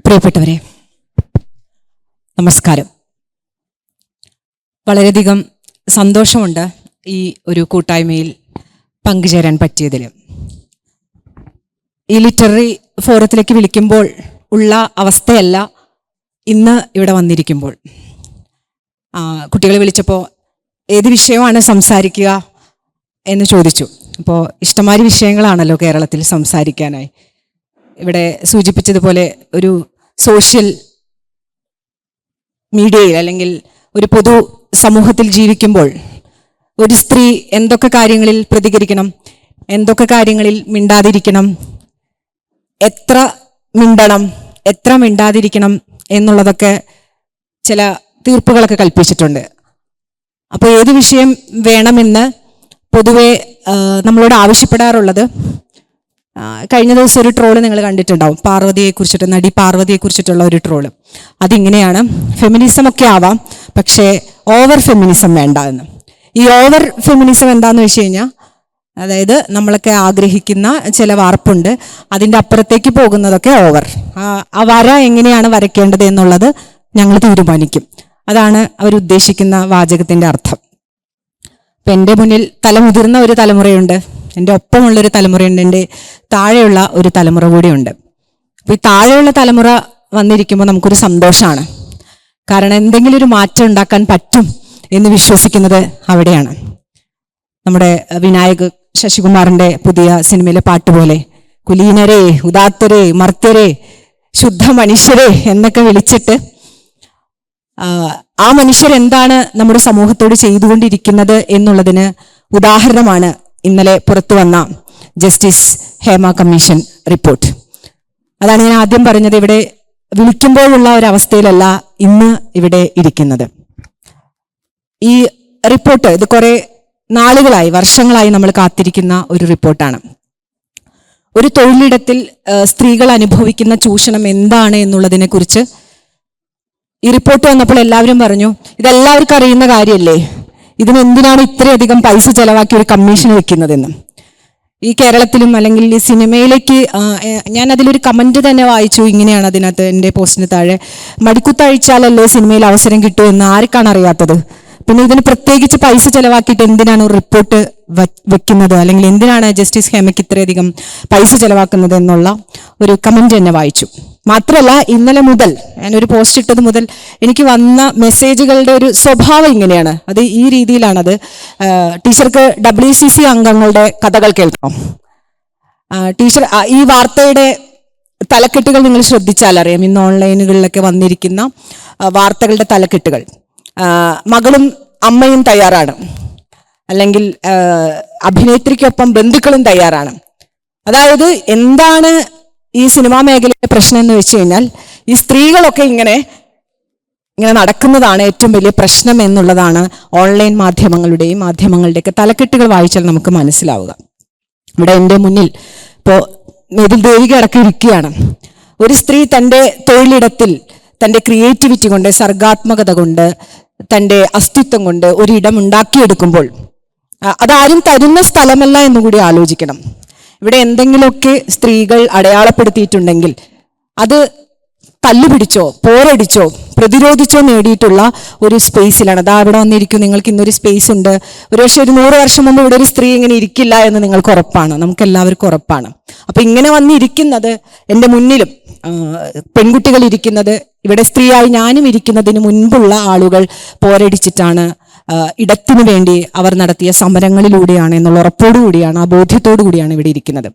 പ്രിയപ്പെട്ടവരെ, നമസ്കാരം. വളരെയധികം സന്തോഷമുണ്ട് ഈ ഒരു കൂട്ടായ്മയിൽ പങ്കുചേരാൻ പറ്റിയതിൽ. ഈ ലിറ്റററി ഫോറത്തിലേക്ക് വിളിക്കുമ്പോൾ ഉള്ള അവസ്ഥയല്ല ഇന്ന് ഇവിടെ വന്നിരിക്കുമ്പോൾ. കുട്ടികളെ വിളിച്ചപ്പോൾ ഏത് വിഷയമാണ് സംസാരിക്കുക എന്ന് ചോദിച്ചു. അപ്പോൾ ഇഷ്ടംമാതിരി വിഷയങ്ങളാണല്ലോ കേരളത്തിൽ സംസാരിക്കാനായി. ഇവിടെ സൂചിപ്പിച്ചതുപോലെ ഒരു സോഷ്യൽ മീഡിയയിൽ അല്ലെങ്കിൽ ഒരു പൊതു സമൂഹത്തിൽ ജീവിക്കുമ്പോൾ ഒരു സ്ത്രീ എന്തൊക്കെ കാര്യങ്ങളിൽ പ്രതികരിക്കണം, എന്തൊക്കെ കാര്യങ്ങളിൽ മിണ്ടാതിരിക്കണം, എത്ര മിണ്ടണം, എത്ര മിണ്ടാതിരിക്കണം എന്നുള്ളതൊക്കെ ചില തീർപ്പുകളൊക്കെ കൽപ്പിച്ചിട്ടുണ്ട്. അപ്പോൾ ഏത് വിഷയം വേണമെന്ന് പൊതുവെ നമ്മളോട് ആവശ്യപ്പെടാറുള്ളത്, കഴിഞ്ഞ ദിവസം ഒരു ട്രോള് നിങ്ങൾ കണ്ടിട്ടുണ്ടാവും, പാർവതിയെക്കുറിച്ചിട്ട്, നടി പാർവതിയെക്കുറിച്ചിട്ടുള്ള ഒരു ട്രോള്. അതിങ്ങനെയാണ്: ഫെമിനിസം ഒക്കെ ആവാം, പക്ഷേ ഓവർ ഫെമിനിസം വേണ്ട എന്ന്. ഈ ഓവർ ഫെമിനിസം എന്താന്ന് വെച്ച് കഴിഞ്ഞാൽ, അതായത് നമ്മളൊക്കെ ആഗ്രഹിക്കുന്ന ചില വാർപ്പുണ്ട്, അതിൻ്റെ അപ്പുറത്തേക്ക് പോകുന്നതൊക്കെ ഓവർ. ആ വര എങ്ങനെയാണ് വരയ്ക്കേണ്ടത് എന്നുള്ളത് ഞങ്ങൾ തീരുമാനിക്കും. അതാണ് അവരുദ്ദേശിക്കുന്ന വാചകത്തിൻ്റെ അർത്ഥം. ഇപ്പം എൻ്റെ മുന്നിൽ തലമുതിർന്ന ഒരു തലമുറയുണ്ട്, എൻ്റെ ഒപ്പമുള്ളൊരു തലമുറയുണ്ട്, എൻ്റെ താഴെയുള്ള ഒരു തലമുറ കൂടിയുണ്ട്. അപ്പോൾ ഈ താഴെയുള്ള തലമുറ വന്നിരിക്കുമ്പോൾ നമുക്കൊരു സന്തോഷമാണ്. കാരണം എന്തെങ്കിലും ഒരു മാറ്റം ഉണ്ടാക്കാൻ പറ്റും എന്ന് വിശ്വസിക്കുന്നത് അവിടെയാണ്. നമ്മുടെ വിനായക് ശശികുമാറിൻ്റെ പുതിയ സിനിമയിലെ പാട്ട് പോലെ, കുലീനരെ, ഉദാത്തരെ, മർത്യരെ, ശുദ്ധ മനുഷ്യരെ എന്നൊക്കെ വിളിച്ചിട്ട് ആ മനുഷ്യരെന്താണ് നമ്മുടെ സമൂഹത്തോട് ചെയ്തുകൊണ്ടിരിക്കുന്നത് എന്നുള്ളതിന് ഉദാഹരണമാണ് ഇന്നലെ പുറത്തു വന്ന ജസ്റ്റിസ് ഹേമ കമ്മീഷൻ റിപ്പോർട്ട്. അതാണ് ഞാൻ ആദ്യം പറഞ്ഞത്, ഇവിടെ വിളിക്കുമ്പോഴുള്ള ഒരവസ്ഥയിലല്ല ഇന്ന് ഇവിടെ ഇരിക്കുന്നത്. ഈ റിപ്പോർട്ട് ഇത് കുറെ നാളുകളായി, വർഷങ്ങളായി നമ്മൾ കാത്തിരിക്കുന്ന ഒരു റിപ്പോർട്ടാണ്. ഒരു തൊഴിലിടത്തിൽ സ്ത്രീകൾ അനുഭവിക്കുന്ന ചൂഷണം എന്താണ് എന്നുള്ളതിനെ കുറിച്ച് ഈ റിപ്പോർട്ട് വന്നപ്പോൾ എല്ലാവരും പറഞ്ഞു, ഇതെല്ലാവർക്കും അറിയുന്ന കാര്യമല്ലേ, ഇതിനെന്തിനാണ് ഇത്രയധികം പൈസ ചെലവാക്കി ഒരു കമ്മീഷൻ വെക്കുന്നതെന്ന്. ഈ കേരളത്തിലും അല്ലെങ്കിൽ ഈ സിനിമയിലേക്ക് ഞാൻ അതിലൊരു കമൻറ്റ് തന്നെ വായിച്ചു. ഇങ്ങനെയാണ് അതിനകത്ത്, എൻ്റെ പോസ്റ്റിന് താഴെ: മടിക്കുത്തഴിച്ചാലല്ലേ സിനിമയിൽ അവസരം കിട്ടൂ എന്ന് ആർക്കാണ് അറിയാത്തത്? പിന്നെ ഇതിന് പ്രത്യേകിച്ച് പൈസ ചെലവാക്കിയിട്ട് എന്തിനാണ് ഒരു റിപ്പോർട്ട് വെക്കുന്നത്, അല്ലെങ്കിൽ എന്തിനാണ് ജസ്റ്റിസ് ഹേമയ്ക്ക് ഇത്രയധികം പൈസ ചെലവാക്കുന്നത് എന്നുള്ള ഒരു കമൻറ്റ് തന്നെ വായിച്ചു. മാത്രമല്ല, ഇന്നലെ മുതൽ ഞാനൊരു പോസ്റ്റ് ഇട്ടത് മുതൽ എനിക്ക് വന്ന മെസ്സേജുകളുടെ ഒരു സ്വഭാവം ഇങ്ങനെയാണ്. അത് ഈ രീതിയിലാണത്: ടീച്ചർക്ക് WCC അംഗങ്ങളുടെ കഥകൾ കേൾക്കാം. ടീച്ചർ, ഈ വാർത്തയുടെ തലക്കെട്ടുകൾ നിങ്ങൾ ശ്രദ്ധിച്ചാൽ അറിയാം, ഇന്ന് ഓൺലൈനുകളിലൊക്കെ വന്നിരിക്കുന്ന വാർത്തകളുടെ തലക്കെട്ടുകൾ. മകളും അമ്മയും തയ്യാറാണ്, അല്ലെങ്കിൽ അഭിനേത്രിക്കൊപ്പം ബന്ധുക്കളും തയ്യാറാണ്. അതായത് എന്താണ് ഈ സിനിമാ മേഖലയിലെ പ്രശ്നം എന്ന് വെച്ച് കഴിഞ്ഞാൽ, ഈ സ്ത്രീകളൊക്കെ ഇങ്ങനെ നടക്കുന്നതാണ് ഏറ്റവും വലിയ പ്രശ്നം എന്നുള്ളതാണ് ഓൺലൈൻ മാധ്യമങ്ങളുടെയൊക്കെ തലക്കെട്ടുകൾ വായിച്ചാൽ നമുക്ക് മനസ്സിലാവുക. ഇവിടെ എൻ്റെ മുന്നിൽ ഇപ്പോൾ മേതിൽ ദേവിക അടക്കം ഇരിക്കുകയാണ്. ഒരു സ്ത്രീ തൻ്റെ തൊഴിലിടത്തിൽ തൻ്റെ ക്രിയേറ്റിവിറ്റി കൊണ്ട്, സർഗാത്മകത കൊണ്ട്, തൻ്റെ അസ്തിത്വം കൊണ്ട് ഒരിടം ഉണ്ടാക്കിയെടുക്കുമ്പോൾ അതാരും തരുന്ന സ്ഥലമല്ല എന്നുകൂടി ആലോചിക്കണം. ഇവിടെ എന്തെങ്കിലുമൊക്കെ സ്ത്രീകൾ അടയാളപ്പെടുത്തിയിട്ടുണ്ടെങ്കിൽ അത് തല്ലുപിടിച്ചോ, പോരടിച്ചോ, പ്രതിരോധിച്ചോ നേടിയിട്ടുള്ള ഒരു സ്പേസിലാണ്. അതാ ഇവിടെ വന്നിരിക്കും, നിങ്ങൾക്ക് ഇന്നൊരു സ്പേസ് ഉണ്ട്. ഒരുപക്ഷെ ഒരു 100 വർഷം മുമ്പ് ഇവിടെ ഒരു സ്ത്രീ ഇങ്ങനെ ഇരിക്കില്ല എന്ന് നിങ്ങൾക്ക് ഉറപ്പാണ്, നമുക്ക് എല്ലാവർക്കും ഉറപ്പാണ്. അപ്പൊ ഇങ്ങനെ വന്നിരിക്കുന്നത്, എൻ്റെ മുന്നിലും പെൺകുട്ടികൾ ഇരിക്കുന്നത്, ഇവിടെ സ്ത്രീയായി ഞാനും ഇരിക്കുന്നതിന് മുൻപുള്ള ആളുകൾ പോരടിച്ചിട്ടാണ്, ഇടത്തിനു വേണ്ടി അവർ നടത്തിയ സമരങ്ങളിലൂടെയാണ് എന്നുള്ള ഉറപ്പോടുകൂടിയാണ്, ആ ബോധ്യത്തോടു കൂടിയാണ് ഇവിടെ ഇരിക്കുന്നത്.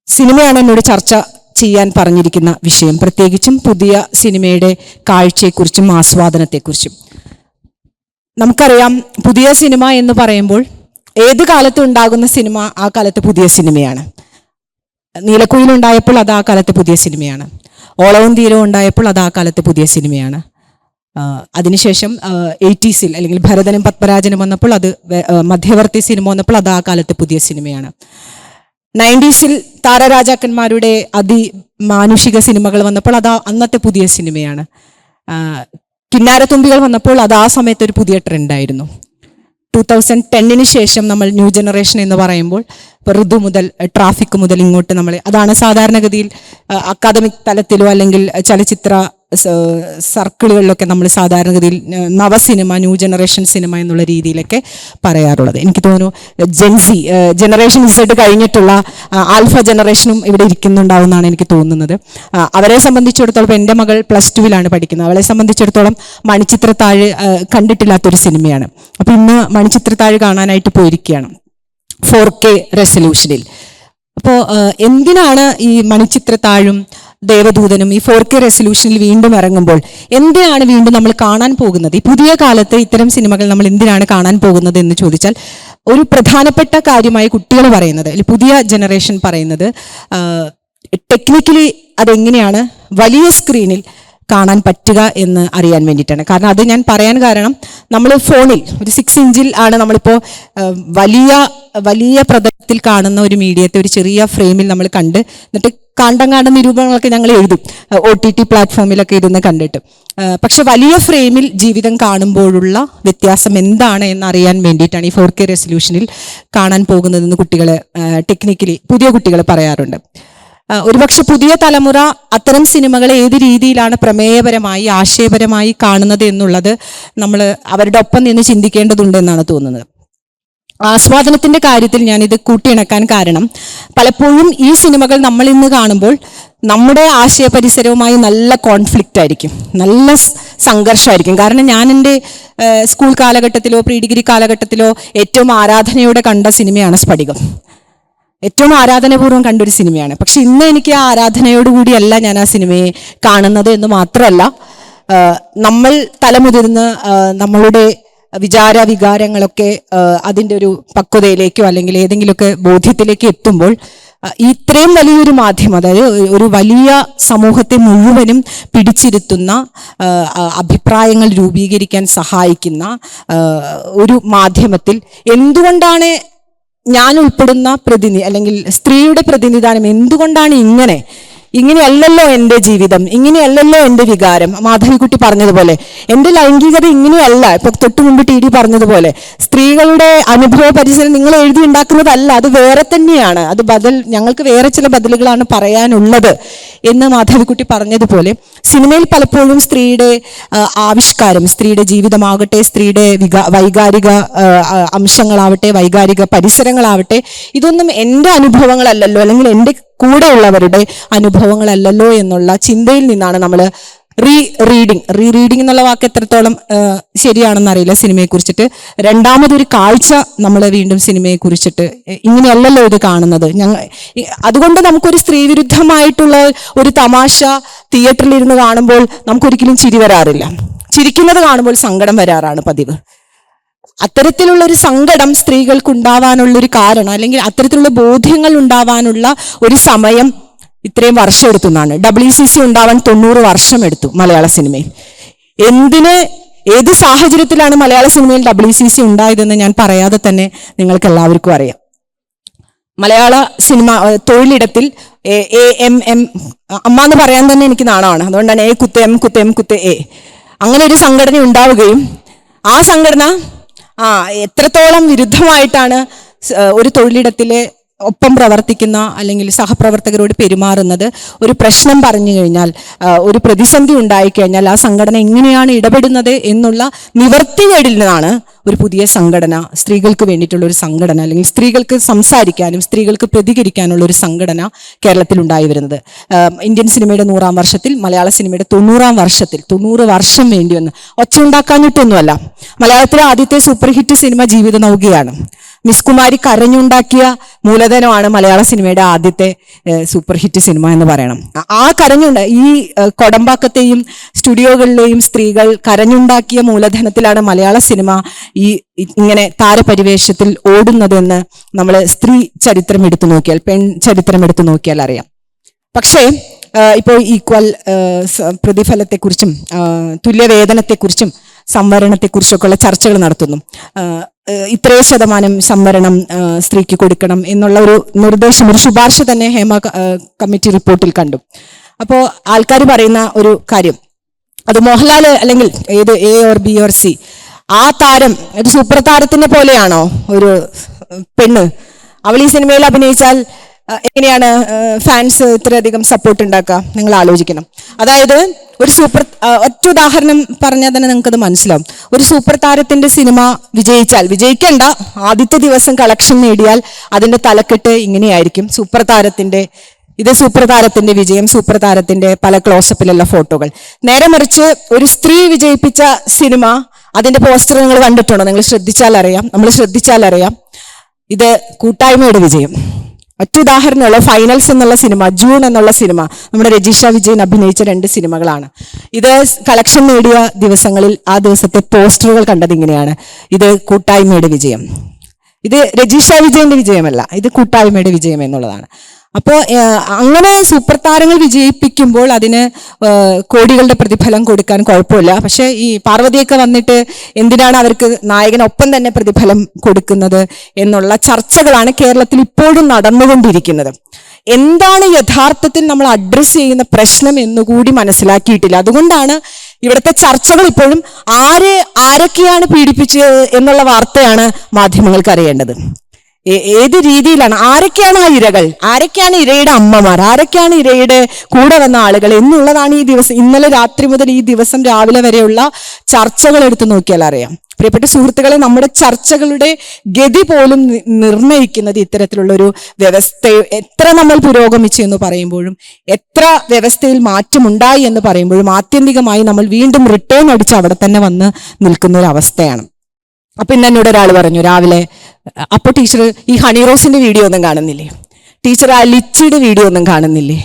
സിനിമയാണ് എന്നോട് ചർച്ച ചെയ്യാൻ പറഞ്ഞിരിക്കുന്ന വിഷയം, പ്രത്യേകിച്ചും പുതിയ സിനിമയുടെ കാഴ്ചയെക്കുറിച്ചും ആസ്വാദനത്തെക്കുറിച്ചും. നമുക്കറിയാം, പുതിയ സിനിമ എന്ന് പറയുമ്പോൾ ഏത് കാലത്ത് ഉണ്ടാകുന്ന സിനിമ ആ കാലത്ത് പുതിയ സിനിമയാണ്. നീലക്കുയിലുണ്ടായപ്പോൾ അത് ആ കാലത്ത് പുതിയ സിനിമയാണ്. ഓളവും തീരവും ഉണ്ടായപ്പോൾ അത് ആ കാലത്ത് പുതിയ സിനിമയാണ്. അതിനുശേഷം 80s അല്ലെങ്കിൽ ഭരതനും പത്മരാജനും വന്നപ്പോൾ അത് മധ്യവർത്തി സിനിമ വന്നപ്പോൾ അത് ആ കാലത്ത് പുതിയ സിനിമയാണ്. 90s താരരാജാക്കന്മാരുടെ അതിമാനുഷിക സിനിമകൾ വന്നപ്പോൾ അത് അന്നത്തെ പുതിയ സിനിമയാണ്. കിന്നാരത്തുമ്പികൾ വന്നപ്പോൾ അത് ആ സമയത്ത് ഒരു പുതിയ ട്രെൻഡായിരുന്നു. 2010 ശേഷം നമ്മൾ ന്യൂ ജനറേഷൻ എന്ന് പറയുമ്പോൾ ഇപ്പോൾ ഋതു മുതൽ ട്രാഫിക് മുതൽ ഇങ്ങോട്ട് നമ്മൾ അതാണ് സാധാരണഗതിയിൽ അക്കാദമിക് തലത്തിലോ അല്ലെങ്കിൽ ചലച്ചിത്ര സർക്കിളുകളിലൊക്കെ നമ്മൾ സാധാരണഗതിയിൽ നവസിനിമ, ന്യൂ ജനറേഷൻ സിനിമ എന്നുള്ള രീതിയിലൊക്കെ പറയാറുള്ളത്. എനിക്ക് തോന്നുന്നു ജെൻസി ജനറേഷൻ ഇസഡ് കഴിഞ്ഞിട്ടുള്ള ആൽഫ ജനറേഷനും ഇവിടെ ഇരിക്കുന്നുണ്ടാവുമെന്നാണ് എനിക്ക് തോന്നുന്നത്. അവരെ സംബന്ധിച്ചിടത്തോളം എൻ്റെ മകൾ +2 പഠിക്കുന്നത്. അവളെ സംബന്ധിച്ചിടത്തോളം മണിച്ചിത്രത്താഴ് കണ്ടിട്ടില്ലാത്തൊരു സിനിമയാണ്. അപ്പോൾ ഇന്ന് മണിച്ചിത്രത്താഴ് കാണാനായിട്ട് പോയിരിക്കുകയാണ് 4K റെസൊല്യൂഷനിൽ. അപ്പോൾ എന്തിനാണ് ഈ മണിച്ചിത്രത്താഴും ദേവദൂതനും ഈ 4K റെസൊല്യൂഷനിൽ വീണ്ടും ഇറങ്ങുമ്പോൾ എന്തിനാണ് വീണ്ടും നമ്മൾ കാണാൻ പോകുന്നത്? ഈ പുതിയ കാലത്ത് ഇത്തരം സിനിമകൾ നമ്മൾ എന്തിനാണ് കാണാൻ പോകുന്നത് എന്ന് ചോദിച്ചാൽ ഒരു പ്രധാനപ്പെട്ട കാര്യമായി കുട്ടികൾ പറയുന്നത്, പുതിയ ജനറേഷൻ പറയുന്നത്, ടെക്നിക്കലി അതെങ്ങനെയാണ് വലിയ സ്ക്രീനിൽ കാണാൻ പറ്റുക എന്ന് അറിയാൻ വേണ്ടിയിട്ടാണ്. കാരണം അത് ഞാൻ പറയാൻ കാരണം, നമ്മൾ ഫോണിൽ ഒരു 6 ഇഞ്ചിൽ ആണ് നമ്മളിപ്പോൾ വലിയ പ്രതലത്തിൽ കാണുന്ന ഒരു മീഡിയത്തെ ഒരു ചെറിയ ഫ്രെയിമിൽ നമ്മൾ കണ്ട്, എന്നിട്ട് കാണ്ട നിരൂപണങ്ങളൊക്കെ ഞങ്ങൾ എഴുതും OTT പ്ലാറ്റ്ഫോമിലൊക്കെ ഇരുന്ന് കണ്ടിട്ട്. പക്ഷെ വലിയ ഫ്രെയിമിൽ ജീവിതം കാണുമ്പോഴുള്ള വ്യത്യാസം എന്താണ് എന്നറിയാൻ വേണ്ടിയിട്ടാണ് ഈ 4K റെസൊല്യൂഷനിൽ കാണാൻ പോകുന്നതെന്ന് കുട്ടികൾ ടെക്നിക്കലി പുതിയ കുട്ടികൾ പറയാറുണ്ട്. ഒരുപക്ഷെ പുതിയ തലമുറ അത്തരം സിനിമകളെ ഏത് രീതിയിലാണ് പ്രമേയപരമായി ആശയപരമായി കാണുന്നത് എന്നുള്ളത് നമ്മൾ അവരുടെ ഒപ്പം നിന്ന് ചിന്തിക്കേണ്ടതുണ്ട് എന്നാണ് തോന്നുന്നത്. ആസ്വാദനത്തിന്റെ കാര്യത്തിൽ ഞാനിത് കൂട്ടിയിണക്കാൻ കാരണം, പലപ്പോഴും ഈ സിനിമകൾ നമ്മൾ ഇന്ന് കാണുമ്പോൾ നമ്മുടെ ആശയ പരിസരവുമായി നല്ല കോൺഫ്ലിക്റ്റ് ആയിരിക്കും, നല്ല സംഘർഷമായിരിക്കും. കാരണം ഞാൻ എൻ്റെ സ്കൂൾ കാലഘട്ടത്തിലോ പ്രീ ഡിഗ്രി കാലഘട്ടത്തിലോ ഏറ്റവും ആരാധനയോടെ കണ്ട സിനിമയാണ് സ്ഫടികം. ഏറ്റവും ആരാധനാപൂർവ്വം കണ്ടൊരു സിനിമയാണ്. പക്ഷെ ഇന്ന് എനിക്ക് ആ ആരാധനയോടുകൂടിയല്ല ഞാൻ ആ സിനിമയെ കാണുന്നത് എന്ന് മാത്രമല്ല, നമ്മൾ തലമുതിർന്ന് നമ്മളുടെ വികാരങ്ങളൊക്കെ അതിൻ്റെ ഒരു പക്വതയിലേക്കോ അല്ലെങ്കിൽ ഏതെങ്കിലുമൊക്കെ ബോധ്യത്തിലേക്ക് എത്തുമ്പോൾ ഇത്രയും വലിയൊരു മാധ്യമം, അതായത് ഒരു വലിയ സമൂഹത്തെ മുഴുവനും പിടിച്ചിരുത്തുന്ന അഭിപ്രായങ്ങൾ രൂപീകരിക്കാൻ സഹായിക്കുന്ന ഒരു മാധ്യമത്തിൽ എന്തുകൊണ്ടാണ് ഞാൻ ഉൾപ്പെടുന്ന അല്ലെങ്കിൽ സ്ത്രീയുടെ പ്രതിനിധാനം എന്തുകൊണ്ടാണ് ഇങ്ങനെയല്ലല്ലോ എൻ്റെ ജീവിതം, ഇങ്ങനെയല്ലല്ലോ എൻ്റെ വികാരം? മാധവിക്കുട്ടി പറഞ്ഞതുപോലെ എൻ്റെ ലൈംഗികത ഇങ്ങനെയല്ല. ഇപ്പൊ തൊട്ടു മുമ്പ് TD പറഞ്ഞതുപോലെ സ്ത്രീകളുടെ അനുഭവ പരിസരം നിങ്ങൾ എഴുതി ഉണ്ടാക്കുന്നതല്ല, അത് വേറെ തന്നെയാണ്. അത് ഞങ്ങൾക്ക് വേറെ ചില ബദലുകളാണ് പറയാനുള്ളത് എന്ന് മാധവിക്കുട്ടി പറഞ്ഞതുപോലെ സിനിമയിൽ പലപ്പോഴും സ്ത്രീയുടെ ആവിഷ്കാരം, സ്ത്രീയുടെ ജീവിതമാകട്ടെ, സ്ത്രീയുടെ വൈകാരിക അംശങ്ങളാവട്ടെ, വൈകാരിക പരിസരങ്ങളാവട്ടെ, ഇതൊന്നും എൻ്റെ അനുഭവങ്ങളല്ലല്ലോ അല്ലെങ്കിൽ എൻ്റെ കൂടെയുള്ളവരുടെ അനുഭവങ്ങളല്ലല്ലോ എന്നുള്ള ചിന്തയിൽ നിന്നാണ് നമ്മൾ റീഡിങ് എന്നുള്ള വാക്ക് എത്രത്തോളം ശരിയാണെന്നറിയില്ല സിനിമയെ കുറിച്ചിട്ട്. രണ്ടാമതൊരു കാഴ്ച നമ്മൾ വീണ്ടും സിനിമയെ കുറിച്ചിട്ട് ഇങ്ങനെയല്ലല്ലോ ഇത് കാണുന്നത്. അതുകൊണ്ട് നമുക്കൊരു സ്ത്രീവിരുദ്ധമായിട്ടുള്ള ഒരു തമാശ തിയേറ്ററിൽ ഇരുന്ന് കാണുമ്പോൾ നമുക്കൊരിക്കലും ചിരി വരാറില്ല. ചിരിക്കുന്നത് കാണുമ്പോൾ സങ്കടം വരാറാണ് പതിവ്. അത്തരത്തിലുള്ള ഒരു സങ്കടം സ്ത്രീകൾക്ക് ഉണ്ടാവാനുള്ളൊരു കാരണം, അല്ലെങ്കിൽ അത്തരത്തിലുള്ള ബോധ്യങ്ങൾ ഉണ്ടാവാനുള്ള ഒരു സമയം ഇത്രയും വർഷം എടുത്തു എന്നാണ്. WCC ഉണ്ടാവാൻ 90 വർഷം എടുത്തു മലയാള സിനിമയിൽ. ഏത് സാഹചര്യത്തിലാണ് മലയാള സിനിമയിൽ WCC ഉണ്ടായതെന്ന് ഞാൻ പറയാതെ തന്നെ നിങ്ങൾക്ക് എല്ലാവർക്കും അറിയാം. മലയാള സിനിമ തൊഴിലിടത്തിൽ AMM അമ്മ എന്ന് പറയാൻ തന്നെ എനിക്ക് നാണമാണ്. അതുകൊണ്ടാണ് A അങ്ങനെ ഒരു സംഘടന ഉണ്ടാവുകയും ആ സംഘടന എത്രത്തോളം വിരുദ്ധമായിട്ടാണ് ഒരു തൊഴിലിടത്തിലെ ഒപ്പം പ്രവർത്തിക്കുന്ന അല്ലെങ്കിൽ സഹപ്രവർത്തകരോട് പെരുമാറുന്നത്, ഒരു പ്രശ്നം പറഞ്ഞു കഴിഞ്ഞാൽ, ഒരു പ്രതിസന്ധി ഉണ്ടായിക്കഴിഞ്ഞാൽ ആ സംഘടന എങ്ങനെയാണ് ഇടപെടുന്നത് എന്നുള്ള നിവർത്തികേടിൽ നിന്നാണ് ഒരു പുതിയ സംഘടന, സ്ത്രീകൾക്ക് വേണ്ടിയിട്ടുള്ള ഒരു സംഘടന, അല്ലെങ്കിൽ സ്ത്രീകൾക്ക് സംസാരിക്കാനും സ്ത്രീകൾക്ക് പ്രതികരിക്കാനുള്ള ഒരു സംഘടന കേരളത്തിൽ ഉണ്ടായി വരുന്നത്. ഇന്ത്യൻ സിനിമയുടെ 100-ാം വർഷത്തിൽ, മലയാള സിനിമയുടെ 90-ാം വർഷത്തിൽ 90 വർഷം വേണ്ടി വന്ന് ഒച്ച ഉണ്ടാക്കാഞ്ഞിട്ടൊന്നുമല്ല. മലയാളത്തിലെ ആദ്യത്തെ സൂപ്പർ ഹിറ്റ് സിനിമ ജീവിത നൗകയാണ്. മിസ് കുമാരി കരഞ്ഞുണ്ടാക്കിയ മൂലധനമാണ് മലയാള സിനിമയുടെ ആദ്യത്തെ സൂപ്പർ ഹിറ്റ് സിനിമ എന്ന് പറയണം. ആ ഈ കൊടമ്പാക്കത്തെയും സ്റ്റുഡിയോകളിലെയും സ്ത്രീകൾ കരഞ്ഞുണ്ടാക്കിയ മൂലധനത്തിലാണ് മലയാള സിനിമ ഇങ്ങനെ താരപരിവേഷത്തിൽ ഓടുന്നതെന്ന് നമ്മൾ സ്ത്രീ ചരിത്രം എടുത്തു നോക്കിയാൽ, പെൺ ചരിത്രം എടുത്തു നോക്കിയാൽ അറിയാം. പക്ഷേ ഇപ്പോൾ ഈക്വൽ പ്രതിഫലത്തെക്കുറിച്ചും തുല്യവേതനത്തെക്കുറിച്ചും സംവരണത്തെക്കുറിച്ചൊക്കെയുള്ള ചർച്ചകൾ നടത്തുന്നു. ഇത്രയും ശതമാനം സംവരണം സ്ത്രീക്ക് കൊടുക്കണം എന്നുള്ള ഒരു നിർദ്ദേശം, ഒരു ശുപാർശ തന്നെ ഹേമ കമ്മിറ്റി റിപ്പോർട്ടിൽ കണ്ടു. അപ്പോൾ ആൾക്കാർ പറയുന്ന ഒരു കാര്യം, അത് മോഹൻലാൽ അല്ലെങ്കിൽ ഏത് A or B or C ആ താരം ഒരു സൂപ്പർ താരത്തിനെ പോലെയാണോ ഒരു പെണ്ണ്? അവൾ ഈ സിനിമയിൽ അഭിനയിച്ചാൽ എങ്ങനെയാണ് ഫാൻസ് ഇത്രയധികം സപ്പോർട്ട് ഉണ്ടാക്കുക? നിങ്ങൾ ആലോചിക്കണം. അതായത് ഒരു ഒറ്റ ഉദാഹരണം പറഞ്ഞാൽ തന്നെ നിങ്ങൾക്കത് മനസ്സിലാവും. ഒരു സൂപ്പർ താരത്തിന്റെ സിനിമ വിജയിക്കണ്ട, ആദ്യത്തെ ദിവസം കളക്ഷൻ നേടിയാൽ അതിന്റെ തലക്കെട്ട് ഇങ്ങനെയായിരിക്കും: സൂപ്പർ താരത്തിന്റെ വിജയം, സൂപ്പർ താരത്തിന്റെ പല ക്ലോസപ്പിലുള്ള ഫോട്ടോകൾ. നേരെ മറിച്ച് ഒരു സ്ത്രീ വിജയിപ്പിച്ച സിനിമ, അതിന്റെ പോസ്റ്റർ നിങ്ങൾ കണ്ടിട്ടുണ്ടോ? നമ്മൾ ശ്രദ്ധിച്ചാൽ അറിയാം ഇത് കൂട്ടായ്മയുടെ വിജയം. ഒറ്റ ഉദാഹരണമുള്ള ഫൈനൽസ് എന്നുള്ള സിനിമ, ജൂൺ എന്നുള്ള സിനിമ, നമ്മുടെ രജിഷ വിജയൻ അഭിനയിച്ച 2 സിനിമകളാണ്. ഇത് കളക്ഷൻ നേടിയ ദിവസങ്ങളിൽ ആ ദിവസത്തെ പോസ്റ്ററുകൾ കണ്ടത് ഇങ്ങനെയാണ്: ഇത് കൂട്ടായ്മയുടെ വിജയം. ഇത് രജിഷ വിജയന്റെ വിജയമല്ല, ഇത് കൂട്ടായ്മയുടെ വിജയം എന്നുള്ളതാണ്. അപ്പോൾ അങ്ങനെ സൂപ്പർ താരങ്ങൾ വിജയിപ്പിക്കുമ്പോൾ അതിന് കോടികളുടെ പ്രതിഫലം കൊടുക്കാൻ കുഴപ്പമില്ല. പക്ഷെ ഈ പാർവതിയൊക്കെ വന്നിട്ട് എന്തിനാണ് അവർക്ക് നായകനൊപ്പം തന്നെ പ്രതിഫലം കൊടുക്കുന്നത് എന്നുള്ള ചർച്ചകളാണ് കേരളത്തിൽ ഇപ്പോഴും നടന്നുകൊണ്ടിരിക്കുന്നത്. എന്താണ് യഥാർത്ഥത്തിൽ നമ്മൾ അഡ്രസ്സ് ചെയ്യുന്ന പ്രശ്നം എന്നുകൂടി മനസ്സിലാക്കിയിട്ടില്ല. അതുകൊണ്ടാണ് ഇവിടുത്തെ ചർച്ചകൾ ഇപ്പോഴും ആരൊക്കെയാണ് പീഡിപ്പിച്ചത് എന്നുള്ള വാർത്തയാണ് മാധ്യമങ്ങൾക്ക് അറിയേണ്ടത്. ഏത് രീതിയിലാണ്, ആരൊക്കെയാണ് ആ ഇരകൾ, ആരൊക്കെയാണ് ഇരയുടെ അമ്മമാർ, ആരൊക്കെയാണ് ഇരയുടെ കൂടെ വന്ന ആളുകൾ എന്നുള്ളതാണ് ഈ ദിവസം, ഇന്നലെ രാത്രി മുതൽ ഈ ദിവസം രാവിലെ വരെയുള്ള ചർച്ചകൾ എടുത്തു നോക്കിയാൽ അറിയാം. പ്രിയപ്പെട്ട സുഹൃത്തുക്കളെ, നമ്മുടെ ചർച്ചകളുടെ ഗതി പോലും നിർണ്ണയിക്കുന്നത് ഇത്തരത്തിലുള്ള ഒരു വ്യവസ്ഥ. എത്ര നമ്മൾ പുരോഗമിച്ചു എന്ന് പറയുമ്പോഴും, എത്ര വ്യവസ്ഥയിൽ മാറ്റമുണ്ടായി എന്ന് പറയുമ്പോഴും, ആത്യന്തികമായി നമ്മൾ വീണ്ടും റിട്ടേൺ അടിച്ച് അവിടെ തന്നെ വന്ന് നിൽക്കുന്ന ഒരു അവസ്ഥയാണ്. അപ്പൊ ഇന്ന് എന്നോട് ഒരാൾ പറഞ്ഞു രാവിലെ, അപ്പൊ ടീച്ചർ ഈ ഹണി റോസിന്റെ വീഡിയോ ഒന്നും കാണുന്നില്ലേ? ടീച്ചർ ആ ലിച്ചിയുടെ വീഡിയോ ഒന്നും കാണുന്നില്ലേ?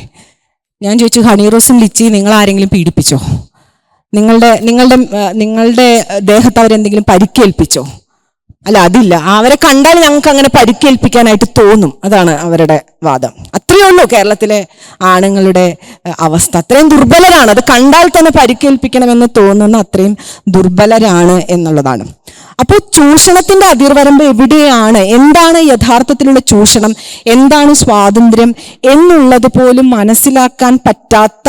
ഞാൻ ചോദിച്ചു, ഹണി റോസും ലിച്ചി നിങ്ങൾ ആരെങ്കിലും പീഡിപ്പിച്ചോ? നിങ്ങളുടെ ദേഹത്ത് അവരെന്തെങ്കിലും പരിക്കേൽപ്പിച്ചോ? അല്ല, അതില്ല. അവരെ കണ്ടാൽ ഞങ്ങൾക്ക് അങ്ങനെ പരിക്കേൽപ്പിക്കാനായിട്ട് തോന്നും. അതാണ് അവരുടെ വാദം. അത്രയേ ഉള്ളൂ കേരളത്തിലെ ആണുങ്ങളുടെ അവസ്ഥ. അത്രയും ദുർബലരാണ്. അത് കണ്ടാൽ തന്നെ പരിക്കേൽപ്പിക്കണമെന്ന് തോന്നുന്ന അത്രയും ദുർബലരാണ് എന്നുള്ളതാണ്. അപ്പോൾ ചൂഷണത്തിന്റെ അതിർവരമ്പ് എവിടെയാണ്? എന്താണ് യഥാർത്ഥത്തിലുള്ള ചൂഷണം? എന്താണ് സ്വാതന്ത്ര്യം എന്നുള്ളത് പോലും മനസ്സിലാക്കാൻ പറ്റാത്ത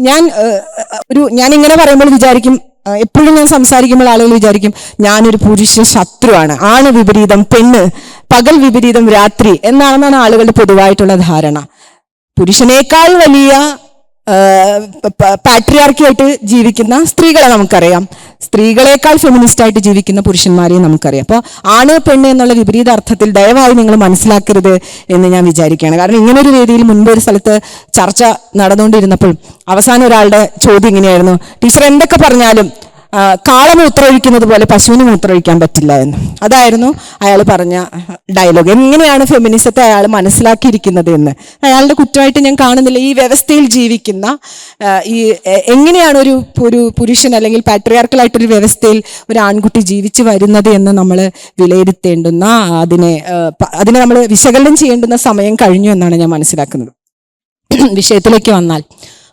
ഞാൻ ഇങ്ങനെ പറയുമ്പോൾ വിചാരിക്കും, എപ്പോഴും ഞാൻ സംസാരിക്കുമ്പോൾ ആളുകൾ വിചാരിക്കും ഞാനൊരു പുരുഷ ശത്രുവാണ്, ആണ് വിപരീതം പെണ്ണ്, പകൽ വിപരീതം രാത്രി എന്നാണെന്നാണ് ആളുകളുടെ പൊതുവായിട്ടുള്ള ധാരണ. പുരുഷനേക്കാൾ വലിയ പാട്രിയാർക്കിയായിട്ട് ജീവിക്കുന്ന സ്ത്രീകളെ നമുക്കറിയാം, സ്ത്രീകളെക്കാൾ ഫെമിനിസ്റ്റായിട്ട് ജീവിക്കുന്ന പുരുഷന്മാരെയും നമുക്കറിയാം. അപ്പോൾ ആണ് പെണ്ണ് എന്നുള്ള വിപരീത അർത്ഥത്തിൽ ദയവായി നിങ്ങൾ മനസ്സിലാക്കരുത് എന്ന് ഞാൻ വിചാരിക്കുകയാണ്. കാരണം ഇങ്ങനൊരു വേദിയിൽ മുൻപ് ഒരു സ്ഥലത്ത് ചർച്ച നടന്നുകൊണ്ടിരുന്നപ്പോൾ അവസാനം ഒരാളുടെ ചോദ്യം ഇങ്ങനെയായിരുന്നു: ടീച്ചർ എന്തൊക്കെ പറഞ്ഞാലും കാള മൂത്രമൊഴിക്കുന്നത് പോലെ പശുവിന് മൂത്രമൊഴിക്കാൻ പറ്റില്ല എന്ന്. അതായിരുന്നു അയാൾ പറഞ്ഞ ഡയലോഗ്. എങ്ങനെയാണ് ഫെമിനിസത്തെ അയാൾ മനസ്സിലാക്കിയിരിക്കുന്നത് എന്ന് അയാളുടെ കുറ്റമായിട്ട് ഞാൻ കാണുന്നില്ല. ഈ വ്യവസ്ഥയിൽ ജീവിക്കുന്ന എങ്ങനെയാണ് ഒരു പുരുഷൻ അല്ലെങ്കിൽ പാട്രിയാർക്കലായിട്ടൊരു വ്യവസ്ഥയിൽ ഒരു ആൺകുട്ടി ജീവിച്ചു വരുന്നത് എന്ന് നമ്മൾ വിലയിരുത്തേണ്ടുന്ന, അതിനെ നമ്മൾ വിശകലനം ചെയ്യേണ്ടുന്ന സമയം കഴിഞ്ഞു എന്നാണ് ഞാൻ മനസ്സിലാക്കുന്നത്. വിഷയത്തിലേക്ക് വന്നാൽ,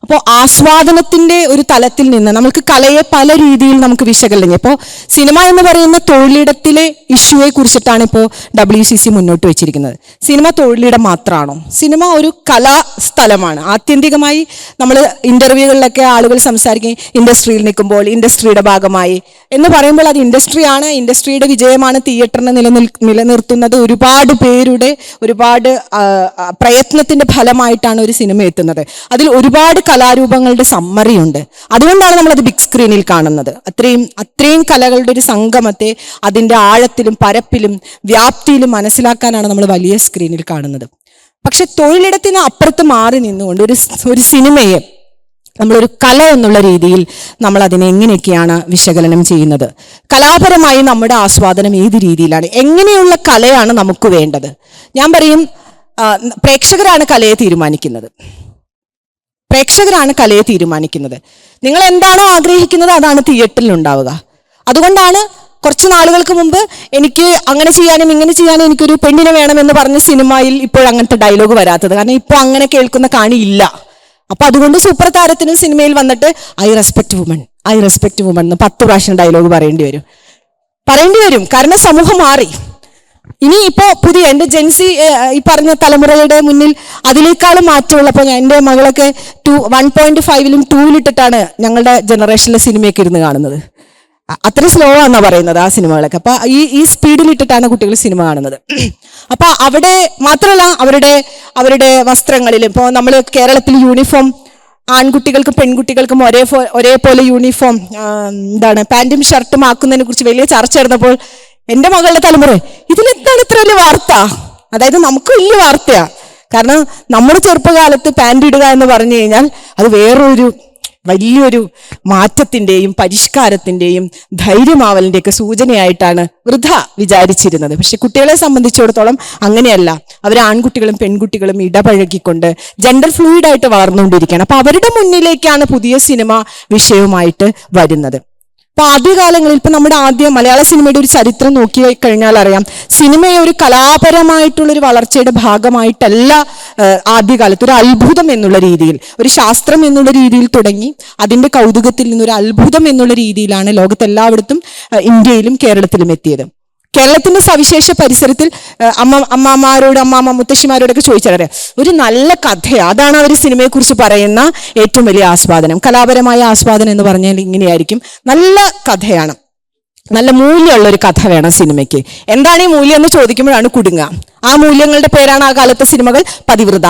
അപ്പോൾ ആസ്വാദനത്തിന്റെ ഒരു തലത്തിൽ നിന്ന് നമുക്ക് കലയെ പല രീതിയിൽ നമുക്ക് വിശകലനം ചെയ്യാം. ഇപ്പോൾ സിനിമ എന്ന് പറയുന്ന തൊഴിലിടത്തിലെ ഇഷ്യൂയെ കുറിച്ചിട്ടാണ് ഇപ്പോൾ WCC മുന്നോട്ട് വെച്ചിരിക്കുന്നത്. സിനിമ തൊഴിലിടം മാത്രമാണോ? സിനിമ ഒരു കലാസ്ഥലമാണ്. ആത്യന്തികമായി നമ്മൾ ഇന്റർവ്യൂകളിലൊക്കെ ആളുകൾ സംസാരിക്കും, ഇൻഡസ്ട്രിയിൽ നിൽക്കുമ്പോൾ ഇൻഡസ്ട്രിയുടെ ഭാഗമായി എന്ന് പറയുമ്പോൾ അത് ഇൻഡസ്ട്രിയാണ്, ഇൻഡസ്ട്രിയുടെ വിജയമാണ് തിയേറ്ററിനെ നിലനിർത്തുന്നത്. ഒരുപാട് പേരുടെ ഒരുപാട് പ്രയത്നത്തിന്റെ ഫലമായിട്ടാണ് ഒരു സിനിമ എത്തുന്നത്. അതിൽ ഒരുപാട് കലാരൂപങ്ങളുടെ സമ്മറിയുണ്ട്. അതുകൊണ്ടാണ് നമ്മളത് ബിഗ് സ്ക്രീനിൽ കാണുന്നത്. അത്രയും കലകളുടെ ഒരു സംഗമത്തെ അതിൻ്റെ ആഴത്തിലും പരപ്പിലും വ്യാപ്തിയിലും മനസ്സിലാക്കാനാണ് നമ്മൾ വലിയ സ്ക്രീനിൽ കാണുന്നത്. പക്ഷെ തൊഴിലിടത്തിന് അപ്പുറത്ത് മാറി നിന്നുകൊണ്ട് ഒരു സിനിമയെ നമ്മളൊരു കല എന്നുള്ള രീതിയിൽ നമ്മൾ അതിനെ എങ്ങനെയൊക്കെയാണ് വിശകലനം ചെയ്യുന്നത്? കലാപരമായി നമ്മുടെ ആസ്വാദനം ഏത് രീതിയിലാണ്? എങ്ങനെയുള്ള കലയാണ് നമുക്ക് വേണ്ടത്? ഞാൻ പറയും, പ്രേക്ഷകരാണ് കലയെ തീരുമാനിക്കുന്നത്. നിങ്ങൾ എന്താണോ ആഗ്രഹിക്കുന്നത് അതാണ് തിയേറ്ററിൽ ഉണ്ടാവുക. അതുകൊണ്ടാണ് കുറച്ച് നാളുകൾക്ക് മുമ്പ് എനിക്ക് അങ്ങനെ ചെയ്യാനും ഇങ്ങനെ ചെയ്യാനും എനിക്കൊരു പെണ്ണിനെ വേണമെന്ന് പറഞ്ഞ സിനിമയിൽ ഇപ്പോൾ അങ്ങനത്തെ ഡയലോഗ് വരാത്തത്. കാരണം ഇപ്പോൾ അങ്ങനെ കേൾക്കുന്ന കാണിയില്ല. അപ്പൊ അതുകൊണ്ട് സൂപ്പർ താരത്തിനും സിനിമയിൽ വന്നിട്ട് ഐ റെസ്പെക്ട് വുമൺ എന്ന് 10 പ്രാവശ്യം ഡയലോഗ് പറയേണ്ടി വരും. കാരണം സമൂഹം മാറി. ഇനി ഇപ്പോൾ പുതിയ എൻ്റെ ജെൻസി ഈ പറഞ്ഞ തലമുറയുടെ മുന്നിൽ അതിനേക്കാളും മാറ്റമുള്ളപ്പോൾ എൻ്റെ മകളൊക്കെ 1.5-ലും 2-ലിട്ടിട്ടാണ് ഞങ്ങളുടെ ജനറേഷനിലെ സിനിമയൊക്കെ ഇരുന്ന് കാണുന്നത്. അത്ര സ്ലോ ആണെന്നാ പറയുന്നത് ആ സിനിമകളൊക്കെ. അപ്പൊ ഈ സ്പീഡിൽ ഇട്ടിട്ടാണ് കുട്ടികൾ സിനിമ കാണുന്നത്. അപ്പൊ അവിടെ മാത്രമല്ല, അവരുടെ വസ്ത്രങ്ങളിലും ഇപ്പോൾ നമ്മൾ കേരളത്തിൽ യൂണിഫോം ആൺകുട്ടികൾക്കും പെൺകുട്ടികൾക്കും ഒരേപോലെ യൂണിഫോം പാന്റും ഷർട്ടും ആക്കുന്നതിനെ കുറിച്ച് വലിയ ചർച്ച നടന്നപ്പോൾ എൻ്റെ മകളുടെ തലമുറ ഇതിലെന്താണ് ഇത്ര വലിയ വാർത്ത, അതായത് നമുക്ക് വലിയ വാർത്തയാ. കാരണം നമ്മുടെ ചെറുപ്പകാലത്ത് പാന്റ് ഇടുക എന്ന് പറഞ്ഞു കഴിഞ്ഞാൽ അത് വേറൊരു വലിയൊരു മാറ്റത്തിൻ്റെയും പരിഷ്കാരത്തിൻ്റെയും ധൈര്യമാവലിൻ്റെയൊക്കെ സൂചനയായിട്ടാണ് വൃഥ വിചാരിച്ചിരുന്നത്. പക്ഷെ കുട്ടികളെ സംബന്ധിച്ചിടത്തോളം അങ്ങനെയല്ല. അവർ ആൺകുട്ടികളും പെൺകുട്ടികളും ഇടപഴകിക്കൊണ്ട് ജെൻഡർ ഫ്ലൂയിഡായിട്ട് വളർന്നുകൊണ്ടിരിക്കുകയാണ്. അപ്പൊ അവരുടെ മുന്നിലേക്കാണ് പുതിയ സിനിമ വിഷയവുമായിട്ട് വരുന്നത്. അപ്പൊ ആദ്യകാലങ്ങളിൽ ഇപ്പൊ നമ്മുടെ മലയാള സിനിമയുടെ ഒരു ചരിത്രം നോക്കി കഴിഞ്ഞാൽ അറിയാം, സിനിമയെ ഒരു കലാപരമായിട്ടുള്ളൊരു വളർച്ചയുടെ ഭാഗമായിട്ടല്ല ആദ്യകാലത്ത് ഒരു അത്ഭുതം എന്നുള്ള രീതിയിൽ, ഒരു ശാസ്ത്രം എന്നുള്ള രീതിയിൽ തുടങ്ങി അതിന്റെ കൗതുകത്തിൽ നിന്നൊരു അത്ഭുതം എന്നുള്ള രീതിയിലാണ് ലോകത്തെല്ലായിടത്തും ഇന്ത്യയിലും കേരളത്തിലും എത്തിയത്. കേരളത്തിന്റെ സവിശേഷ പരിസരത്തിൽ മുത്തശ്ശിമാരോടൊക്കെ ചോദിച്ചറിയാം, ഒരു നല്ല കഥയാണ്, അതാണ് അവർ സിനിമയെക്കുറിച്ച് പറയുന്ന ഏറ്റവും വലിയ ആസ്വാദനം. കലാപരമായ ആസ്വാദനം എന്ന് പറഞ്ഞാൽ ഇങ്ങനെയായിരിക്കും, നല്ല കഥയാണ്, നല്ല മൂല്യമുള്ള ഒരു കഥ വേണം സിനിമയ്ക്ക്. എന്താണ് ഈ മൂല്യം എന്ന് ചോദിക്കുമ്പോഴാണ് കുടുങ്ങുക. ആ മൂല്യങ്ങളുടെ പേരാണ് ആ കാലത്തെ സിനിമകൾ. പതിവ്രത,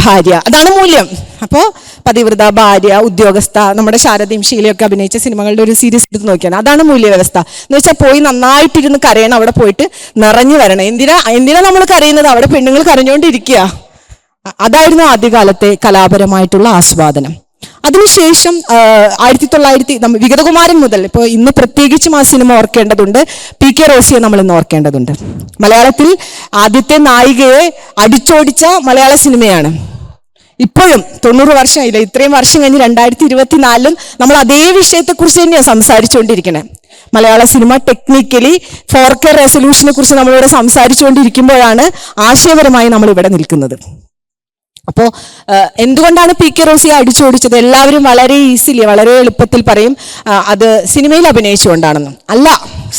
ഭാര്യ, അതാണ് മൂല്യം. അപ്പോൾ പതിവ്രത, ഭാര്യ, ഉദ്യോഗസ്ഥ, നമ്മുടെ ശാരദയും ഷീലയൊക്കെ അഭിനയിച്ച സിനിമകളുടെ ഒരു സീരീസ് എടുത്ത് നോക്കിയാണ്. അതാണ് മൂല്യവ്യവസ്ഥ എന്ന് വെച്ചാൽ പോയി നന്നായിട്ടിരുന്ന് കരയണം, അവിടെ പോയിട്ട് നിറഞ്ഞു വരണം. എന്തിനാ നമ്മൾ കരയുന്നത്? അവിടെ പെണ്ണുങ്ങൾ കരഞ്ഞുകൊണ്ടിരിക്കുക. അതായിരുന്നു ആദ്യകാലത്തെ കലാപരമായിട്ടുള്ള ആസ്വാദനം. അതിനുശേഷം 1900 വിഗതകുമാരൻ മുതൽ ഇപ്പോൾ ഇന്ന് പ്രത്യേകിച്ചും ആ സിനിമ ഓർക്കേണ്ടതുണ്ട്. PK റോസിയെ നമ്മൾ ഇന്ന് ഓർക്കേണ്ടതുണ്ട്. മലയാളത്തിൽ ആദ്യത്തെ നായികയെ അടിച്ചോടിച്ച മലയാള സിനിമയാണ്. ഇപ്പോഴും 90 വർഷമായില്ല, ഇത്രയും വർഷം കഴിഞ്ഞ് 2024 നമ്മൾ അതേ വിഷയത്തെക്കുറിച്ച് തന്നെയാണ് സംസാരിച്ചുകൊണ്ടിരിക്കണേ. മലയാള സിനിമ ടെക്നിക്കലി 4K റെസൊല്യൂഷനെ കുറിച്ച് നമ്മളിവിടെ സംസാരിച്ചുകൊണ്ടിരിക്കുമ്പോഴാണ് ആശയപരമായി നമ്മൾ ഇവിടെ നിൽക്കുന്നത്. അപ്പോൾ എന്തുകൊണ്ടാണ് PK റോസിയെ അടിച്ചോടിച്ചത്? എല്ലാവരും വളരെ ഈസിലി, വളരെ എളുപ്പത്തിൽ പറയും അത് സിനിമയിൽ അഭിനയിച്ചുകൊണ്ടാണെന്ന്. അല്ല,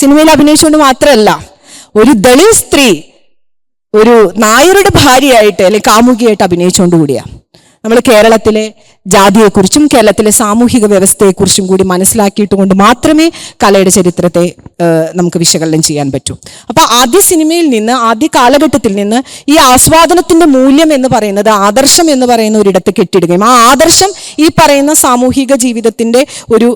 സിനിമയിൽ അഭിനയിച്ചുകൊണ്ട് മാത്രമല്ല, ഒരു ദളിത് സ്ത്രീ ഒരു നായരുടെ ഭാര്യയായിട്ട് അല്ലെങ്കിൽ കാമുകിയായിട്ട് അഭിനയിച്ചുകൊണ്ട് കൂടിയാണ്. നമ്മൾ കേരളത്തിലെ ജാതിയെക്കുറിച്ചും കേരളത്തിലെ സാമൂഹിക വ്യവസ്ഥയെക്കുറിച്ചും കൂടി മനസ്സിലാക്കിയിട്ട് കൊണ്ട് മാത്രമേ കലയുടെ ചരിത്രത്തെ നമുക്ക് വിശകലനം ചെയ്യാൻ പറ്റൂ. അപ്പോൾ ആദ്യ സിനിമയിൽ നിന്ന്, ആദ്യ കാലഘട്ടത്തിൽ നിന്ന് ഈ ആസ്വാദനത്തിന്റെ മൂല്യം എന്ന് പറയുന്നത്, ആദർശം എന്ന് പറയുന്ന ഒരിടത്ത് കെട്ടിടുകയും ആ ആദർശം ഈ പറയുന്ന സാമൂഹിക ജീവിതത്തിന്റെ ഒരു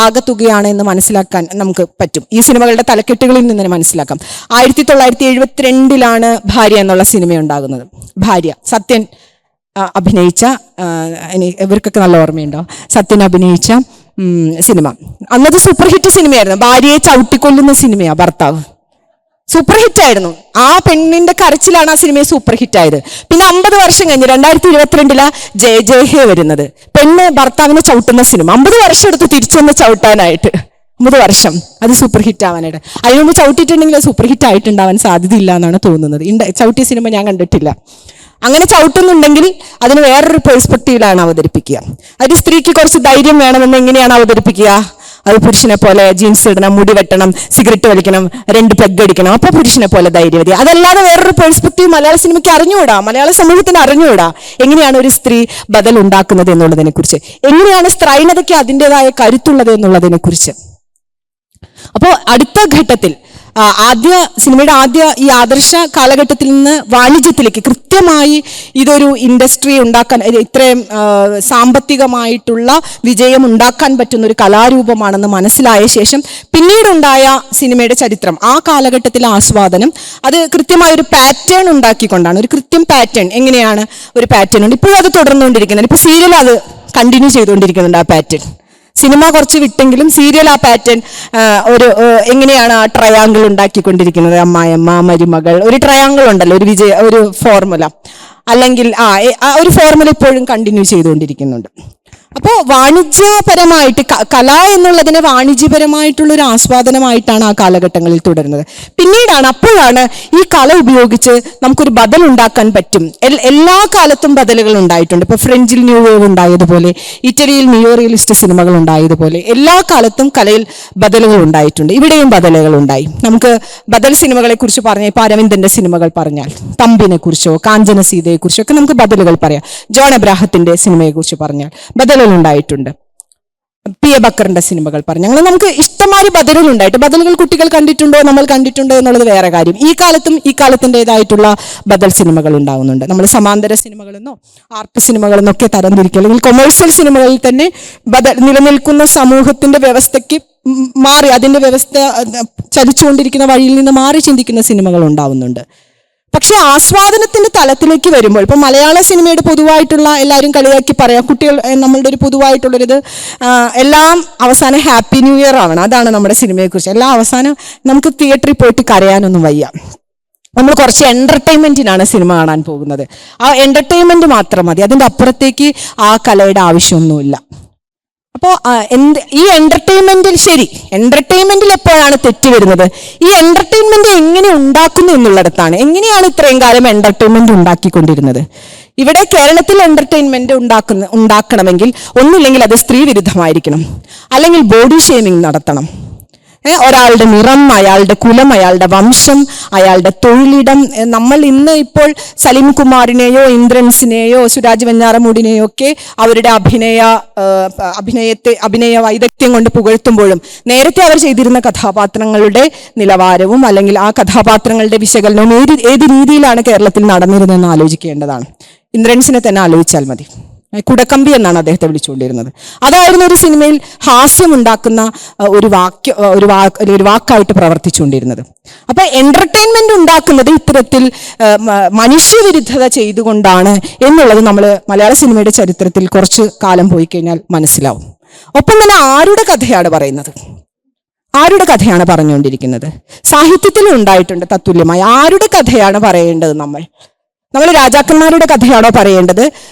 ആകത്തുകയാണ് എന്ന് മനസ്സിലാക്കാൻ നമുക്ക് പറ്റും. ഈ സിനിമകളുടെ തലക്കെട്ടുകളിൽ നിന്ന് തന്നെ മനസ്സിലാക്കാം. 1972 ഭാര്യ എന്നുള്ള സിനിമ ഉണ്ടാകുന്നത്. ഭാര്യ സത്യൻ അഭിനയിച്ച, ഇവർക്കൊക്കെ നല്ല ഓർമ്മയുണ്ടോ, സത്യൻ അഭിനയിച്ച സിനിമ. അന്നത്തെ സൂപ്പർ ഹിറ്റ് സിനിമയായിരുന്നു. ഭാര്യയെ ചവിട്ടിക്കൊല്ലുന്ന സിനിമയാണ് ഭർത്താവ്. സൂപ്പർ ഹിറ്റായിരുന്നു. ആ പെണ്ണിന്റെ കരച്ചിലാണ് ആ സിനിമയെ സൂപ്പർ ഹിറ്റായത്. പിന്നെ 50 വർഷം കഴിഞ്ഞ് 2022 ജയ ജയ ഹേ വരുന്നത്. പെണ്ണ് ഭർത്താവിനെ ചവിട്ടുന്ന സിനിമ. 50 വർഷം എടുത്ത് തിരിച്ചൊന്ന് ചവിട്ടാനായിട്ട്, 50 വർഷം അത് സൂപ്പർ ഹിറ്റ് ആവാനായിട്ട്. അതിന് മുമ്പ് ചവിട്ടിയിട്ടുണ്ടെങ്കിൽ സൂപ്പർ ഹിറ്റ് ആയിട്ടുണ്ടാവാൻ സാധ്യതയില്ല എന്നാണ് തോന്നുന്നത്. ചവിട്ടിയ സിനിമ ഞാൻ കണ്ടിട്ടില്ല. അങ്ങനെ ചവിട്ടുന്നുണ്ടെങ്കിൽ അതിന് വേറൊരു പെർസ്പെക്റ്റീവിലാണ് അവതരിപ്പിക്കുക. ഒരു സ്ത്രീക്ക് കുറച്ച് ധൈര്യം വേണമെന്ന് എങ്ങനെയാണ് അവതരിപ്പിക്കുക? അത് പുരുഷനെ പോലെ ജീൻസ് ഇടണം, മുടി വെട്ടണം, സിഗരറ്റ് വലിക്കണം, 2 പെഗ് അടിക്കണം, അപ്പൊ പുരുഷനെ പോലെ ധൈര്യവതി. അതല്ലാതെ വേറൊരു പെർസ്പെക്റ്റീവ് മലയാള സിനിമയ്ക്ക് അറിഞ്ഞുകൂടാ, മലയാള സമൂഹത്തിന് അറിഞ്ഞുകൂടാ. എങ്ങനെയാണ് ഒരു സ്ത്രീ ബദൽ ഉണ്ടാക്കുന്നത് എന്നുള്ളതിനെ കുറിച്ച്, എങ്ങനെയാണ് സ്ത്രൈണതയ്ക്ക് അതിൻ്റെതായ കരുത്തുള്ളത് എന്നുള്ളതിനെ കുറിച്ച്. അപ്പോൾ അടുത്ത ഘട്ടത്തിൽ സിനിമയുടെ ഈ ആദർശ കാലഘട്ടത്തിൽ നിന്ന് വാണിജ്യത്തിലേക്ക് കൃത്യമായി ഇതൊരു ഇൻഡസ്ട്രി ഉണ്ടാക്കാൻ, ഇത്രയും സാമ്പത്തികമായിട്ടുള്ള വിജയം ഉണ്ടാക്കാൻ പറ്റുന്ന ഒരു കലാരൂപമാണെന്ന് മനസ്സിലായ ശേഷം പിന്നീടുണ്ടായ സിനിമയുടെ ചരിത്രം, ആ കാലഘട്ടത്തിലെ ആസ്വാദനം, അത് കൃത്യമായൊരു പാറ്റേൺ ഉണ്ടാക്കിക്കൊണ്ടാണ്. ഒരു കൃത്യം പാറ്റേൺ, എങ്ങനെയാണ് ഒരു പാറ്റേൺ ഉണ്ട്. ഇപ്പോഴും അത് തുടർന്നുകൊണ്ടിരിക്കുന്നത്. ഇപ്പോൾ സീരിയൽ അത് കണ്ടിന്യൂ ചെയ്തുകൊണ്ടിരിക്കുന്നുണ്ട് ആ പാറ്റേൺ. സിനിമ കുറച്ച് വിട്ടെങ്കിലും സീരിയൽ ആ പാറ്റേൺ എങ്ങനെയാണ് ആ ട്രയാങ്കിൾ ഉണ്ടാക്കിക്കൊണ്ടിരിക്കുന്നത്. അമ്മായിയമ്മ, മരുമകൾ, ഒരു ട്രയാങ്കിൾ ഉണ്ടല്ലോ, ഒരു ഫോർമുല, അല്ലെങ്കിൽ ഒരു ഫോർമുല ഇപ്പോഴും കണ്ടിന്യൂ ചെയ്തുകൊണ്ടിരിക്കുന്നുണ്ട്. അപ്പോൾ വാണിജ്യപരമായിട്ട് കല എന്നുള്ളതിനെ വാണിജ്യപരമായിട്ടുള്ള ഒരു ആസ്വാദനമായിട്ടാണ് ആ കാലഘട്ടങ്ങളിൽ തുടരുന്നത്. അപ്പോഴാണ് ഈ കല ഉപയോഗിച്ച് നമുക്കൊരു ബദൽ ഉണ്ടാക്കാൻ പറ്റും. എല്ലാ കാലത്തും ബദലുകൾ ഉണ്ടായിട്ടുണ്ട്. ഇപ്പോൾ ഫ്രഞ്ചിൽ ന്യൂ വേവ് ഉണ്ടായതുപോലെ, ഇറ്റലിയിൽ നിയോ റിയലിസ്റ്റ് സിനിമകൾ ഉണ്ടായതുപോലെ എല്ലാ കാലത്തും കലയിൽ ബദലുകൾ ഉണ്ടായിട്ടുണ്ട്. ഇവിടെയും ബദലുകൾ ഉണ്ടായി. നമുക്ക് ബദൽ സിനിമകളെ കുറിച്ച് പറഞ്ഞാൽ, ഇപ്പോൾ അരവിന്ദന്റെ സിനിമകൾ പറഞ്ഞാൽ, തമ്പിനെ കുറിച്ചോ കാഞ്ചന സീതയെ കുറിച്ചോ ഒക്കെ നമുക്ക് ബദലുകൾ പറയാം. ജോൺ എബ്രാഹത്തിന്റെ സിനിമയെ കുറിച്ച് പറഞ്ഞാൽ ബദലുകൾ ഉണ്ടായിട്ടുണ്ട്. പി എ ബക്കറിന്റെ സിനിമകൾ പറഞ്ഞു. അങ്ങനെ നമുക്ക് ഇഷ്ടംമാതിരി ബദലുകളുണ്ടായിട്ട്, ബദലുകൾ കുട്ടികൾ കണ്ടിട്ടുണ്ടോ, നമ്മൾ കണ്ടിട്ടുണ്ടോ എന്നുള്ളത് വേറെ കാര്യം. ഈ കാലത്തും ഈ കാലത്തിൻ്റെതായിട്ടുള്ള ബദൽ സിനിമകൾ ഉണ്ടാകുന്നുണ്ട്. നമ്മൾ സമാന്തര സിനിമകളെന്നോ ആർട്ട് സിനിമകളെന്നോ ഒക്കെ തരംതിരിക്കുക, അല്ലെങ്കിൽ കൊമേഴ്സ്യൽ സിനിമകളിൽ തന്നെ നിലനിൽക്കുന്ന സമൂഹത്തിന്റെ വ്യവസ്ഥയ്ക്ക് മാറി, അതിന്റെ വ്യവസ്ഥ ചലിച്ചുകൊണ്ടിരിക്കുന്ന വഴിയിൽ നിന്ന് മാറി ചിന്തിക്കുന്ന സിനിമകൾ ഉണ്ടാവുന്നുണ്ട്. പക്ഷെ ആസ്വാദനത്തിന്റെ തലത്തിലേക്ക് വരുമ്പോൾ, ഇപ്പൊ മലയാള സിനിമയുടെ പൊതുവായിട്ടുള്ള എല്ലാവരും കളിയാക്കി പറയാം, കുട്ടികൾ നമ്മളുടെ ഒരു പൊതുവായിട്ടുള്ളൊരിത്, എല്ലാം അവസാനം ഹാപ്പി ന്യൂ ഇയർ ആവണം. അതാണ് നമ്മുടെ സിനിമയെക്കുറിച്ച്. എല്ലാം അവസാനം നമുക്ക് തിയേറ്ററിൽ പോയിട്ട് കരയാനൊന്നും വയ്യ. നമ്മൾ കുറച്ച് എന്റർടൈൻമെന്റിനാണ് സിനിമ കാണാൻ പോകുന്നത്. ആ എന്റർടൈൻമെന്റ് മാത്രം മതി, അതിൻ്റെ അപ്പുറത്തേക്ക് ആ കലയുടെ ആവശ്യമൊന്നുമില്ല. അപ്പോൾ ഈ എന്റർടൈൻമെന്റിൽ, ശരി, എന്റർടൈൻമെന്റിൽ എപ്പോഴാണ് തെറ്റ് വരുന്നത്? ഈ എന്റർടൈൻമെന്റ് എങ്ങനെ ഉണ്ടാക്കുന്നു എന്നുള്ളിടത്താണ്. എങ്ങനെയാണ് ഇത്രയും കാലം എന്റർടൈൻമെന്റ് ഉണ്ടാക്കിക്കൊണ്ടിരുന്നത്? ഇവിടെ കേരളത്തിൽ എന്റർടൈൻമെന്റ് ഉണ്ടാക്കണമെങ്കിൽ ഒന്നുമില്ലെങ്കിൽ അത് സ്ത്രീ വിരുദ്ധമായിരിക്കണം, അല്ലെങ്കിൽ ബോഡി ഷേമിംഗ് നടത്തണം. ഒരാളുടെ നിറം, അയാളുടെ കുലം, അയാളുടെ വംശം, അയാളുടെ തൊഴിലിടം. നമ്മൾ ഇന്ന് ഇപ്പോൾ സലീം കുമാറിനെയോ ഇന്ദ്രൻസിനെയോ സുരാജ് വെഞ്ഞാറമൂടിനെയോ ഒക്കെ അവരുടെ അഭിനയ വൈദഗ്ധ്യം കൊണ്ട് പുകഴ്ത്തുമ്പോഴും നേരത്തെ അവർ ചെയ്തിരുന്ന കഥാപാത്രങ്ങളുടെ നിലവാരവും അല്ലെങ്കിൽ ആ കഥാപാത്രങ്ങളുടെ വിശകലനവും ഏത് രീതിയിലാണ് കേരളത്തിൽ നടന്നിരുന്നതെന്ന് ആലോചിക്കേണ്ടതാണ്. ഇന്ദ്രൻസിനെ തന്നെ ആലോചിച്ചാൽ മതി. കുടക്കമ്പി എന്നാണ് അദ്ദേഹത്തെ വിളിച്ചുകൊണ്ടിരുന്നത്. അതായിരുന്നു ഒരു സിനിമയിൽ ഹാസ്യമുണ്ടാക്കുന്ന ഒരു വാക്കായിട്ട് പ്രവർത്തിച്ചുകൊണ്ടിരുന്നത്. അപ്പൊ എന്റർടൈൻമെന്റ് ഉണ്ടാക്കുന്നത് ഇത്തരത്തിൽ മനുഷ്യവിരുദ്ധത ചെയ്തുകൊണ്ടാണ് എന്നുള്ളത് നമ്മൾ മലയാള സിനിമയുടെ ചരിത്രത്തിൽ കുറച്ച് കാലം പോയി കഴിഞ്ഞാൽ മനസ്സിലാവും. ഒപ്പം തന്നെ ആരുടെ കഥയാണ് പറയുന്നത്? ആരുടെ കഥയാണ് പറഞ്ഞുകൊണ്ടിരിക്കുന്നത്? സാഹിത്യത്തിലും ഉണ്ടായിട്ടുണ്ട് തത്തുല്യമായി. ആരുടെ കഥയാണ് പറയേണ്ടത്? നമ്മൾ രാജാക്കന്മാരുടെ കഥയാണോ പറയേണ്ടത്?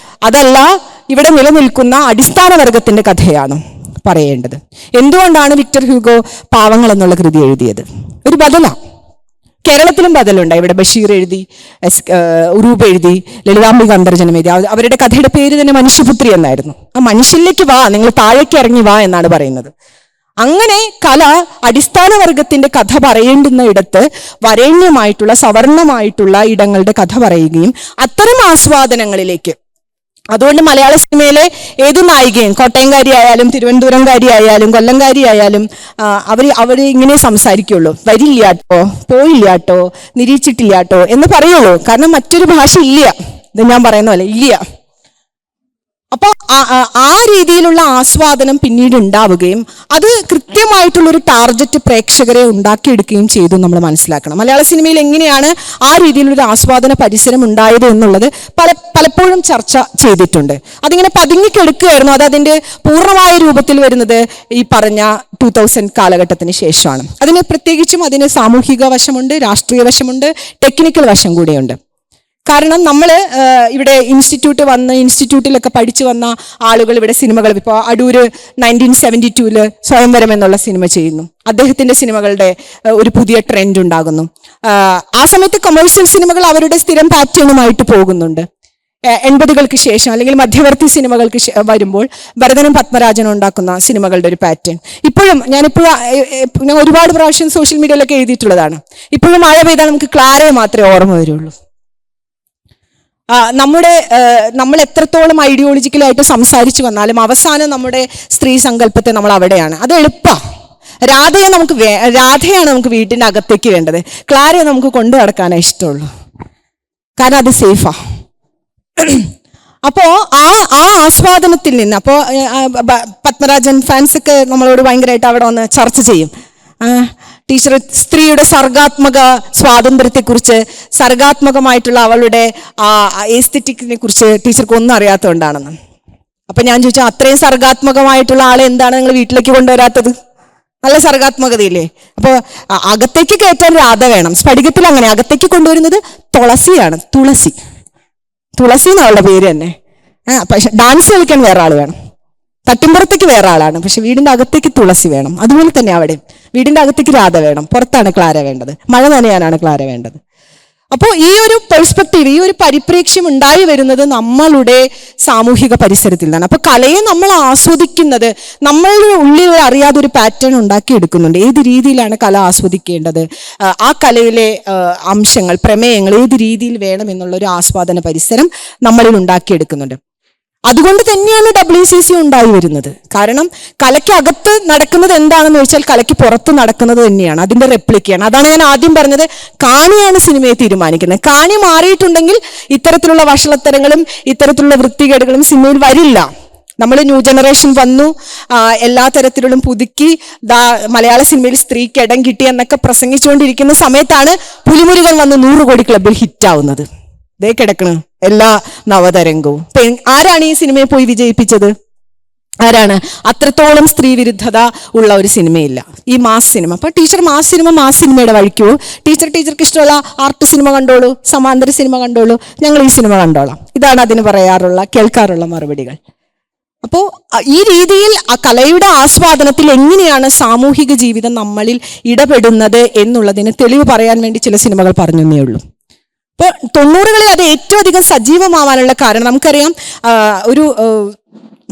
അതല്ല ഇവിടെ നിലനിൽക്കുന്ന അടിസ്ഥാന വർഗത്തിന്റെ കഥയാണോ പറയേണ്ടത്? എന്തുകൊണ്ടാണ് വിക്ടർ ഹ്യൂഗോ പാവങ്ങൾ എന്നുള്ള കൃതി എഴുതിയത്? ഒരു ബദലാ. കേരളത്തിലും ബദലുണ്ട്. ഇവിടെ ബഷീർ എഴുതി, ഉറൂബ് എഴുതി, ലളിതാംബിക അന്തർജനം എഴുതി. അവരുടെ കഥയുടെ പേര് തന്നെ മനുഷ്യപുത്രി എന്നായിരുന്നു. ആ മനുഷ്യനിലേക്ക് വാ, നിങ്ങൾ താഴേക്ക് ഇറങ്ങി വാ എന്നാണ് പറയുന്നത്. അങ്ങനെ കല അടിസ്ഥാന വർഗത്തിന്റെ കഥ പറയേണ്ടുന്ന ഇടത്ത് വരേണ്യമായിട്ടുള്ള സവർണമായിട്ടുള്ള ഇടങ്ങളുടെ കഥ പറയുകയും അത്തരം ആസ്വാദനങ്ങളിലേക്ക്, അതുകൊണ്ട് മലയാള സിനിമയിലെ ഏത് നായികയും, കോട്ടയംകാരി ആയാലും തിരുവനന്തപുരംകാരി ആയാലും കൊല്ലംകാരി ആയാലും അവർ ഇങ്ങനെ സംസാരിക്കുള്ളൂ. വരില്ലാട്ടോ, പോയില്ലാട്ടോ, നിരീക്ഷിച്ചിട്ടില്ലാട്ടോ എന്ന് പറയുള്ളൂ. കാരണം മറ്റൊരു ഭാഷ ഇല്ല. ഇത് ഞാൻ പറയുന്ന പോലെ ഇല്ല. അപ്പൊ ആ രീതിയിലുള്ള ആസ്വാദനം പിന്നീട് ഉണ്ടാവുകയും അത് കൃത്യമായിട്ടുള്ളൊരു ടാർഗറ്റ് പ്രേക്ഷകരെ ഉണ്ടാക്കിയെടുക്കുകയും ചെയ്തു നമ്മൾ മനസ്സിലാക്കണം. മലയാള സിനിമയിൽ എങ്ങനെയാണ് ആ രീതിയിലൊരു ആസ്വാദന പരിസരം ഉണ്ടായത് എന്നുള്ളത് പലപ്പോഴും ചർച്ച ചെയ്തിട്ടുണ്ട്. അതിങ്ങനെ പതുങ്ങിക്കെടുക്കുകയായിരുന്നു. അത് അതിൻ്റെ പൂർണ്ണമായ രൂപത്തിൽ വരുന്നത് ഈ പറഞ്ഞ 2000 കാലഘട്ടത്തിന് ശേഷമാണ്. അതിന് പ്രത്യേകിച്ചും അതിന് സാമൂഹിക വശമുണ്ട്, രാഷ്ട്രീയ വശമുണ്ട്, ടെക്നിക്കൽ വശം കൂടിയുണ്ട്. കാരണം നമ്മൾ ഇവിടെ ഇൻസ്റ്റിറ്റ്യൂട്ടിലൊക്കെ പഠിച്ചു വന്ന ആളുകൾ ഇവിടെ സിനിമകൾ, ഇപ്പോൾ അടൂര് 1972 സ്വയംവരം എന്നുള്ള സിനിമ ചെയ്യുന്നു. അദ്ദേഹത്തിന്റെ സിനിമകളുടെ ഒരു പുതിയ ട്രെൻഡ് ഉണ്ടാകുന്നു. ആ സമയത്ത് കൊമേഴ്ഷ്യൽ സിനിമകൾ അവരുടെ സ്ഥിരം പാറ്റേണുമായിട്ട് പോകുന്നുണ്ട്. 80കൾക്ക് ശേഷം അല്ലെങ്കിൽ മധ്യവർത്തി സിനിമകൾക്ക് വരുമ്പോൾ ഭരതനും പത്മരാജനും ഉണ്ടാക്കുന്ന സിനിമകളുടെ ഒരു പാറ്റേൺ ഇപ്പോഴും ഞാൻ ഒരുപാട് പ്രാവശ്യം സോഷ്യൽ മീഡിയയിലൊക്കെ എഴുതിയിട്ടുള്ളതാണ്. ഇപ്പോഴും മഴ പെയ്താൽ നമുക്ക് ക്ലാരയെ മാത്രമേ ഓർമ്മ വരുള്ളൂ. നമ്മൾ എത്രത്തോളം ഐഡിയോളജിക്കലായിട്ട് സംസാരിച്ചു വന്നാലും അവസാനം നമ്മുടെ സ്ത്രീ സങ്കല്പത്തെ നമ്മൾ അവിടെയാണ്. അത് എളുപ്പമാണ്. രാധയാണ് നമുക്ക് വീട്ടിൻ്റെ അകത്തേക്ക് വേണ്ടത്. ക്ലാരയെ നമുക്ക് കൊണ്ടു നടക്കാനേ ഇഷ്ടമുള്ളൂ. കാരണം അത് സേഫാ. അപ്പോൾ ആ ആസ്വാദനത്തിൽ നിന്ന്, അപ്പോൾ പത്മരാജൻ ഫാൻസൊക്കെ നമ്മളോട് ഭയങ്കരമായിട്ട് അവിടെ വന്ന് ചർച്ച ചെയ്യും. ടീച്ചർ സ്ത്രീയുടെ സർഗാത്മക സ്വാതന്ത്ര്യത്തെക്കുറിച്ച്, സർഗാത്മകമായിട്ടുള്ള അവളുടെ എസ്തെറ്റിക്കിനെ കുറിച്ച് ടീച്ചർക്ക് ഒന്നും അറിയാത്തതുകൊണ്ടാണെന്ന്. അപ്പം ഞാൻ ചോദിച്ചു, അത്രയും സർഗാത്മകമായിട്ടുള്ള ആളെ എന്താണ് നിങ്ങൾ വീട്ടിലേക്ക് കൊണ്ടുവരാത്തത്? നല്ല സർഗാത്മകതയില്ലേ? അപ്പോൾ അകത്തേക്ക് കയറ്റാൻ രാധ വേണം. സ്ഫടികത്തിൽ അങ്ങനെ അകത്തേക്ക് കൊണ്ടുവരുന്നത് തുളസിയാണ്. തുളസി എന്നുള്ള പേര് തന്നെ. പക്ഷെ ഡാൻസ് കളിക്കാൻ വേറെ ആൾ വേണം, തട്ടിമ്പുറത്തേക്ക് വേറെ ആളാണ്, പക്ഷെ വീടിന്റെ അകത്തേക്ക് തുളസി വേണം. അതുപോലെ തന്നെ അവിടെ വീടിന്റെ അകത്തേക്ക് രാധ വേണം, പുറത്താണ് ക്ലാര വേണ്ടത്, മഴ നനയാനാണ് ക്ലാര വേണ്ടത്. അപ്പോൾ ഈ ഒരു പെർസ്പെക്റ്റീവ്, ഈ ഒരു പരിപ്രേക്ഷ്യം ഉണ്ടായി വരുന്നത് നമ്മളുടെ സാമൂഹിക പരിസരത്തിൽ നിന്നാണ്. അപ്പോൾ കലയെ നമ്മൾ ആസ്വദിക്കുന്നത് നമ്മളുടെ ഉള്ളിൽ അറിയാതെ ഒരു പാറ്റേൺ ഉണ്ടാക്കിയെടുക്കുന്നുണ്ട്. ഏത് രീതിയിലാണ് കല ആസ്വദിക്കേണ്ടത്, ആ കലയിലെ അംശങ്ങൾ, പ്രമേയങ്ങൾ ഏത് രീതിയിൽ വേണം എന്നുള്ള ഒരു ആസ്വാദന പരിസരം നമ്മളിൽ ഉണ്ടാക്കിയെടുക്കുന്നുണ്ട്. അതുകൊണ്ട് തന്നെയാണ് WCC ഉണ്ടായി വരുന്നത്. കാരണം കലയ്ക്ക് അകത്ത് നടക്കുന്നത് എന്താണെന്ന് ചോദിച്ചാൽ കലയ്ക്ക് പുറത്ത് നടക്കുന്നത് തന്നെയാണ്, അതിന്റെ റെപ്ലിക്കയാണ്. അതാണ് ഞാൻ ആദ്യം പറഞ്ഞത്, കാണിയാണ് സിനിമയെ തീരുമാനിക്കുന്നത്. കാണി മാറിയിട്ടുണ്ടെങ്കിൽ ഇത്തരത്തിലുള്ള വഷളത്തരങ്ങളും ഇത്തരത്തിലുള്ള വൃത്തികേടുകളും സിനിമയിൽ വരില്ല. നമ്മൾ ന്യൂ ജനറേഷൻ വന്നു, എല്ലാ തരത്തിലും പുതുക്കി മലയാള സിനിമയിൽ സ്ത്രീക്ക് ഇടം കിട്ടി എന്നൊക്കെ പ്രസംഗിച്ചുകൊണ്ടിരിക്കുന്ന സമയത്താണ് പുലിമുരുകൻ വന്ന് 100 കോടി ക്ലബിൽ ഹിറ്റാവുന്നത്. ദേ കിടക്കണ് എല്ലാ നവതരംഗവും. ആരാണ് ഈ സിനിമയെ പോയി വിജയിപ്പിച്ചത്? ആരാണ്? അത്രത്തോളം സ്ത്രീ വിരുദ്ധത ഉള്ള ഒരു സിനിമയില്ല ഈ മാസ് സിനിമ. അപ്പൊ ടീച്ചർ മാസ് സിനിമയുടെ വഴിക്കോ, ടീച്ചർക്ക് ഇഷ്ടമുള്ള ആർട്ട് സിനിമ കണ്ടോളൂ, സമാന്തര സിനിമ കണ്ടോളൂ, ഞങ്ങൾ ഈ സിനിമ കണ്ടോളാം. ഇതാണ് അതിന് കേൾക്കാറുള്ള മറുപടികൾ. അപ്പോൾ ഈ രീതിയിൽ ആ കലയുടെ ആസ്വാദനത്തിൽ എങ്ങനെയാണ് സാമൂഹിക ജീവിതം നമ്മളിൽ ഇടപെടുന്നത് എന്നുള്ളതിന് തെളിവ് പറയാൻ വേണ്ടി ചില സിനിമകൾ പറഞ്ഞേ ഉള്ളൂ. അപ്പോൾ 90കളിൽ അത് ഏറ്റവും അധികം സജീവമാവാനുള്ള കാരണം നമുക്കറിയാം, ഒരു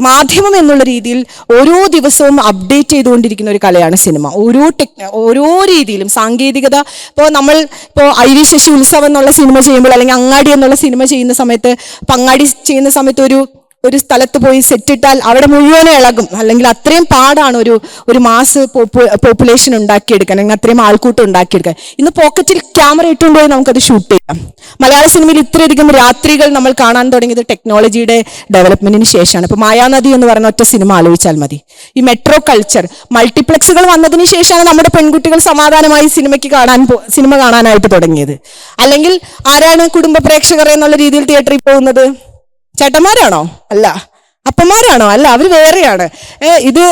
മാധ്യമം എന്നുള്ള രീതിയിൽ ഓരോ ദിവസവും അപ്ഡേറ്റ് ചെയ്തുകൊണ്ടിരിക്കുന്ന ഒരു കലയാണ് സിനിമ. ഓരോ രീതിയിലും സാങ്കേതികത. ഇപ്പോൾ IV ശശി ഉത്സവം എന്നുള്ള സിനിമ ചെയ്യുമ്പോൾ, അല്ലെങ്കിൽ അങ്ങാടി എന്നുള്ള സിനിമ ചെയ്യുന്ന സമയത്ത്, അങ്ങാടി ചെയ്യുന്ന സമയത്ത് ഒരു സ്ഥലത്ത് പോയി സെറ്റിട്ടാൽ അവിടെ മുഴുവനും ഇളകും. അല്ലെങ്കിൽ അത്രയും പാടാണ് ഒരു മാസ് പോപ്പുലേഷൻ ഉണ്ടാക്കിയെടുക്കാൻ, അല്ലെങ്കിൽ അത്രയും ആൾക്കൂട്ടം ഉണ്ടാക്കിയെടുക്കാൻ. ഇന്ന് പോക്കറ്റിൽ ക്യാമറ ഇട്ടുകൊണ്ട് പോയി നമുക്കത് ഷൂട്ട് ചെയ്യാം. മലയാള സിനിമയിൽ ഇത്രയധികം രാത്രികൾ നമ്മൾ കാണാൻ തുടങ്ങിയത് ടെക്നോളജിയുടെ ഡെവലപ്മെന്റിന് ശേഷമാണ്. ഇപ്പൊ മായാനദി എന്ന് പറയുന്ന ഒറ്റ സിനിമ ആലോചിച്ചാൽ മതി. ഈ മെട്രോ കൾച്ചർ, മൾട്ടിപ്ലക്സുകൾ വന്നതിന് ശേഷമാണ് നമ്മുടെ പെൺകുട്ടികൾ സമാധാനമായി സിനിമ കാണാനായിട്ട് തുടങ്ങിയത്. അല്ലെങ്കിൽ ആരാണ് കുടുംബ പ്രേക്ഷകർ എന്നുള്ള രീതിയിൽ തിയേറ്ററിൽ പോകുന്നത്? ചേട്ടന്മാരാണോ? അല്ല. അപ്പന്മാരാണോ? അല്ല, അവർ വേറെയാണ്. ഇത്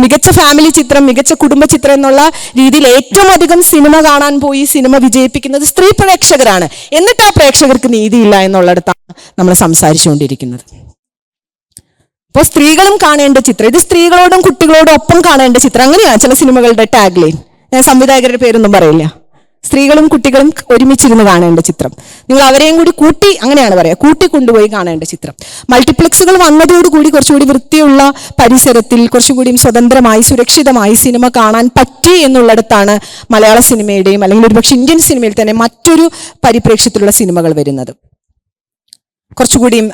മികച്ച ഫാമിലി ചിത്രം, മികച്ച കുടുംബ ചിത്രം എന്നുള്ള രീതിയിൽ ഏറ്റവും അധികം സിനിമ കാണാൻ പോയി സിനിമ വിജയിപ്പിക്കുന്നത് സ്ത്രീ പ്രേക്ഷകരാണ്. എന്നിട്ട് ആ പ്രേക്ഷകർക്ക് നീതിയില്ല എന്നുള്ളിടത്താണ് നമ്മൾ സംസാരിച്ചുകൊണ്ടിരിക്കുന്നത്. അപ്പോൾ സ്ത്രീകളും കാണേണ്ട ചിത്രം, ഇത് സ്ത്രീകളോടും കുട്ടികളോടും ഒപ്പം കാണേണ്ട ചിത്രം, അങ്ങനെയാണ് ചില സിനിമകളുടെ ടാഗ് ലൈൻ. ഞാൻ സംവിധായകരുടെ പേരൊന്നും പറയില്ല. സ്ത്രീകളും കുട്ടികളും ഒരുമിച്ചിരുന്ന് കാണേണ്ട ചിത്രം, നിങ്ങൾ അവരെയും കൂടി കൂട്ടി, അങ്ങനെയാണ് പറയാ, കൂട്ടി കൊണ്ടുപോയി കാണേണ്ട ചിത്രം. മൾട്ടിപ്ലക്സുകൾ വന്നതോടുകൂടി കുറച്ചുകൂടി വൃത്തിയുള്ള പരിസരത്തിൽ കുറച്ചുകൂടി സ്വതന്ത്രമായി സുരക്ഷിതമായി സിനിമ കാണാൻ പറ്റി എന്നുള്ളിടത്താണ് മലയാള സിനിമയുടെയും അല്ലെങ്കിൽ ഒരുപക്ഷെ ഇന്ത്യൻ സിനിമയിൽ തന്നെ മറ്റൊരു പരിപ്രേക്ഷ്യത്തിലുള്ള സിനിമകൾ വരുന്നത്. കുറച്ചുകൂടിയും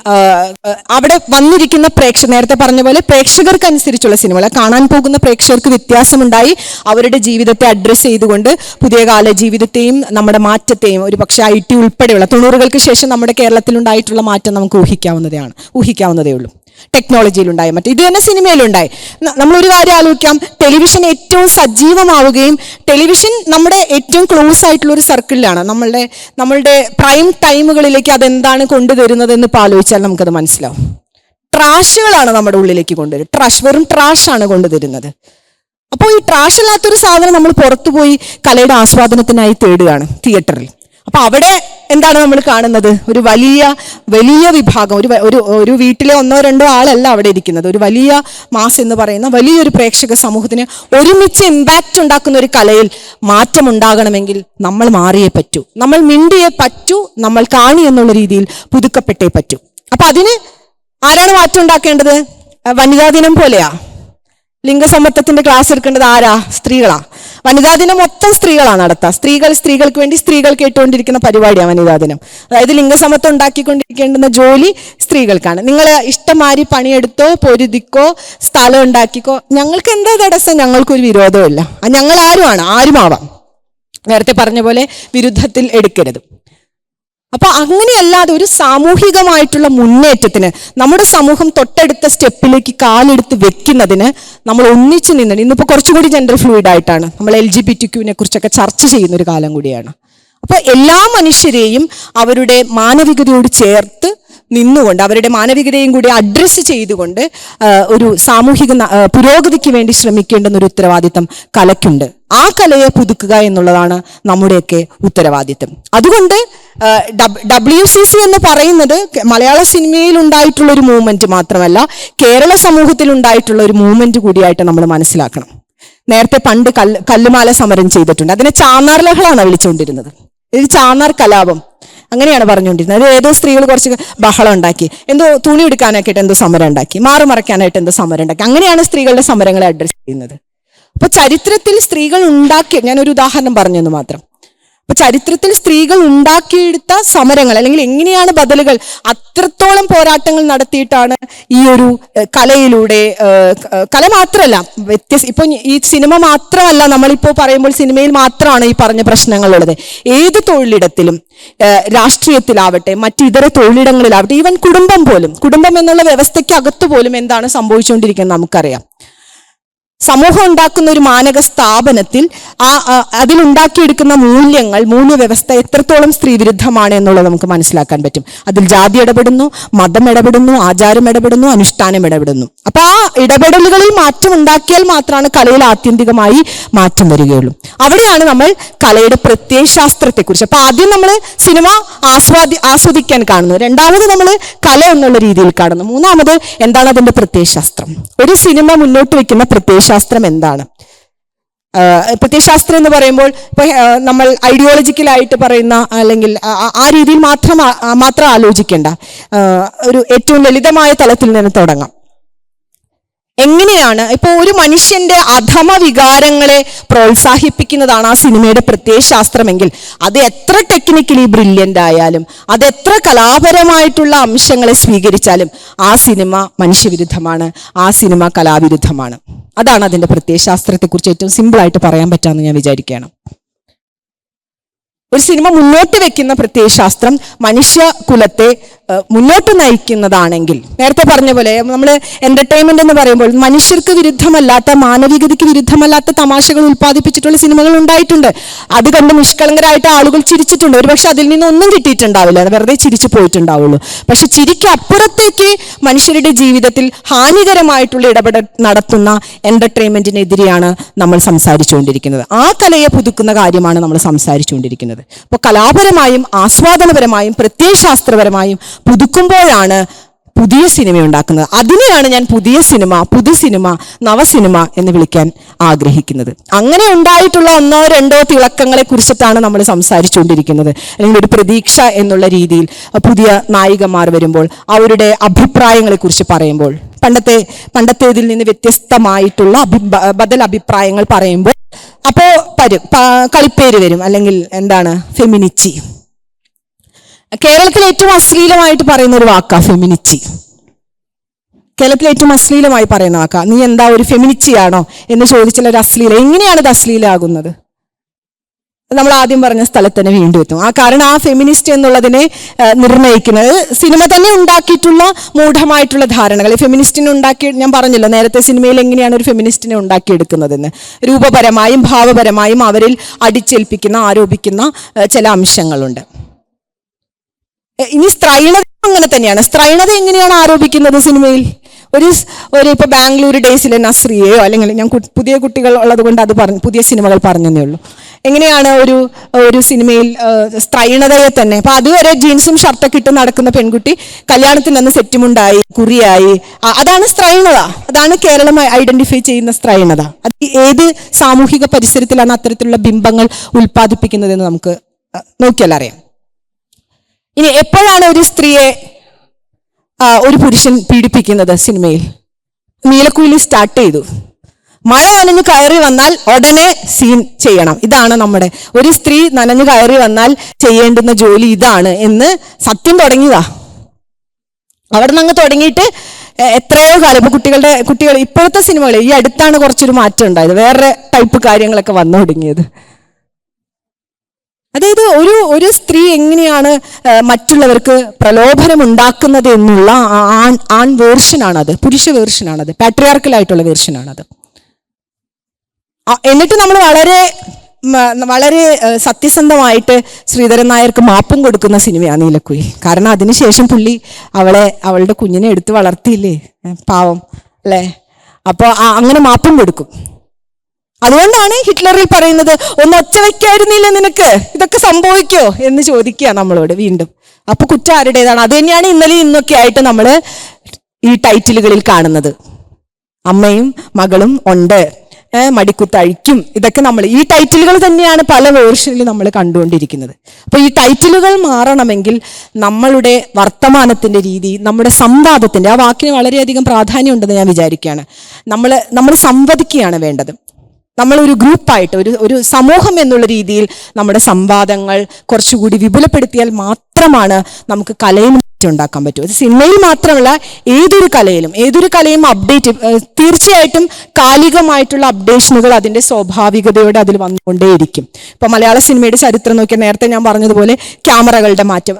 അവിടെ വന്നിരിക്കുന്ന നേരത്തെ പറഞ്ഞ പോലെ പ്രേക്ഷകർക്കനുസരിച്ചുള്ള സിനിമകൾ, കാണാൻ പോകുന്ന പ്രേക്ഷകർക്ക് വ്യത്യാസമുണ്ടായി. അവരുടെ ജീവിതത്തെ അഡ്രസ്സ് ചെയ്തുകൊണ്ട് പുതിയ കാല ജീവിതത്തെയും നമ്മുടെ മാറ്റത്തെയും, ഒരു പക്ഷേ IT ഉൾപ്പെടെയുള്ള 90കൾക്ക് ശേഷം നമ്മുടെ കേരളത്തിലുണ്ടായിട്ടുള്ള മാറ്റം നമുക്ക് ഊഹിക്കാവുന്നതേ ഉള്ളൂ. ടെക്നോളജിയിലുണ്ടായ മാറ്റം ഇത് തന്നെ സിനിമയിലുണ്ടായി. നമ്മളൊരു കാര്യം ആലോചിക്കാം, ടെലിവിഷൻ ഏറ്റവും സജീവമാവുകയും ടെലിവിഷൻ നമ്മുടെ ഏറ്റവും ക്ലോസ് ആയിട്ടുള്ള ഒരു സർക്കിളിലാണ്. നമ്മളുടെ പ്രൈം ടൈമുകളിലേക്ക് അതെന്താണ് കൊണ്ടുവരുന്നത് എന്ന് ഇപ്പോൾ ആലോചിച്ചാൽ നമുക്കത് മനസ്സിലാവും. ട്രാഷുകളാണ് നമ്മുടെ ഉള്ളിലേക്ക് കൊണ്ടുവരും. വെറും ട്രാഷാണ് കൊണ്ടുതരുന്നത്. അപ്പോൾ ഈ ട്രാഷ് അല്ലാത്തൊരു സാധനം നമ്മൾ പുറത്തുപോയി കലയുടെ ആസ്വാദനത്തിനായി തേടുകയാണ് തിയേറ്ററിൽ. അപ്പൊ അവിടെ എന്താണ് നമ്മൾ കാണുന്നത്? ഒരു വലിയ വിഭാഗം, ഒരു വീട്ടിലെ 1-2 ആളല്ല അവിടെ ഇരിക്കുന്നത്. ഒരു വലിയ മാസ് എന്ന് പറയുന്ന വലിയൊരു പ്രേക്ഷക സമൂഹത്തിന് ഒരുമിച്ച് ഇമ്പാക്റ്റ് ഉണ്ടാക്കുന്ന ഒരു കലയിൽ മാറ്റം ഉണ്ടാകണമെങ്കിൽ നമ്മൾ മാറിയേ പറ്റൂ, നമ്മൾ മിണ്ടിയേ പറ്റൂ, നമ്മൾ കാണി എന്നുള്ള രീതിയിൽ പുതുക്കപ്പെട്ടേ പറ്റൂ. അപ്പൊ അതിന് ആരാണ് മാറ്റം ഉണ്ടാക്കേണ്ടത്? വനിതാ ദിനം പോലെയാ ലിംഗസമത്വത്തിന്റെ ക്ലാസ് എടുക്കേണ്ടത് ആരാ? സ്ത്രീകളാ. വനിതാ ദിനം മൊത്തം സ്ത്രീകളാണ് നടത്തുക. സ്ത്രീകൾക്ക് വേണ്ടി സ്ത്രീകൾ കേട്ടുകൊണ്ടിരിക്കുന്ന പരിപാടിയാണ് വനിതാ ദിനം. അതായത് ലിംഗസമത്വം ഉണ്ടാക്കിക്കൊണ്ടിരിക്കേണ്ടുന്ന ജോലി സ്ത്രീകൾക്കാണ്. നിങ്ങൾ ഇഷ്ടമാരി പണിയെടുത്തോ, പൊരുതിക്കോ, സ്ഥലം ഉണ്ടാക്കിക്കോ, ഞങ്ങൾക്ക് എന്താ തടസ്സം? ഞങ്ങൾക്കൊരു വിരോധമില്ല. ഞങ്ങൾ ആരുമാവാം. നേരത്തെ പറഞ്ഞ പോലെ വിരുദ്ധത്തിൽ എടുക്കരുത്. അപ്പൊ അങ്ങനെയല്ലാതെ ഒരു സാമൂഹികമായിട്ടുള്ള മുന്നേറ്റത്തിന്, നമ്മുടെ സമൂഹം തൊട്ടടുത്ത സ്റ്റെപ്പിലേക്ക് കാലെടുത്ത് വെക്കുന്നതിന് നമ്മൾ ഒന്നിച്ചു നിന്നിട്ട്, ഇന്നിപ്പോൾ കുറച്ചുകൂടി ജെൻഡർ ഫ്ലൂയിഡ് ആയിട്ടാണ് നമ്മൾ LGBTQ കുറിച്ചൊക്കെ ചർച്ച ചെയ്യുന്ന ഒരു കാലം കൂടിയാണ്. അപ്പൊ എല്ലാ മനുഷ്യരെയും അവരുടെ മാനവികതയോട് ചേർത്ത് നിന്നുകൊണ്ട്, അവരുടെ മാനവികതയും കൂടി അഡ്രസ്സ് ചെയ്തുകൊണ്ട് ഒരു സാമൂഹിക പുരോഗതിക്ക് വേണ്ടി ശ്രമിക്കേണ്ടുന്ന ഒരു ഉത്തരവാദിത്തം കലയ്ക്കുണ്ട്. ആ കലയെ പുതുക്കുക എന്നുള്ളതാണ് നമ്മുടെയൊക്കെ ഉത്തരവാദിത്തം. അതുകൊണ്ട് WCC എന്ന് പറയുന്നത് മലയാള സിനിമയിൽ ഉണ്ടായിട്ടുള്ള ഒരു മൂവ്മെന്റ് മാത്രമല്ല, കേരള സമൂഹത്തിൽ ഉണ്ടായിട്ടുള്ള ഒരു മൂവ്മെന്റ് കൂടിയായിട്ട് നമ്മൾ മനസ്സിലാക്കണം. നേരത്തെ പണ്ട് കല്ലുമാല സമരം ചെയ്തിട്ടുണ്ട്. അതിനെ ചാന്നാർ ലഹളാണ് വിളിച്ചുകൊണ്ടിരുന്നത്. ഇത് ചാന്നാർ കലാപം അങ്ങനെയാണ് പറഞ്ഞുകൊണ്ടിരുന്നത്. അത് ഏതോ സ്ത്രീകൾ കുറച്ച് ബഹളം ഉണ്ടാക്കി, എന്തോ തുണി എടുക്കാനായിട്ട് എന്തോ സമരം ഉണ്ടാക്കി, മാറുമറയ്ക്കാനായിട്ട് എന്തോ സമരം ഉണ്ടാക്കി. അങ്ങനെയാണ് സ്ത്രീകളുടെ സമരങ്ങളെ അഡ്രസ് ചെയ്യുന്നത്. അപ്പൊ ചരിത്രത്തിൽ സ്ത്രീകൾ ഉണ്ടാക്കിയ, ഞാനൊരു ഉദാഹരണം പറഞ്ഞെന്ന് മാത്രം, അപ്പൊ ചരിത്രത്തിൽ സ്ത്രീകൾ ഉണ്ടാക്കിയെടുത്ത സമരങ്ങൾ അല്ലെങ്കിൽ എങ്ങനെയാണ് ബദലുകൾ, അത്രത്തോളം പോരാട്ടങ്ങൾ നടത്തിയിട്ടാണ് ഈ ഒരു കലയിലൂടെ, കല മാത്രമല്ല ഇപ്പൊ ഈ സിനിമ മാത്രമല്ല, നമ്മളിപ്പോ പറയുമ്പോൾ സിനിമയിൽ മാത്രമാണ് ഈ പറഞ്ഞ പ്രശ്നങ്ങളുള്ളത്. ഏത് തൊഴിലിടത്തിലും, രാഷ്ട്രീയത്തിലാവട്ടെ, മറ്റിതര തൊഴിലിടങ്ങളിലാവട്ടെ, ഈവൻ കുടുംബം എന്നുള്ള വ്യവസ്ഥയ്ക്ക് അകത്തു പോലും എന്താണ് സംഭവിച്ചുകൊണ്ടിരിക്കുന്നത് നമുക്കറിയാം. സമൂഹം ഉണ്ടാക്കുന്ന ഒരു മാനക സ്ഥാപനത്തിൽ അതിലുണ്ടാക്കിയെടുക്കുന്ന മൂല്യവ്യവസ്ഥ എത്രത്തോളം സ്ത്രീവിരുദ്ധമാണ് എന്നുള്ളത് നമുക്ക് മനസ്സിലാക്കാൻ പറ്റും. അതിൽ ജാതി ഇടപെടുന്നു, മതം ഇടപെടുന്നു, ആചാരം ഇടപെടുന്നു, അനുഷ്ഠാനം ഇടപെടുന്നു. അപ്പൊ ആ ഇടപെടലുകളിൽ മാറ്റം ഉണ്ടാക്കിയാൽ മാത്രമാണ് കലയിൽ ആത്യന്തികമായി മാറ്റം വരികയുള്ളൂ. അവിടെയാണ് നമ്മൾ കലയുടെ പ്രത്യയശാസ്ത്രത്തെക്കുറിച്ച്, അപ്പൊ ആദ്യം നമ്മൾ സിനിമ ആസ്വദിക്കാൻ കാണുന്നു, രണ്ടാമത് നമ്മൾ കല എന്നുള്ള രീതിയിൽ കാണുന്നു, മൂന്നാമത് എന്താണ് അതിന്റെ പ്രത്യയശാസ്ത്രം. ഒരു സിനിമ മുന്നോട്ട് വെക്കുന്ന പ്രത്യയശാസ്ത്രം എന്താണ്? പ്രത്യയശാസ്ത്രം എന്ന് പറയുമ്പോൾ ഇപ്പൊ നമ്മൾ ഐഡിയോളജിക്കലായിട്ട് പറയുന്ന അല്ലെങ്കിൽ ആ രീതിയിൽ മാത്രം ആലോചിക്കേണ്ട, ഒരു ഏറ്റവും ലളിതമായ തലത്തിൽ നിന്ന് തുടങ്ങാം. എങ്ങനെയാണ് ഇപ്പൊ ഒരു മനുഷ്യന്റെ അധമ വികാരങ്ങളെ പ്രോത്സാഹിപ്പിക്കുന്നതാണ് ആ സിനിമയുടെ പ്രത്യയശാസ്ത്രമെങ്കിൽ, അത് എത്ര ടെക്നിക്കലി ബ്രില്യൻ്റ് ആയാലും, അത് എത്ര കലാപരമായിട്ടുള്ള അംശങ്ങളെ സ്വീകരിച്ചാലും ആ സിനിമ മനുഷ്യവിരുദ്ധമാണ്, ആ സിനിമ കലാവിരുദ്ധമാണ്. അതാണ് അതിന്റെ പ്രത്യയശാസ്ത്രത്തെക്കുറിച്ച് ഏറ്റവും സിമ്പിളായിട്ട് പറയാൻ പറ്റാമെന്ന് ഞാൻ വിചാരിക്കുകയാണ്. ഒരു സിനിമ മുന്നോട്ട് വെക്കുന്ന പ്രത്യയശാസ്ത്രം മനുഷ്യ കുലത്തെ മുന്നോട്ട് നയിക്കുന്നതാണെങ്കിൽ, നേരത്തെ പറഞ്ഞ പോലെ നമ്മൾ എന്റർടൈൻമെന്റ് എന്ന് പറയുമ്പോൾ മനുഷ്യർക്ക് വിരുദ്ധമല്ലാത്ത, മാനവികതയ്ക്ക് വിരുദ്ധമല്ലാത്ത തമാശകൾ ഉൽപ്പാദിപ്പിച്ചിട്ടുള്ള സിനിമകൾ ഉണ്ടായിട്ടുണ്ട്. അത് കണ്ട് നിഷ്കളങ്കരായിട്ട് ആളുകൾ ചിരിച്ചിട്ടുണ്ട്. ഒരുപക്ഷെ അതിൽ നിന്ന് ഒന്നും കിട്ടിയിട്ടുണ്ടാവില്ല, വെറുതെ ചിരിച്ചു പോയിട്ടുണ്ടാവുള്ളൂ. പക്ഷെ ചിരിക്ക് അപ്പുറത്തേക്ക് മനുഷ്യരുടെ ജീവിതത്തിൽ ഹാനികരമായിട്ടുള്ള ഇടപെടൽ നടത്തുന്ന എന്റർടൈൻമെന്റിനെതിരെയാണ് നമ്മൾ സംസാരിച്ചുകൊണ്ടിരിക്കുന്നത്. ആ കലയെ പുതുക്കുന്ന കാര്യമാണ് നമ്മൾ സംസാരിച്ചുകൊണ്ടിരിക്കുന്നത്. അപ്പോൾ കലാപരമായും ആസ്വാദനപരമായും പ്രത്യയശാസ്ത്രപരമായും പുതുക്കുമ്പോഴാണ് പുതിയ സിനിമ ഉണ്ടാക്കുന്നത്. അതിനെയാണ് ഞാൻ പുതിയ സിനിമ, പുതുസിനിമ, നവസിനിമ എന്ന് വിളിക്കാൻ ആഗ്രഹിക്കുന്നത്. അങ്ങനെ ഉണ്ടായിട്ടുള്ള ഒന്നോ രണ്ടോ തിളക്കങ്ങളെ കുറിച്ചിട്ടാണ് നമ്മൾ സംസാരിച്ചുകൊണ്ടിരിക്കുന്നത്. അല്ലെങ്കിൽ ഒരു പ്രതീക്ഷ എന്നുള്ള രീതിയിൽ പുതിയ നായികമാർ വരുമ്പോൾ അവരുടെ അഭിപ്രായങ്ങളെ കുറിച്ച് പറയുമ്പോൾ, പണ്ടത്തേതിൽ നിന്ന് വ്യത്യസ്തമായിട്ടുള്ള ബദൽ അഭിപ്രായങ്ങൾ പറയുമ്പോൾ അപ്പോ കളിപ്പേര് വരും, അല്ലെങ്കിൽ എന്താണ് ഫെമിനിച്ചി. കേരളത്തിൽ ഏറ്റവും അശ്ലീലമായിട്ട് പറയുന്ന ഒരു വാക്കാ ഫെമിനിച്ചി. കേരളത്തിൽ ഏറ്റവും അശ്ലീലമായി പറയുന്ന വാക്കാ. നീ എന്താ ഒരു ഫെമിനിച്ചിയാണോ എന്ന് ചോദിച്ചാൽ ഒരു അശ്ലീലം. എങ്ങനെയാണ് ഇത് അശ്ലീലമാകുന്നത്? നമ്മൾ ആദ്യം പറഞ്ഞ സ്ഥലത്ത് തന്നെ വീണ്ടും എത്തും. കാരണം ആ ഫെമിനിസ്റ്റ് എന്നുള്ളതിനെ നിർണ്ണയിക്കുന്നത് സിനിമ തന്നെ ഉണ്ടാക്കിയിട്ടുള്ള മൂഢമായിട്ടുള്ള ധാരണകൾ. ഫെമിനിസ്റ്റിനെ ഞാൻ പറഞ്ഞല്ലോ നേരത്തെ, സിനിമയിൽ എങ്ങനെയാണ് ഒരു ഫെമിനിസ്റ്റിനെ ഉണ്ടാക്കിയെടുക്കുന്നതെന്ന്. രൂപപരമായും ഭാവപരമായും അവരിൽ അടിച്ചേൽപ്പിക്കുന്ന, ആരോപിക്കുന്ന ചില അംശങ്ങളുണ്ട്. ഇനി സ്ത്രൈണത അങ്ങനെ തന്നെയാണ്. സ്ത്രൈണത എങ്ങനെയാണ് ആരോപിക്കുന്നത് സിനിമയിൽ? ഒരു ഇപ്പൊ ബാംഗ്ലൂർ ഡേയ്സിലെ നസ്രിയയോ, അല്ലെങ്കിൽ ഞാൻ പുതിയ കുട്ടികൾ ഉള്ളത് കൊണ്ട് അത് പുതിയ സിനിമകൾ പറഞ്ഞതേ ഉള്ളൂ. എങ്ങനെയാണ് ഒരു സിനിമയിൽ സ്ത്രൈണതയെ തന്നെ, അപ്പൊ അതുവരെ ജീൻസും ഷർട്ടൊക്കെ ഇട്ട് നടക്കുന്ന പെൺകുട്ടി കല്യാണത്തിന് അന്ന് സെറ്റുമുണ്ടായി, കുറിയായി, അതാണ് സ്ത്രൈണത. അതാണ് കേരളം ഐഡന്റിഫൈ ചെയ്യുന്ന സ്ത്രൈണത. അത് ഏത് സാമൂഹിക പരിസരത്തിലാണ് അത്തരത്തിലുള്ള ബിംബങ്ങൾ ഉൽപ്പാദിപ്പിക്കുന്നതെന്ന് നമുക്ക് നോക്കിയാൽ അറിയാം. ഇനി എപ്പോഴാണ് ഒരു സ്ത്രീയെ ഒരു പുരുഷൻ പീഡിപ്പിക്കുന്നത് സിനിമയിൽ? നീലക്കുയിലിൽ സ്റ്റാർട്ട് ചെയ്തു. മഴ നനഞ്ഞു കയറി വന്നാൽ ഉടനെ സീൻ ചെയ്യണം. ഇതാണ് നമ്മുടെ ഒരു സ്ത്രീ നനഞ്ഞു കയറി വന്നാൽ ചെയ്യേണ്ടുന്ന ജോലി ഇതാണ് എന്ന് സത്യം തുടങ്ങിയതാ. അവിടെ നിന്ന് അങ്ങ് തുടങ്ങിയിട്ട് എത്രയോ കാലം. ഇപ്പൊ കുട്ടികൾ ഇപ്പോഴത്തെ സിനിമകൾ ഈ അടുത്താണ് കുറച്ചൊരു മാറ്റം ഉണ്ടായത്, വേറെ ടൈപ്പ് കാര്യങ്ങളൊക്കെ വന്നു തുടങ്ങിയത്. അതായത് ഒരു സ്ത്രീ എങ്ങനെയാണ് മറ്റുള്ളവർക്ക് പ്രലോഭനം ഉണ്ടാക്കുന്നത് എന്നുള്ള ആൺ വേർഷനാണത്, പുരുഷ വേർഷനാണത്, പാട്രിയാർക്കലായിട്ടുള്ള വേർഷനാണത്. എന്നിട്ട് നമ്മൾ വളരെ സത്യസന്ധമായിട്ട് ശ്രീധരൻ നായർക്ക് മാപ്പും കൊടുക്കുന്ന സിനിമയാണ് നീലക്കുയിൽ. കാരണം അതിനുശേഷം പുള്ളി അവളുടെ കുഞ്ഞിനെ എടുത്ത് വളർത്തിയില്ലേ, പാവം അല്ലേ? അപ്പോൾ അങ്ങനെ മാപ്പും കൊടുക്കും. അതുകൊണ്ടാണ് ഹിറ്റ്ലറിൽ പറയുന്നത്, ഒന്ന് ഒച്ച വയ്ക്കായിരുന്നില്ല നിനക്ക്, ഇതൊക്കെ സംഭവിക്കോ എന്ന് ചോദിക്കുക നമ്മളോട് വീണ്ടും. അപ്പൊ കുറ്റം ആരുടേതാണ്? അത് തന്നെയാണ് ഇന്നലെ ഇന്നൊക്കെ ആയിട്ട് നമ്മൾ ഈ ടൈറ്റിലുകളിൽ കാണുന്നത്. അമ്മയും മകളും ഉണ്ട്, മടിക്കുത്തഴിക്കും, ഇതൊക്കെ നമ്മൾ ഈ ടൈറ്റിലുകൾ തന്നെയാണ് പല വേർഷനിൽ നമ്മൾ കണ്ടുകൊണ്ടിരിക്കുന്നത്. അപ്പൊ ഈ ടൈറ്റിലുകൾ മാറണമെങ്കിൽ നമ്മളുടെ വർത്തമാനത്തിന്റെ രീതി, നമ്മുടെ സംവാദത്തിന്റെ, ആ വാക്കിന് വളരെയധികം പ്രാധാന്യം ഉണ്ടെന്ന് ഞാൻ വിചാരിക്കുകയാണ്. നമ്മൾ സംവദിക്കുകയാണ് വേണ്ടത്. നമ്മളൊരു ഗ്രൂപ്പായിട്ട് ഒരു സമൂഹം എന്നുള്ള രീതിയിൽ നമ്മുടെ സംവാദങ്ങൾ കുറച്ചുകൂടി വിപുലപ്പെടുത്തിയാൽ മാത്രമാണ് നമുക്ക് കലയിൽ ഉണ്ടാക്കാൻ പറ്റും. അത് സിനിമയിൽ മാത്രമല്ല, ഏതൊരു കലയും അപ്ഡേറ്റ്, തീർച്ചയായിട്ടും കാലികമായിട്ടുള്ള അപ്ഡേഷനുകൾ അതിൻ്റെ സ്വാഭാവികതയോടെ അതിൽ വന്നുകൊണ്ടേയിരിക്കും. ഇപ്പൊ മലയാള സിനിമയുടെ ചരിത്രം നോക്കിയാൽ നേരത്തെ ഞാൻ പറഞ്ഞതുപോലെ ക്യാമറകളുടെ മാറ്റം,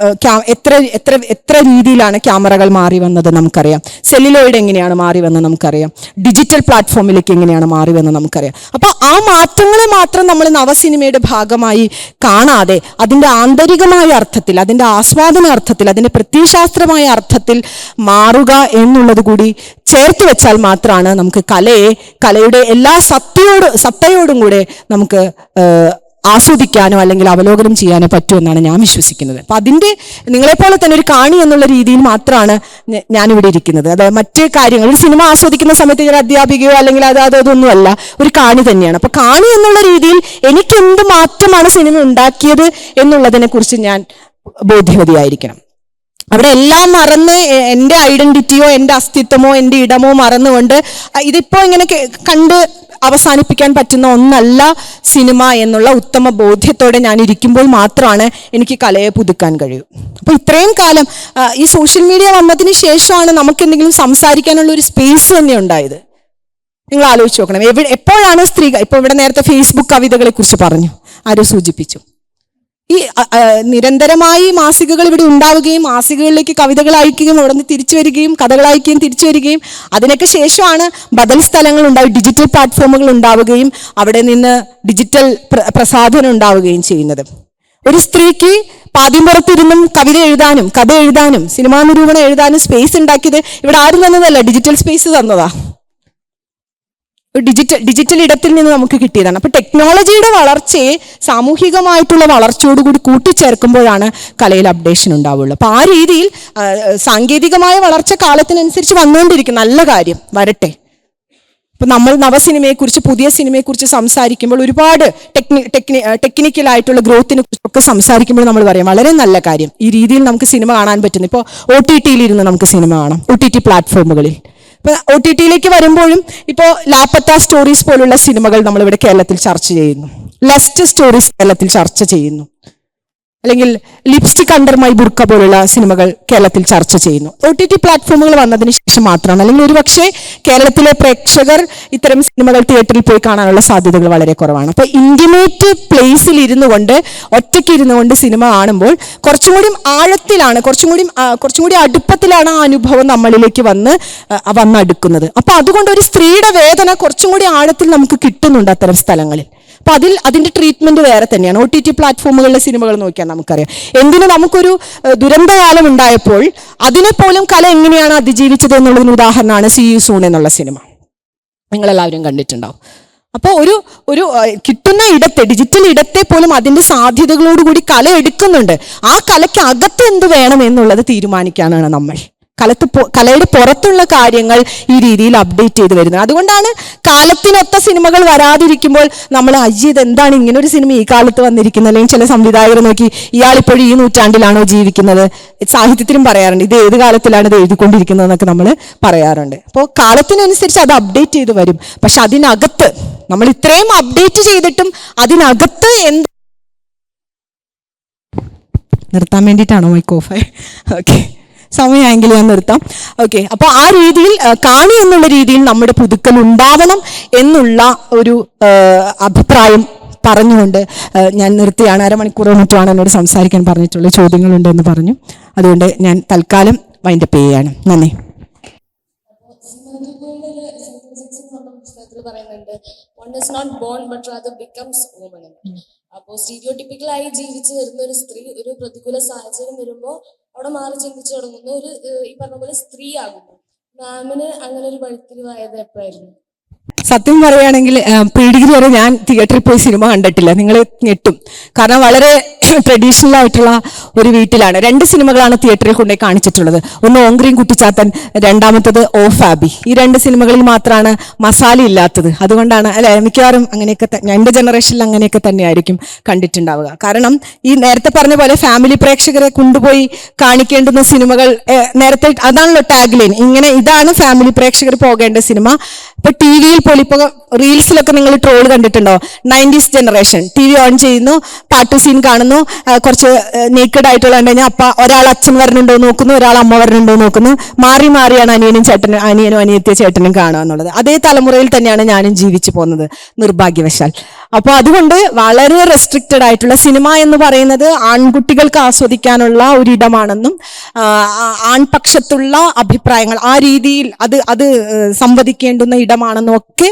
എത്ര രീതിയിലാണ് ക്യാമറകൾ മാറി വന്നത് നമുക്കറിയാം. സെല്ലുലോയിഡ് എങ്ങനെയാണ് മാറി വന്നത് നമുക്കറിയാം. ഡിജിറ്റൽ പ്ലാറ്റ്ഫോമിലേക്ക് എങ്ങനെയാണ് മാറി വന്നത് നമുക്കറിയാം. അപ്പോൾ ആ മാറ്റങ്ങളെ മാത്രം നമ്മൾ നവസിനിമയുടെ ഭാഗമായി കാണാതെ അതിൻ്റെ ആന്തരികമായ അർത്ഥത്തിൽ, അതിൻ്റെ ആസ്വാദന അർത്ഥത്തിൽ, അതിൻ്റെ പ്രത്യയശാസ്ത്രമായ അർത്ഥത്തിൽ മാറുക എന്നുള്ളത് കൂടി ചേർത്ത് വെച്ചാൽ മാത്രമാണ് നമുക്ക് കലയുടെ എല്ലാ സത്തയോടും കൂടെ നമുക്ക് ആസ്വദിക്കാനോ അല്ലെങ്കിൽ അവലോകനം ചെയ്യാനോ പറ്റുമെന്നാണ് ഞാൻ വിശ്വസിക്കുന്നത്. അപ്പം അതിൻ്റെ നിങ്ങളെപ്പോലെ തന്നെ ഒരു കാണി എന്നുള്ള രീതിയിൽ മാത്രമാണ് ഞാനിവിടെ ഇരിക്കുന്നത്. അതായത് മറ്റ് കാര്യങ്ങൾ, ഒരു സിനിമ ആസ്വദിക്കുന്ന സമയത്ത് ഒരു അധ്യാപികയോ അല്ലെങ്കിൽ അതൊന്നുമല്ല, ഒരു കാണി തന്നെയാണ്. അപ്പം കാണി എന്നുള്ള രീതിയിൽ എനിക്ക് എന്ത് മാറ്റമാണ് സിനിമ ഉണ്ടാക്കിയത് എന്നുള്ളതിനെ കുറിച്ച് ഞാൻ ബോധ്യവതിയായിരിക്കണം. അവിടെ എല്ലാം മറന്ന് എൻ്റെ ഐഡന്റിറ്റിയോ എൻ്റെ അസ്തിത്വമോ എൻ്റെ ഇടമോ മറന്നുകൊണ്ട് ഇതിപ്പോൾ ഇങ്ങനെ കണ്ട് അവസാനിപ്പിക്കാൻ പറ്റുന്ന ഒന്നല്ല സിനിമ എന്നുള്ള ഉത്തമ ബോധ്യത്തോടെ ഞാൻ ഇരിക്കുമ്പോൾ മാത്രമാണ് എനിക്ക് കലയെ പുതുക്കാൻ കഴിയൂ. അപ്പോൾ ഇത്രയും കാലം ഈ സോഷ്യൽ മീഡിയ വന്നതിന് ശേഷമാണ് നമുക്ക് എന്തെങ്കിലും സംസാരിക്കാനുള്ള ഒരു സ്പേസ് തന്നെ ഉണ്ടായത്. നിങ്ങൾ ആലോചിച്ച് നോക്കണം, എപ്പോഴാണ് സ്ത്രീകൾ, ഇപ്പോൾ ഇവിടെ നേരത്തെ ഫേസ്ബുക്ക് കവിതകളെ കുറിച്ച് പറഞ്ഞു, ആരോ സൂചിപ്പിച്ചു. ഈ നിരന്തരമായി മാസികകൾ ഇവിടെ ഉണ്ടാവുകയും മാസികകളിലേക്ക് കവിതകൾ അയക്കുകയും അവിടെ നിന്ന് തിരിച്ചു വരികയും കഥകൾ അയക്കുകയും തിരിച്ചു വരികയും അതിനൊക്കെ ശേഷമാണ് ബദൽ സ്ഥലങ്ങൾ ഉണ്ടാവുക, ഡിജിറ്റൽ പ്ലാറ്റ്ഫോമുകൾ ഉണ്ടാവുകയും അവിടെ നിന്ന് ഡിജിറ്റൽ പ്രസാധനം ഉണ്ടാവുകയും ചെയ്യുന്നത്. ഒരു സ്ത്രീക്ക് പാതിമ്പുറത്തിരുന്നും കവിത എഴുതാനും കഥ എഴുതാനും സിനിമാ നിരൂപണം എഴുതാനും സ്പേസ് ഉണ്ടാക്കിയത് ഇവിടെ ആരും തന്നതല്ല, ഡിജിറ്റൽ സ്പേസ് തന്നതാ. ഡിജിറ്റൽ ഇടത്തിൽ നിന്ന് നമുക്ക് കിട്ടിയതാണ്. അപ്പോൾ ടെക്നോളജിയുടെ വളർച്ചയെ സാമൂഹികമായിട്ടുള്ള വളർച്ചയോടുകൂടി കൂട്ടിച്ചേർക്കുമ്പോഴാണ് കലയിൽ അപ്ഡേഷൻ ഉണ്ടാവുള്ളൂ. അപ്പോൾ ആ രീതിയിൽ സാങ്കേതികമായ വളർച്ച കാലത്തിനനുസരിച്ച് വന്നുകൊണ്ടിരിക്കും, നല്ല കാര്യം, വരട്ടെ. ഇപ്പം നമ്മൾ നവസിനിമയെക്കുറിച്ച്, പുതിയ സിനിമയെക്കുറിച്ച് സംസാരിക്കുമ്പോൾ ഒരുപാട് ടെക്നിക്കലായിട്ടുള്ള ഗ്രോത്തിനെ കുറിച്ചൊക്കെ സംസാരിക്കുമ്പോൾ നമ്മൾ പറയും വളരെ നല്ല കാര്യം, ഈ രീതിയിൽ നമുക്ക് സിനിമ കാണാൻ പറ്റുന്നു. ഇപ്പോൾ OTT ഇരുന്ന് നമുക്ക് സിനിമ കാണാം, OTT പ്ലാറ്റ്ഫോമുകളിൽ. ഇപ്പോൾ OTT വരുമ്പോഴും ഇപ്പോൾ ലാപ്പത്ത സ്റ്റോറീസ് പോലുള്ള സിനിമകൾ നമ്മളിവിടെ കേരളത്തിൽ ചർച്ച ചെയ്യുന്നു, ലസ്റ്റ് സ്റ്റോറീസ് കേരളത്തിൽ ചർച്ച ചെയ്യുന്നു, അല്ലെങ്കിൽ ലിപ്സ്റ്റിക് അണ്ടർ മൈ ബുർക്ക പോലുള്ള സിനിമകൾ കേരളത്തിൽ ചർച്ച ചെയ്യുന്നു. OTT പ്ലാറ്റ്ഫോമുകൾ വന്നതിന് ശേഷം മാത്രമാണ്, അല്ലെങ്കിൽ ഒരുപക്ഷെ കേരളത്തിലെ പ്രേക്ഷകർ ഇത്തരം സിനിമകൾ തിയേറ്ററിൽ പോയി കാണാനുള്ള സാധ്യതകൾ വളരെ കുറവാണ്. അപ്പോൾ ഇന്റിമേറ്റ് പ്ലേസിൽ ഇരുന്നു കൊണ്ട്, ഒറ്റയ്ക്ക് ഇരുന്നു കൊണ്ട് സിനിമ കാണുമ്പോൾ കുറച്ചും കൂടി ആഴത്തിലാണ്, കുറച്ചും കൂടി അടുപ്പത്തിലാണ് ആ അനുഭവം നമ്മളിലേക്ക് വന്നടുക്കുന്നത്. അപ്പോൾ അതുകൊണ്ട് ഒരു സ്ത്രീയുടെ വേദന കുറച്ചും കൂടി ആഴത്തിൽ നമുക്ക് കിട്ടുന്നുണ്ട് അത്തരം സ്ഥലങ്ങളിൽ. അപ്പം അതിൻ്റെ ട്രീറ്റ്മെൻറ്റ് വേറെ തന്നെയാണ്. OTT പ്ലാറ്റ്ഫോമുകളിലെ സിനിമകൾ നോക്കിയാൽ നമുക്കറിയാം. എന്തിന് നമുക്കൊരു ദുരന്തകാലം ഉണ്ടായപ്പോൾ അതിനെപ്പോലും കല എങ്ങനെയാണ് അതിജീവിച്ചത് എന്നുള്ളതിന് ഉദാഹരണമാണ് See You Soon എന്നുള്ള സിനിമ. നിങ്ങളെല്ലാവരും കണ്ടിട്ടുണ്ടാവും. അപ്പോൾ ഒരു കിട്ടുന്ന ഇടത്തെ, ഡിജിറ്റൽ ഇടത്തെ പോലും അതിൻ്റെ സാധ്യതകളോടുകൂടി കല എടുക്കുന്നുണ്ട്. ആ കലയ്ക്ക് അകത്ത് എന്ത് വേണം എന്നുള്ളത് തീരുമാനിക്കാനാണ് നമ്മൾ. കലയുടെ പുറത്തുള്ള കാര്യങ്ങൾ ഈ രീതിയിൽ അപ്ഡേറ്റ് ചെയ്ത് വരുന്നത്. അതുകൊണ്ടാണ് കാലത്തിനൊത്ത സിനിമകൾ വരാതിരിക്കുമ്പോൾ നമ്മൾ ഇതെന്താണ് ഇങ്ങനെ ഒരു സിനിമ ഈ കാലത്ത് വന്നിരിക്കുന്നത്, അല്ലെങ്കിൽ ചില സംവിധായകർ നോക്കി ഇയാളിപ്പോഴും ഈ നൂറ്റാണ്ടിലാണോ ജീവിക്കുന്നത്, സാഹിത്യത്തിലും പറയാറുണ്ട് ഇത് ഏത് കാലത്തിലാണ് ഇത് എഴുതിക്കൊണ്ടിരിക്കുന്നത് എന്നൊക്കെ നമ്മൾ പറയാറുണ്ട്. അപ്പോൾ കാലത്തിനനുസരിച്ച് അത് അപ്ഡേറ്റ് ചെയ്ത് വരും. പക്ഷെ അതിനകത്ത് നമ്മൾ ഇത്രയും അപ്ഡേറ്റ് ചെയ്തിട്ടും അതിനകത്ത് നിർത്താൻ വേണ്ടിയിട്ടാണോ മൈക്ക് ഓഫ്? ഓക്കെ, സമയമെങ്കിൽ ഞാൻ നിർത്താം. ഓക്കെ, അപ്പോൾ ആ രീതിയിൽ കാണി എന്നുള്ള രീതിയിൽ നമ്മുടെ പുതുക്കൽ ഉണ്ടാവണം എന്നുള്ള ഒരു അഭിപ്രായം പറഞ്ഞുകൊണ്ട് ഞാൻ നിർത്തിയാണ്. അരമണിക്കൂറോ മറ്റുമാണ് എന്നോട് സംസാരിക്കാൻ പറഞ്ഞിട്ടുള്ള ചോദ്യങ്ങളുണ്ട് എന്ന് പറഞ്ഞു. അതുകൊണ്ട് ഞാൻ തൽക്കാലം വൈൻഡപ്പ് ചെയ്യുകയാണ്. നന്ദി. അപ്പോൾ സ്റ്റീരിയോടിപ്പിക്കലായി ജീവിച്ചു വരുന്ന ഒരു സ്ത്രീ ഒരു പ്രതികൂല സാഹചര്യം വരുമ്പോൾ അവിടെ മാറി ചിന്തിച്ചു തുടങ്ങുന്ന ഒരു ഈ പറഞ്ഞ പോലെ സ്ത്രീ ആകുന്നു. മാമിന് അങ്ങനെ ഒരു വഴിത്തിരിവായത് എപ്പോഴായിരുന്നു? സത്യം പറയുകയാണെങ്കിൽ പ്രീ ഡിഗ്രി വരെ ഞാൻ തിയേറ്ററിൽ പോയി സിനിമ കണ്ടിട്ടില്ല. നിങ്ങൾ ഞെട്ടും. കാരണം വളരെ ട്രഡീഷണൽ ആയിട്ടുള്ള ഒരു വീട്ടിലാണ് 2 സിനിമകളാണ് തിയേറ്ററിൽ കൊണ്ടുപോയി കാണിച്ചിട്ടുള്ളത്. ഒന്ന് ഓങ്ക്രീം കുട്ടിച്ചാത്തൻ, രണ്ടാമത്തത് ഓ ഫാബി. ഈ 2 സിനിമകളിൽ മാത്രമാണ് മസാല ഇല്ലാത്തത്. അതുകൊണ്ടാണ് അല്ലെ, മിക്കവാറും അങ്ങനെയൊക്കെ എൻ്റെ ജനറേഷനിൽ അങ്ങനെയൊക്കെ തന്നെയായിരിക്കും കണ്ടിട്ടുണ്ടാവുക. കാരണം ഈ നേരത്തെ പറഞ്ഞ പോലെ ഫാമിലി പ്രേക്ഷകരെ കൊണ്ടുപോയി കാണിക്കേണ്ടുന്ന സിനിമകൾ നേരത്തെ അതാണല്ലോ ടാഗ് ലൈൻ, ഇങ്ങനെ ഇതാണ് ഫാമിലി പ്രേക്ഷകർ പോകേണ്ട സിനിമ. ഇപ്പൊ TV ടിവിയിൽ പോലും ഇപ്പോൾ റീൽസിലൊക്കെ നിങ്ങൾ ട്രോൾ കണ്ടിട്ടുണ്ടോ? 90s generation T V on ചെയ്യുന്നു, പാട്ട് സീൻ കാണുന്നു, കുറച്ച് നേക്കഡ് ആയിട്ടുള്ള കഴിഞ്ഞാൽ അപ്പ ഒരാൾ അച്ഛൻ വരണുണ്ടോ നോക്കുന്നു, ഒരാൾ അമ്മ വരണുണ്ടോ നോക്കുന്നു, മാറി മാറിയാണ് അനിയനും അനിയത്തിയ ചേട്ടനും കാണുക എന്നുള്ളത്. അതേ തലമുറയിൽ തന്നെയാണ് ഞാനും ജീവിച്ചു പോകുന്നത് നിർഭാഗ്യവശാൽ. അപ്പോൾ അതുകൊണ്ട് വളരെ റെസ്ട്രിക്റ്റഡ് ആയിട്ടുള്ള സിനിമ എന്ന് പറയുന്നത് ആൺകുട്ടികൾക്ക് ആസ്വദിക്കാനുള്ള ഒരിടമാണെന്നും ആൺപക്ഷത്തുള്ള അഭിപ്രായങ്ങൾ ആ രീതിയിൽ അത് സംവദിക്കേണ്ടുന്ന ഇടമാണെന്നും ഒക്കെ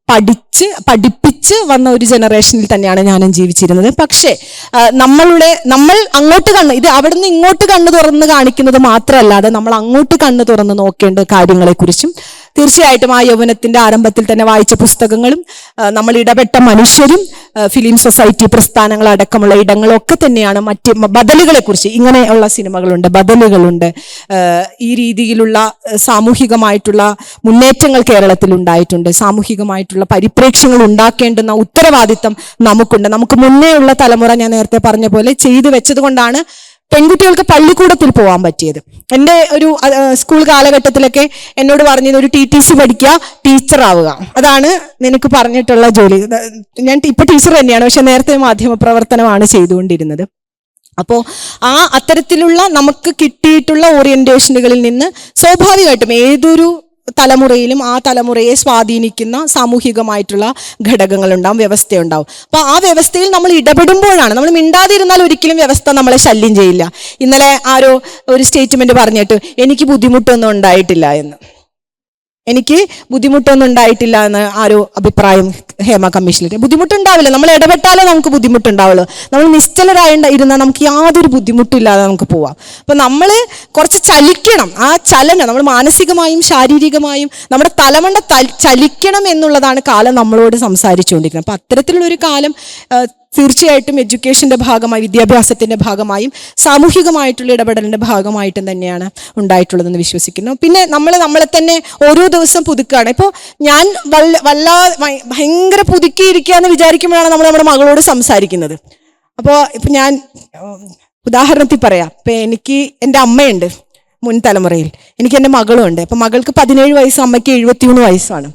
പഠിപ്പിച്ച് വന്ന ഒരു ജനറേഷനിൽ തന്നെയാണ് ഞാനും ജീവിച്ചിരുന്നത്. പക്ഷേ നമ്മൾ അങ്ങോട്ട് ഇത് അവിടുന്ന് ഇങ്ങോട്ട് കണ്ണ് തുറന്ന് കാണിക്കുന്നത് മാത്രമല്ലാതെ നമ്മൾ അങ്ങോട്ട് കണ്ണ് തുറന്ന് നോക്കേണ്ട കാര്യങ്ങളെക്കുറിച്ചും തീർച്ചയായിട്ടും ആ യൗവനത്തിന്റെ ആരംഭത്തിൽ തന്നെ വായിച്ച പുസ്തകങ്ങളും നമ്മൾ ഇടപെട്ട മനുഷ്യരും ഫിലിം സൊസൈറ്റി പ്രസ്ഥാനങ്ങൾ അടക്കമുള്ള ഇടങ്ങളൊക്കെ തന്നെയാണ് മറ്റ് ബദലുകളെ കുറിച്ച്. ഇങ്ങനെയുള്ള സിനിമകളുണ്ട്, ബദലുകളുണ്ട്, ഈ രീതിയിലുള്ള സാമൂഹികമായിട്ടുള്ള മുന്നേറ്റങ്ങൾ കേരളത്തിൽ ഉണ്ടായിട്ടുണ്ട്. സാമൂഹികമായിട്ടുള്ള പരിപ്രേക്ഷ്യങ്ങൾ ഉണ്ടാക്കേണ്ടുന്ന ഉത്തരവാദിത്തം നമുക്കുണ്ട്. നമുക്ക് മുന്നേ ഉള്ള തലമുറ ഞാൻ നേരത്തെ പറഞ്ഞ പോലെ ചെയ്തു വെച്ചത് കൊണ്ടാണ് പെൺകുട്ടികൾക്ക് പള്ളിക്കൂടത്തിൽ പോകാൻ പറ്റിയത്. എൻ്റെ ഒരു സ്കൂൾ കാലഘട്ടത്തിലൊക്കെ എന്നോട് പറഞ്ഞത് ഒരു TTC പഠിക്കുക, ടീച്ചർ ആവുക, അതാണ് നിനക്ക് പറഞ്ഞിട്ടുള്ള ജോലി. ഞാൻ ഇപ്പൊ ടീച്ചർ തന്നെയാണ്, പക്ഷെ നേരത്തെ മാധ്യമപ്രവർത്തനമാണ് ചെയ്തുകൊണ്ടിരുന്നത്. അപ്പോൾ അത്തരത്തിലുള്ള നമുക്ക് കിട്ടിയിട്ടുള്ള ഓറിയന്റേഷനുകളിൽ നിന്ന് സ്വാഭാവികമായിട്ടും ഏതൊരു തലമുറയിലും ആ തലമുറയെ സ്വാധീനിക്കുന്ന സാമൂഹികമായിട്ടുള്ള ഘടകങ്ങളുണ്ടാവും, വ്യവസ്ഥയുണ്ടാവും. അപ്പോൾ ആ വ്യവസ്ഥയിൽ നമ്മൾ ഇടപെടുമ്പോഴാണ്, നമ്മൾ മിണ്ടാതിരുന്നാൽ ഒരിക്കലും വ്യവസ്ഥ നമ്മളെ ശല്യം ചെയ്യില്ല. ഇന്നലെ ആരോ ഒരു സ്റ്റേറ്റ്മെന്റ് പറഞ്ഞിട്ട് എനിക്ക് ബുദ്ധിമുട്ടൊന്നും ഉണ്ടായിട്ടില്ല എന്ന്. എനിക്ക് ബുദ്ധിമുട്ടൊന്നും ഉണ്ടായിട്ടില്ല എന്ന് ആരോ അഭിപ്രായം ഹേമ കമ്മീഷനിൽ. ബുദ്ധിമുട്ടുണ്ടാവില്ല, നമ്മൾ ഇടപെട്ടാലേ നമുക്ക് ബുദ്ധിമുട്ടുണ്ടാവുള്ളൂ. നമ്മൾ നിശ്ചലരായിരുന്നാൽ നമുക്ക് യാതൊരു ബുദ്ധിമുട്ടില്ലാതെ നമുക്ക് പോവാം. അപ്പം നമ്മൾ കുറച്ച് ചലിക്കണം. ആ ചലനം നമ്മൾ മാനസികമായും ശാരീരികമായും നമ്മുടെ തലമണ്ട ചലിക്കണം എന്നുള്ളതാണ് കാലം നമ്മളോട് സംസാരിച്ചുകൊണ്ടിരിക്കുന്നത്. അപ്പം അത്തരത്തിലുള്ളൊരു കാലം തീർച്ചയായിട്ടും എഡ്യൂക്കേഷൻ്റെ ഭാഗമായി, വിദ്യാഭ്യാസത്തിൻ്റെ ഭാഗമായും സാമൂഹികമായിട്ടുള്ള ഇടപെടലിൻ്റെ ഭാഗമായിട്ടും തന്നെയാണ് ഉണ്ടായിട്ടുള്ളതെന്ന് വിശ്വസിക്കുന്നു. പിന്നെ നമ്മളെ തന്നെ ഓരോ ദിവസം പുതുക്കുകയാണ്. ഇപ്പോൾ ഞാൻ ഭയങ്കര പുതുക്കിയിരിക്കുക എന്ന് വിചാരിക്കുമ്പോഴാണ് നമ്മുടെ മകളോട് സംസാരിക്കുന്നത്. അപ്പോൾ ഇപ്പം ഞാൻ ഉദാഹരണത്തിൽ പറയാം. ഇപ്പം എനിക്ക് എൻ്റെ അമ്മയുണ്ട് മുൻ തലമുറയിൽ, എനിക്ക് എൻ്റെ മകളുണ്ട്. അപ്പം മകൾക്ക് 17 വയസ്സ്, അമ്മയ്ക്ക് 73 വയസ്സാണ്.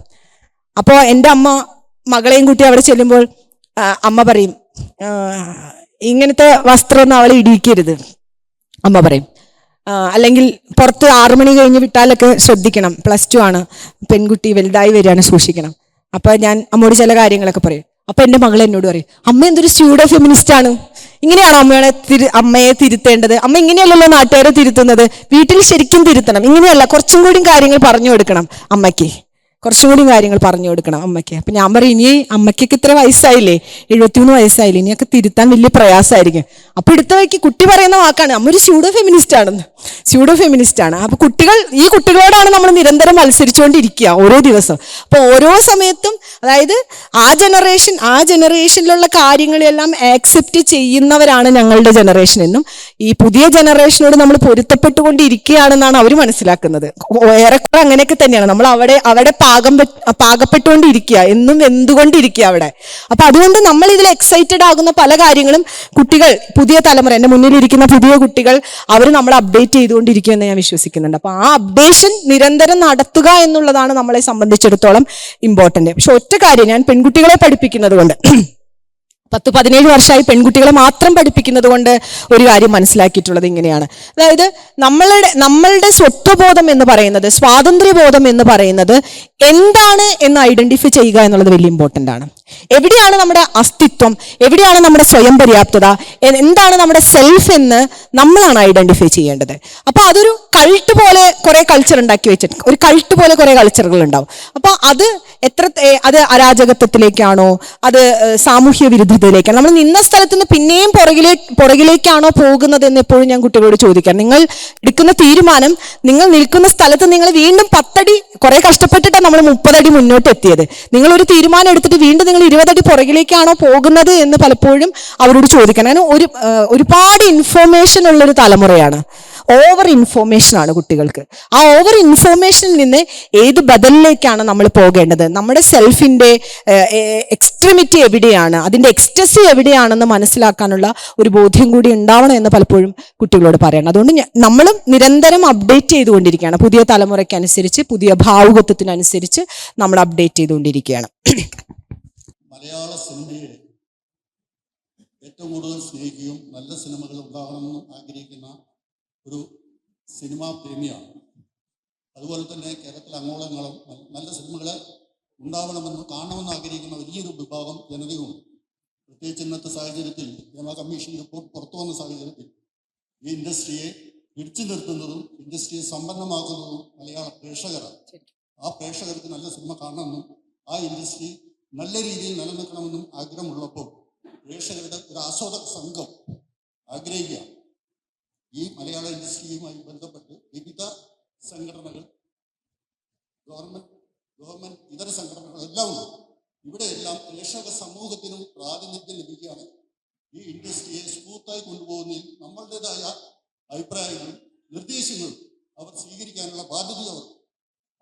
അപ്പോൾ എൻ്റെ അമ്മ മകളെയും കൂട്ടി അവിടെ ചെല്ലുമ്പോൾ അമ്മ പറയും, ഇങ്ങനത്തെ വസ്ത്രമൊന്നും അവളെ ഇടിയിക്കരുത് അമ്മ പറയും. അല്ലെങ്കിൽ പുറത്ത് 6 മണി കഴിഞ്ഞ് വിട്ടാലൊക്കെ ശ്രദ്ധിക്കണം, +2 ആണ്, പെൺകുട്ടി വലുതായി വരികയാണ്, സൂക്ഷിക്കണം. അപ്പം ഞാൻ അമ്മയോട് ചില കാര്യങ്ങളൊക്കെ പറയും. അപ്പം എൻ്റെ മകൾ എന്നോട് പറയും, അമ്മ എന്തൊരു സ്യൂഡോ ഫെമിനിസ്റ്റ് ആണ്, ഇങ്ങനെയാണോ അമ്മയെ തിരുത്തേണ്ടത്? അമ്മ ഇങ്ങനെയല്ലല്ലോ നാട്ടുകാരെ തിരുത്തുന്നത്, വീട്ടിൽ ശരിക്കും തിരുത്തണം, ഇങ്ങനെയല്ല, കുറച്ചും കൂടി കാര്യങ്ങൾ പറഞ്ഞു കൊടുക്കണം അമ്മയ്ക്ക്, കുറച്ചും കൂടി കാര്യങ്ങൾ പറഞ്ഞു കൊടുക്കണം അമ്മയ്ക്ക്. അപ്പം ഞാൻ പറയും, ഇനി അമ്മയ്ക്കൊക്കെ ഇത്ര വയസ്സായില്ലേ, 73 വയസ്സായില്ലേ, ഇനിയൊക്കെ തിരുത്താൻ വലിയ പ്രയാസമായിരിക്കും. അപ്പോൾ എടുത്ത വയ്ക്ക് കുട്ടി പറയുന്ന വാക്കാണ്, അമ്മ ഒരു സ്യൂഡോ ഫെമിനിസ്റ്റ് ആണെന്ന്, സ്യൂഡോ ഫെമിനിസ്റ്റ് ആണ്. അപ്പോൾ ഈ കുട്ടികളോടാണ് നമ്മൾ നിരന്തരം മത്സരിച്ചുകൊണ്ടിരിക്കുക ഓരോ ദിവസം. അപ്പോൾ ഓരോ സമയത്തും, അതായത് ആ ജനറേഷനിലുള്ള കാര്യങ്ങളെല്ലാം ആക്സെപ്റ്റ് ചെയ്യുന്നവരാണ് ഞങ്ങളുടെ ജനറേഷൻ എന്നും ഈ പുതിയ ജനറേഷനോട് നമ്മൾ പൊരുത്തപ്പെട്ടുകൊണ്ടിരിക്കുകയാണെന്നാണ് അവർ മനസ്സിലാക്കുന്നത്. ഏറെക്കുറെ അങ്ങനെയൊക്കെ തന്നെയാണ്. നമ്മൾ അവിടെ പാകപ്പെട്ടുകൊണ്ടിരിക്കുക, എന്നും വെന്തുകൊണ്ടിരിക്കുക അവിടെ. അപ്പൊ അതുകൊണ്ട് നമ്മൾ ഇതിൽ എക്സൈറ്റഡ് ആകുന്ന പല കാര്യങ്ങളും കുട്ടികൾ, പുതിയ തലമുറ, എൻ്റെ മുന്നിലിരിക്കുന്ന പുതിയ കുട്ടികൾ, അവർ നമ്മളെ അപ്ഡേറ്റ് ചെയ്തുകൊണ്ടിരിക്കുമെന്ന് ഞാൻ വിശ്വസിക്കുന്നുണ്ട്. അപ്പൊ ആ അപ്ഡേഷൻ നിരന്തരം നടത്തുക എന്നുള്ളതാണ് നമ്മളെ സംബന്ധിച്ചിടത്തോളം ഇമ്പോർട്ടന്റ്. പക്ഷെ ഒറ്റ കാര്യം, ഞാൻ പെൺകുട്ടികളെ പഠിപ്പിക്കുന്നത് കൊണ്ട് 10-17 വർഷമായി പെൺകുട്ടികളെ മാത്രം പഠിപ്പിക്കുന്നത് കൊണ്ട് ഒരു കാര്യം മനസ്സിലാക്കിയിട്ടുള്ളത് ഇങ്ങനെയാണ്. അതായത് നമ്മളുടെ സ്വത്വബോധം എന്ന് പറയുന്നത്, സ്വാതന്ത്ര്യബോധം എന്ന് പറയുന്നത് എന്താണ് എന്ന് ഐഡന്റിഫൈ ചെയ്യുക എന്നുള്ളത് വലിയ ഇമ്പോർട്ടൻ്റ് ആണ്. എവിടെയാണ് നമ്മുടെ അസ്തിത്വം, എവിടെയാണ് നമ്മുടെ സ്വയം പര്യാപ്തത, എന്താണ് നമ്മുടെ സെൽഫ് എന്ന് നമ്മളാണ് ഐഡന്റിഫൈ ചെയ്യേണ്ടത്. അപ്പൊ അതൊരു കൾട്ട് പോലെ കുറെ കൾച്ചർ ഉണ്ടാക്കി വെച്ചിട്ട്, ഒരു കൾട്ട് പോലെ കുറെ കൾച്ചറുകൾ ഉണ്ടാവും. അപ്പൊ അത് അരാജകത്വത്തിലേക്കാണോ, അത് സാമൂഹ്യ വിരുദ്ധതയിലേക്കാണോ, നമ്മൾ നിന്ന സ്ഥലത്ത് നിന്ന് പിന്നെയും പുറകിലേക്കാണോ പോകുന്നത് എന്ന് എപ്പോഴും ഞാൻ കുട്ടികളോട് ചോദിക്കാം. നിങ്ങൾ എടുക്കുന്ന തീരുമാനം, നിങ്ങൾ നിൽക്കുന്ന സ്ഥലത്ത് നിങ്ങൾ വീണ്ടും 10 അടി, കുറെ കഷ്ടപ്പെട്ടിട്ടാണ് നമ്മൾ 30 അടി മുന്നോട്ട് എത്തിയത്. നിങ്ങൾ ഒരു തീരുമാനം എടുത്തിട്ട് വീണ്ടും നിങ്ങൾ 20 അടി പുറകിലേക്കാണോ പോകുന്നത് എന്ന് പലപ്പോഴും അവരോട് ചോദിക്കണം. കാരണം ഒരുപാട് ഇൻഫോർമേഷൻ ഉള്ളൊരു തലമുറയാണ്, ഓവർ ഇൻഫോർമേഷനാണ് കുട്ടികൾക്ക്. ആ ഓവർ ഇൻഫോർമേഷനിൽ നിന്ന് ഏത് ബദലിലേക്കാണ് നമ്മൾ പോകേണ്ടത്, നമ്മുടെ സെൽഫിൻ്റെ എക്സ്ട്രീമിറ്റി എവിടെയാണ്, അതിൻ്റെ എക്സ്റ്റസി എവിടെയാണെന്ന് മനസ്സിലാക്കാനുള്ള ഒരു ബോധ്യം കൂടി ഉണ്ടാവണം എന്ന് പലപ്പോഴും കുട്ടികളോട് പറയണം. അതുകൊണ്ട് നമ്മളും നിരന്തരം അപ്ഡേറ്റ് ചെയ്തുകൊണ്ടിരിക്കുകയാണ്. പുതിയ തലമുറയ്ക്കനുസരിച്ച്, പുതിയ ഭാവുകത്വത്തിനനുസരിച്ച് നമ്മൾ അപ്ഡേറ്റ് ചെയ്തുകൊണ്ടിരിക്കുകയാണ്. മലയാള സിനിമയെ ഏറ്റവും കൂടുതൽ സ്നേഹിക്കുകയും നല്ല സിനിമകൾ ഉണ്ടാകണമെന്നും ആഗ്രഹിക്കുന്ന ഒരു സിനിമാ പ്രേമിയാണ്. അതുപോലെ തന്നെ കേരളത്തിലെ അങ്ങോളങ്ങളും നല്ല സിനിമകളെ ഉണ്ടാവണമെന്നും കാണണമെന്ന് ആഗ്രഹിക്കുന്ന വലിയൊരു വിഭാഗം ജനതയുമുണ്ട്. പ്രത്യേകിച്ച് ഇന്നത്തെ സാഹചര്യത്തിൽ ഹേമ കമ്മീഷൻ റിപ്പോർട്ട് പുറത്തു വന്ന സാഹചര്യത്തിൽ ഈ ഇൻഡസ്ട്രിയെ പിടിച്ചു നിർത്തുന്നതും ഇൻഡസ്ട്രിയെ സമ്പന്നമാക്കുന്നതും മലയാള പ്രേക്ഷകരാണ്. ആ പ്രേക്ഷകർക്ക് നല്ല സിനിമ കാണണമെന്നും ആ ഇൻഡസ്ട്രി നല്ല രീതിയിൽ നിലനിൽക്കണമെന്നും ആഗ്രഹമുള്ളപ്പോൾ പ്രേക്ഷകരുടെ ഒരു ആസ്വാദക സംഘം ആഗ്രഹിക്കുക. ഈ മലയാള ഇൻഡസ്ട്രിയുമായി ബന്ധപ്പെട്ട് വിവിധ സംഘടനകൾ, ഗവൺമെന്റ് ഇതര സംഘടനകൾ എല്ലാം ഉണ്ട്. ഇവിടെയെല്ലാം പ്രേക്ഷക സമൂഹത്തിനും പ്രാതിനിധ്യം ലഭിക്കുകയാണ്. ഈ ഇൻഡസ്ട്രിയെ സ്മൂത്തായി കൊണ്ടുപോകുന്നതിൽ നമ്മളുടേതായ അഭിപ്രായങ്ങളും നിർദ്ദേശങ്ങളും അവർ സ്വീകരിക്കാനുള്ള ബാധ്യത അവർ.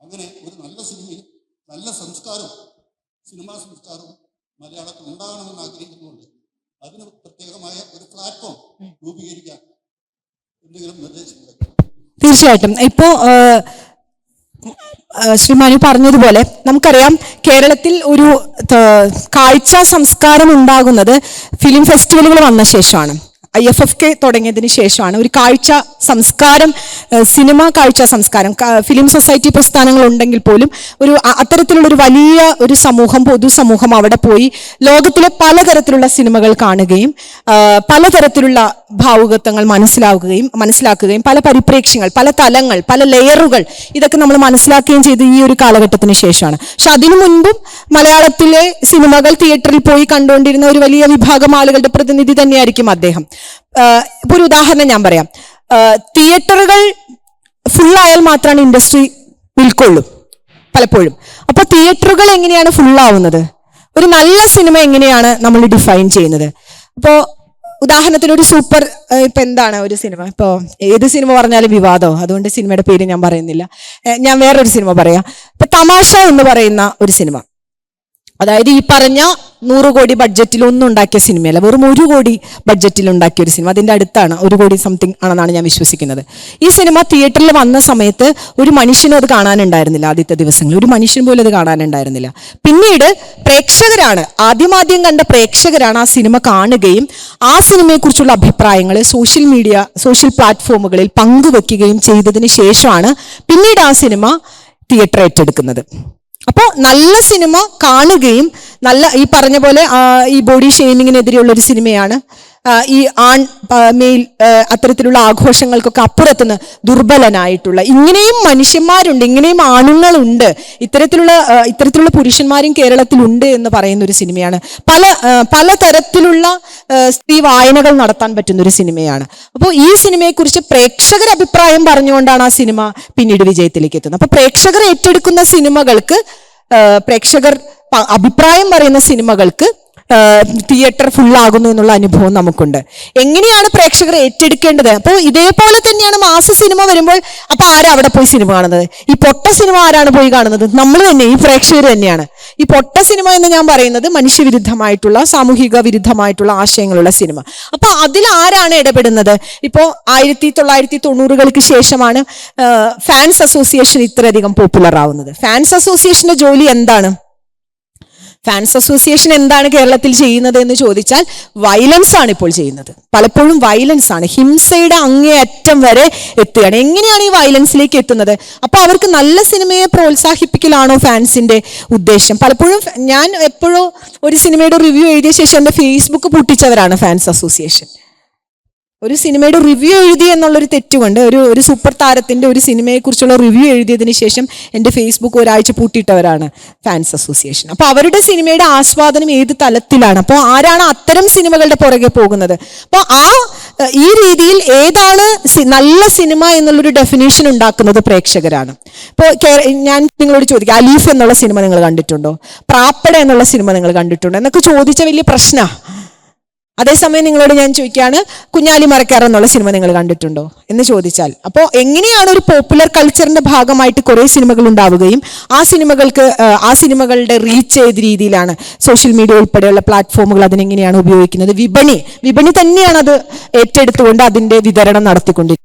അങ്ങനെ ഒരു നല്ല സിനിമയും നല്ല സംസ്കാരവും സിനിമാ സംസ്കാരവും മലയാളത്തിൽ ഉണ്ടാകണമെന്ന് ആഗ്രഹിക്കുന്നുണ്ട്. അതിന് പ്രത്യേകമായ ഒരു പ്ലാറ്റ്ഫോം രൂപീകരിക്കാൻ എന്തെങ്കിലും നിർദ്ദേശങ്ങൾ? തീർച്ചയായിട്ടും. ഇപ്പോൾ ശ്രീ മനു പറഞ്ഞതുപോലെ നമുക്കറിയാം, കേരളത്തിൽ ഒരു കാഴ്ച സംസ്കാരം ഉണ്ടാകുന്നത് ഫിലിം ഫെസ്റ്റിവലുകൾ വന്ന ശേഷമാണ്. IFFK തുടങ്ങിയതിന് ശേഷമാണ് ഒരു കാഴ്ച സംസ്കാരം, സിനിമ കാഴ്ച സംസ്കാരം. ഫിലിം സൊസൈറ്റി പ്രസ്ഥാനങ്ങൾ ഉണ്ടെങ്കിൽ പോലും ഒരു അത്തരത്തിലുള്ള ഒരു വലിയ ഒരു സമൂഹം, പൊതുസമൂഹം അവിടെ പോയി ലോകത്തിലെ പലതരത്തിലുള്ള സിനിമകൾ കാണുകയും പലതരത്തിലുള്ള ഭാവുകത്വങ്ങൾ മനസ്സിലാക്കുകയും പല പരിപ്രേക്ഷ്യങ്ങൾ, പല തലങ്ങൾ, പല ലെയറുകൾ, ഇതൊക്കെ നമ്മൾ മനസ്സിലാക്കുകയും ചെയ്ത് ഈ ഒരു കാലഘട്ടത്തിന് ശേഷമാണ്. പക്ഷെ അതിനു മുൻപും മലയാളത്തിലെ സിനിമകൾ തിയേറ്ററിൽ പോയി കണ്ടുകൊണ്ടിരുന്ന ഒരു വലിയ വിഭാഗം ആളുകളുടെ പ്രതിനിധി തന്നെയായിരിക്കും അദ്ദേഹം. ഇപ്പൊ ഒരു ഉദാഹരണം ഞാൻ പറയാം. തിയേറ്ററുകൾ ഫുള്ളായാൽ മാത്രമാണ് ഇൻഡസ്ട്രി നിൽക്കുള്ളൂ പലപ്പോഴും. അപ്പൊ തിയേറ്ററുകൾ എങ്ങനെയാണ് ഫുള്ളാവുന്നത്? ഒരു നല്ല സിനിമ എങ്ങനെയാണ് നമ്മൾ ഡിഫൈൻ ചെയ്യുന്നത്? ഇപ്പോൾ ഉദാഹരണത്തിന് ഒരു സൂപ്പർ, ഇപ്പൊ എന്താണ് ഒരു സിനിമ, ഇപ്പോൾ ഏത് സിനിമ പറഞ്ഞാലും വിവാദമോ, അതുകൊണ്ട് സിനിമയുടെ പേര് ഞാൻ പറയുന്നില്ല. ഞാൻ വേറൊരു സിനിമ പറയാം. ഇപ്പൊ തമാശ എന്ന് പറയുന്ന ഒരു സിനിമ, അതായത് ഈ പറഞ്ഞ 100 കോടി ബഡ്ജറ്റിൽ ഒന്നും ഉണ്ടാക്കിയ സിനിമയല്ല, വെറും 1 കോടി ബഡ്ജറ്റിൽ ഉണ്ടാക്കിയ ഒരു സിനിമ. അതിൻ്റെ അടുത്താണ് 1 കോടി സംതിങ് ആണെന്നാണ് ഞാൻ വിശ്വസിക്കുന്നത്. ഈ സിനിമ തിയേറ്ററിൽ വന്ന സമയത്ത് ഒരു മനുഷ്യനും അത് കാണാനുണ്ടായിരുന്നില്ല. ആദ്യത്തെ ദിവസങ്ങളിൽ ഒരു മനുഷ്യൻ പോലും അത് കാണാനുണ്ടായിരുന്നില്ല. പിന്നീട് പ്രേക്ഷകരാണ്, ആദ്യം കണ്ട പ്രേക്ഷകരാണ് ആ സിനിമ കാണുകയും ആ സിനിമയെക്കുറിച്ചുള്ള അഭിപ്രായങ്ങൾ സോഷ്യൽ പ്ലാറ്റ്ഫോമുകളിൽ പങ്കുവെക്കുകയും ചെയ്തതിന് ശേഷമാണ് പിന്നീട് ആ സിനിമ തിയേറ്റർ ഏറ്റെടുക്കുന്നത്. അപ്പോൾ നല്ല സിനിമ കാണുകയും ഈ പറഞ്ഞ പോലെ ഈ ബോഡി ഷെയ്മിങ്ങിനെതിരെയുള്ള ഒരു സിനിമയാണ്. ഈ മെയിൽ അത്തരത്തിലുള്ള ആഘോഷങ്ങൾക്കൊക്കെ അപ്പുറത്തുനിന്ന് ദുർബലനായിട്ടുള്ള ഇങ്ങനെയും മനുഷ്യന്മാരുണ്ട്, ഇങ്ങനെയും ആണുങ്ങളുണ്ട്, ഇത്തരത്തിലുള്ള പുരുഷന്മാരും കേരളത്തിലുണ്ട് എന്ന് പറയുന്ന ഒരു സിനിമയാണ്. പലതരത്തിലുള്ള സ്ത്രീ വായനകൾ നടത്താൻ പറ്റുന്ന ഒരു സിനിമയാണ്. അപ്പോൾ ഈ സിനിമയെക്കുറിച്ച് പ്രേക്ഷകർ അഭിപ്രായം പറഞ്ഞുകൊണ്ടാണ് ആ സിനിമ പിന്നീട് വിജയത്തിലേക്ക് എത്തുന്നത്. അപ്പൊ പ്രേക്ഷകർ ഏറ്റെടുക്കുന്ന സിനിമകൾക്ക്, പ്രേക്ഷകർ അഭിപ്രായം പറയുന്ന സിനിമകൾക്ക് തിയേറ്റർ ഫുള്ളാകുന്നു എന്നുള്ള അനുഭവം നമുക്കുണ്ട്. എങ്ങനെയാണ് പ്രേക്ഷകർ ഏറ്റെടുക്കേണ്ടത്? അപ്പോൾ ഇതേപോലെ തന്നെയാണ് മാസ സിനിമ വരുമ്പോൾ അപ്പൊ ആരാ അവിടെ പോയി സിനിമ കാണുന്നത്? ഈ പൊട്ട സിനിമ ആരാണ് പോയി കാണുന്നത്? നമ്മൾ തന്നെ, ഈ പ്രേക്ഷകർ തന്നെയാണ്. ഈ പൊട്ട സിനിമ എന്ന് ഞാൻ പറയുന്നത് മനുഷ്യവിരുദ്ധമായിട്ടുള്ള, സാമൂഹിക വിരുദ്ധമായിട്ടുള്ള ആശയങ്ങളുള്ള സിനിമ. അപ്പൊ അതിൽ ആരാണ് ഇടപെടുന്നത്? ഇപ്പോൾ 1990-കൾക്ക് ശേഷമാണ് ഫാൻസ് അസോസിയേഷൻ ഇത്രയധികം പോപ്പുലർ ആവുന്നത്. ഫാൻസ് അസോസിയേഷന്റെ ജോലി എന്താണ്? ഫാൻസ് അസോസിയേഷൻ എന്താണ് കേരളത്തിൽ ചെയ്യുന്നത് എന്ന് ചോദിച്ചാൽ വയലൻസ് ആണ് ഇപ്പോൾ ചെയ്യുന്നത്. പലപ്പോഴും വയലൻസ് ആണ്, ഹിംസയുടെ അങ്ങേയറ്റം വരെ എത്തുകയാണ്. എങ്ങനെയാണ് ഈ വയലൻസിലേക്ക് എത്തുന്നത്? അപ്പോൾ അവർക്ക് നല്ല സിനിമയെ പ്രോത്സാഹിപ്പിക്കലാണോ ഫാൻസിന്റെ ഉദ്ദേശം? പലപ്പോഴും ഞാൻ എപ്പോഴോ ഒരു സിനിമയുടെ റിവ്യൂ എഴുതിയ ശേഷം എൻ്റെ ഫേസ്ബുക്ക് പൂട്ടിച്ചവരാണ് ഫാൻസ് അസോസിയേഷൻ. ഒരു സിനിമയുടെ റിവ്യൂ എഴുതി എന്നുള്ളൊരു തെറ്റുകൊണ്ട് ഒരു സൂപ്പർ താരത്തിന്റെ ഒരു സിനിമയെക്കുറിച്ചുള്ള റിവ്യൂ എഴുതിയതിന് ശേഷം എൻ്റെ ഫേസ്ബുക്ക് ഒരാഴ്ച പൂട്ടിയിട്ടവരാണ് ഫാൻസ് അസോസിയേഷൻ. അപ്പോൾ അവരുടെ സിനിമയുടെ ആസ്വാദനം ഏത് തലത്തിലാണ്? അപ്പോൾ ആരാണ് അത്തരം സിനിമകളുടെ പുറകെ പോകുന്നത്? അപ്പോൾ ഈ രീതിയിൽ ഏതാണ് നല്ല സിനിമ എന്നുള്ളൊരു ഡെഫിനേഷൻ ഉണ്ടാക്കുന്നത് പ്രേക്ഷകരാണ്. ഇപ്പോൾ ഞാൻ നിങ്ങളോട് ചോദിക്കാം, അലീഫ് എന്നുള്ള സിനിമ നിങ്ങൾ കണ്ടിട്ടുണ്ടോ? പ്രാപ്പട എന്നുള്ള സിനിമ നിങ്ങൾ കണ്ടിട്ടുണ്ടോ എന്നൊക്കെ ചോദിച്ച വലിയ പ്രശ്നമാണ്. അതേസമയം നിങ്ങളോട് ഞാൻ ചോദിക്കുകയാണ്, കുഞ്ഞാലി മരക്കാർ എന്നുള്ള സിനിമ നിങ്ങൾ കണ്ടിട്ടുണ്ടോ എന്ന് ചോദിച്ചാൽ, അപ്പോൾ എങ്ങനെയാണ് ഒരു പോപ്പുലർ കൾച്ചറിന്റെ ഭാഗമായിട്ട് കുറേ സിനിമകൾ ഉണ്ടാവുകയും ആ സിനിമകളുടെ റീച്ച് ഏത് രീതിയിലാണ്, സോഷ്യൽ മീഡിയ ഉൾപ്പെടെയുള്ള പ്ലാറ്റ്ഫോമുകൾ അതിനെങ്ങനെയാണ് ഉപയോഗിക്കുന്നത്, വിപണി തന്നെയാണ് അത് ഏറ്റെടുത്തുകൊണ്ട് അതിന്റെ വിതരണം നടത്തിക്കൊണ്ടിരിക്കുന്നത്.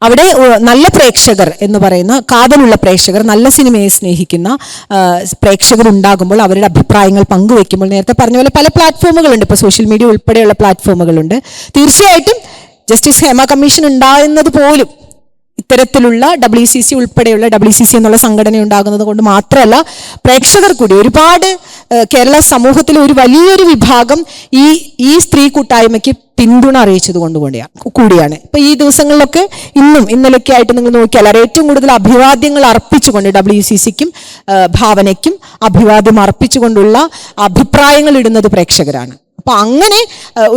അവിടെ നല്ല പ്രേക്ഷകർ എന്ന് പറയുന്ന കാതലുള്ള പ്രേക്ഷകർ, നല്ല സിനിമയെ സ്നേഹിക്കുന്ന പ്രേക്ഷകർ ഉണ്ടാകുമ്പോൾ അവരുടെ അഭിപ്രായങ്ങൾ പങ്കുവെക്കുമ്പോൾ, നേരത്തെ പറഞ്ഞ പോലെ പല പ്ലാറ്റ്ഫോമുകളുണ്ട്, ഇപ്പോൾ സോഷ്യൽ മീഡിയ ഉൾപ്പെടെയുള്ള പ്ലാറ്റ്ഫോമുകളുണ്ട്. തീർച്ചയായിട്ടും ജസ്റ്റിസ് ഹേമ കമ്മീഷൻ ഉണ്ടാകുന്നത് പോലും ഇത്തരത്തിലുള്ള WCC ഉൾപ്പെടെയുള്ള WCC എന്നുള്ള സംഘടന ഉണ്ടാകുന്നത് കൊണ്ട് മാത്രമല്ല, പ്രേക്ഷകർ കൂടി ഒരുപാട് കേരള സമൂഹത്തിലെ ഒരു വലിയൊരു വിഭാഗം ഈ സ്ത്രീ കൂട്ടായ്മയ്ക്ക് പിന്തുണ അറിയിച്ചത് കൂടിയാണ്. ഇപ്പൊ ഈ ദിവസങ്ങളിലൊക്കെ ഇന്നലൊക്കെ ആയിട്ട് നിങ്ങൾ നോക്കിയാൽ ഏറ്റവും കൂടുതൽ അഭിവാദ്യങ്ങൾ അർപ്പിച്ചുകൊണ്ട് WCCക്കും ഭാവനയ്ക്കും അഭിവാദ്യം അർപ്പിച്ചുകൊണ്ടുള്ള അഭിപ്രായങ്ങൾ ഇടുന്നത് പ്രേക്ഷകരാണ്. അപ്പൊ അങ്ങനെ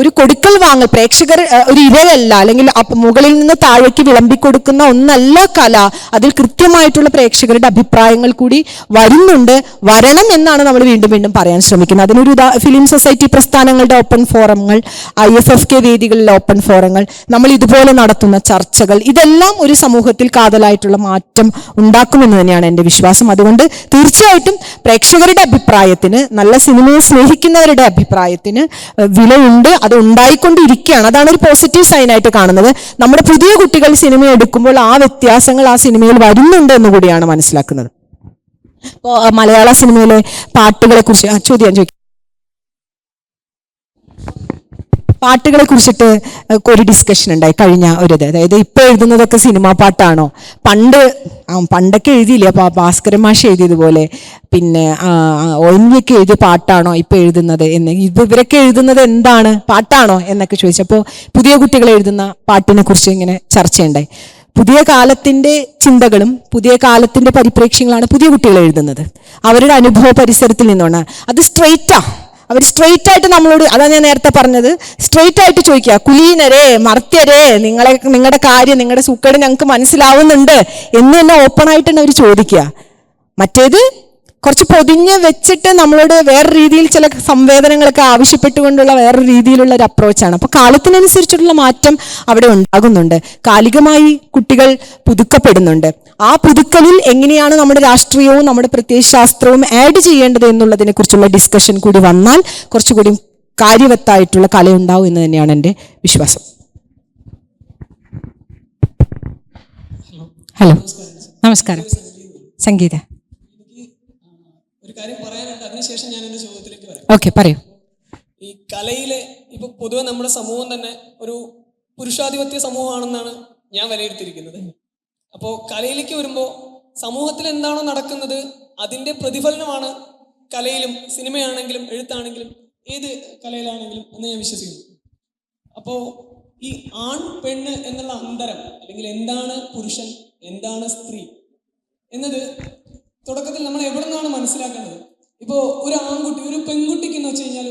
ഒരു കൊടുക്കൽ വാങ്ങൽ, പ്രേക്ഷകർ ഒരു ഇരയല്ല, അല്ലെങ്കിൽ മുകളിൽ നിന്ന് താഴേക്ക് വിളമ്പിക്കൊടുക്കുന്ന ഒന്നല്ല കല. അതിൽ കൃത്യമായിട്ടുള്ള പ്രേക്ഷകരുടെ അഭിപ്രായങ്ങൾ കൂടി വരണം എന്നാണ് നമ്മൾ വീണ്ടും വീണ്ടും പറയാൻ ശ്രമിക്കുന്നത്. അതിനൊരു ഫിലിം സൊസൈറ്റി പ്രസ്ഥാനങ്ങളുടെ ഓപ്പൺ ഫോറങ്ങൾ, IFFK വേദികളിലെ ഓപ്പൺ ഫോറങ്ങൾ, നമ്മൾ ഇതുപോലെ നടത്തുന്ന ചർച്ചകൾ, ഇതെല്ലാം ഒരു സമൂഹത്തിൽ കാതലായിട്ടുള്ള മാറ്റം ഉണ്ടാക്കുമെന്ന് തന്നെയാണ് എൻ്റെ വിശ്വാസം. അതുകൊണ്ട് തീർച്ചയായിട്ടും പ്രേക്ഷകരുടെ അഭിപ്രായത്തിന്, നല്ല സിനിമയെ സ്നേഹിക്കുന്നവരുടെ അഭിപ്രായത്തിന് വിലയുണ്ട്, അത് ഉണ്ടായിക്കൊണ്ടിരിക്കുകയാണ്. അതാണ് ഒരു പോസിറ്റീവ് സൈൻ ആയിട്ട് കാണുന്നത്. നമ്മുടെ പുതിയ കുട്ടികൾ സിനിമ എടുക്കുമ്പോൾ ആ വ്യത്യാസങ്ങൾ ആ സിനിമയിൽ വരുന്നുണ്ട് എന്ന് കൂടിയാണ് മനസ്സിലാക്കുന്നത്. ഇപ്പോൾ മലയാള സിനിമയിലെ പാട്ടുകളെ കുറിച്ച് പാട്ടുകളെ കുറിച്ചിട്ട് ഒരു ഡിസ്കഷൻ ഉണ്ടായി കഴിഞ്ഞ അതായത് ഇപ്പൊ എഴുതുന്നതൊക്കെ സിനിമാ പാട്ടാണോ, പണ്ടൊക്കെ എഴുതിയില്ലേ, ഭാസ്കരൻ മാഷ് എഴുതിയതുപോലെ, പിന്നെ ONV ഒക്കെ എഴുതിയ പാട്ടാണോ ഇപ്പൊ എഴുതുന്നത് എന്ന്, ഇവരൊക്കെ എഴുതുന്നത് എന്താണ്, പാട്ടാണോ എന്നൊക്കെ ചോദിച്ചപ്പോൾ പുതിയ കുട്ടികൾ എഴുതുന്ന പാട്ടിനെ കുറിച്ച് ഇങ്ങനെ ചർച്ചയുണ്ടായി. പുതിയ കാലത്തിന്റെ ചിന്തകളും പുതിയ കാലത്തിന്റെ പരിപ്രേക്ഷ്യങ്ങളാണ് പുതിയ കുട്ടികൾ എഴുതുന്നത്, അവരുടെ അനുഭവ പരിസരത്തിൽ നിന്നാണ്. അത് അവർ സ്ട്രെയിറ്റ് ആയിട്ട് നമ്മളോട്, അതാണ് ഞാൻ നേരത്തെ പറഞ്ഞത്, സ്ട്രെയിറ്റ് ആയിട്ട് ചോദിക്കുക, കുലീനരേ, മർത്യരേ, നിങ്ങളുടെ കാര്യം, നിങ്ങളുടെ സൂക്കേട് ഞങ്ങൾക്ക് മനസ്സിലാവുന്നുണ്ട് എന്ന് തന്നെ ഓപ്പൺ ആയിട്ട് തന്നെ അവർ ചോദിക്കുക. മറ്റേത് കുറച്ച് പൊതിഞ്ഞ് വെച്ചിട്ട് നമ്മളോട് വേറെ രീതിയിൽ ചില സംവേദനങ്ങളൊക്കെ ആവശ്യപ്പെട്ടുകൊണ്ടുള്ള വേറൊരു രീതിയിലുള്ള ഒരു അപ്രോച്ചാണ്. അപ്പോൾ കാലത്തിനനുസരിച്ചുള്ള മാറ്റം അവിടെ ഉണ്ടാകുന്നുണ്ട്. കാലികമായി കുട്ടികൾ പുതുക്കപ്പെടുന്നുണ്ട്. ആ പുതുക്കലിൽ എങ്ങനെയാണ് നമ്മുടെ രാഷ്ട്രീയവും നമ്മുടെ പ്രത്യയശാസ്ത്രവും ആഡ് ചെയ്യേണ്ടത് എന്നുള്ളതിനെ കുറിച്ചുള്ള ഡിസ്കഷൻ കൂടി വന്നാൽ കുറച്ചുകൂടി കാര്യവത്തായിട്ടുള്ള കലയുണ്ടാവും എന്ന് തന്നെയാണ് എൻ്റെ വിശ്വാസം. ഹലോ, നമസ്കാരം. സംഗീത, ഒരു കാര്യം പറയാനുണ്ട്, അതിനുശേഷം ഞാൻ എൻ്റെ ചോദ്യത്തിലേക്ക് വരാം. ഓക്കെ, പറയൂ. ഈ കലയിലെ ഇപ്പൊ പൊതുവെ നമ്മുടെ സമൂഹം തന്നെ ഒരു പുരുഷാധിപത്യ സമൂഹമാണെന്നാണ് ഞാൻ വിലയിരുത്തിയിരിക്കുന്നത്. അപ്പോൾ കലയിലേക്ക് വരുമ്പോൾ സമൂഹത്തിൽ എന്താണോ നടക്കുന്നത് അതിൻ്റെ പ്രതിഫലനമാണ് കലയിലും, സിനിമയാണെങ്കിലും എഴുത്താണെങ്കിലും ഏത് കലയിലാണെങ്കിലും എന്ന് ഞാൻ വിശ്വസിക്കുന്നു. അപ്പോൾ ഈ ആൺ പെണ്ണ് എന്നുള്ള അന്തരം, അല്ലെങ്കിൽ എന്താണ് പുരുഷൻ എന്താണ് സ്ത്രീ എന്നത് തുടക്കത്തിൽ നമ്മൾ എവിടെ നിന്നാണ് മനസ്സിലാക്കേണ്ടത്? ഇപ്പോൾ ഒരു ആൺകുട്ടി, ഒരു പെൺകുട്ടിക്ക് എന്ന് വെച്ച് കഴിഞ്ഞാൽ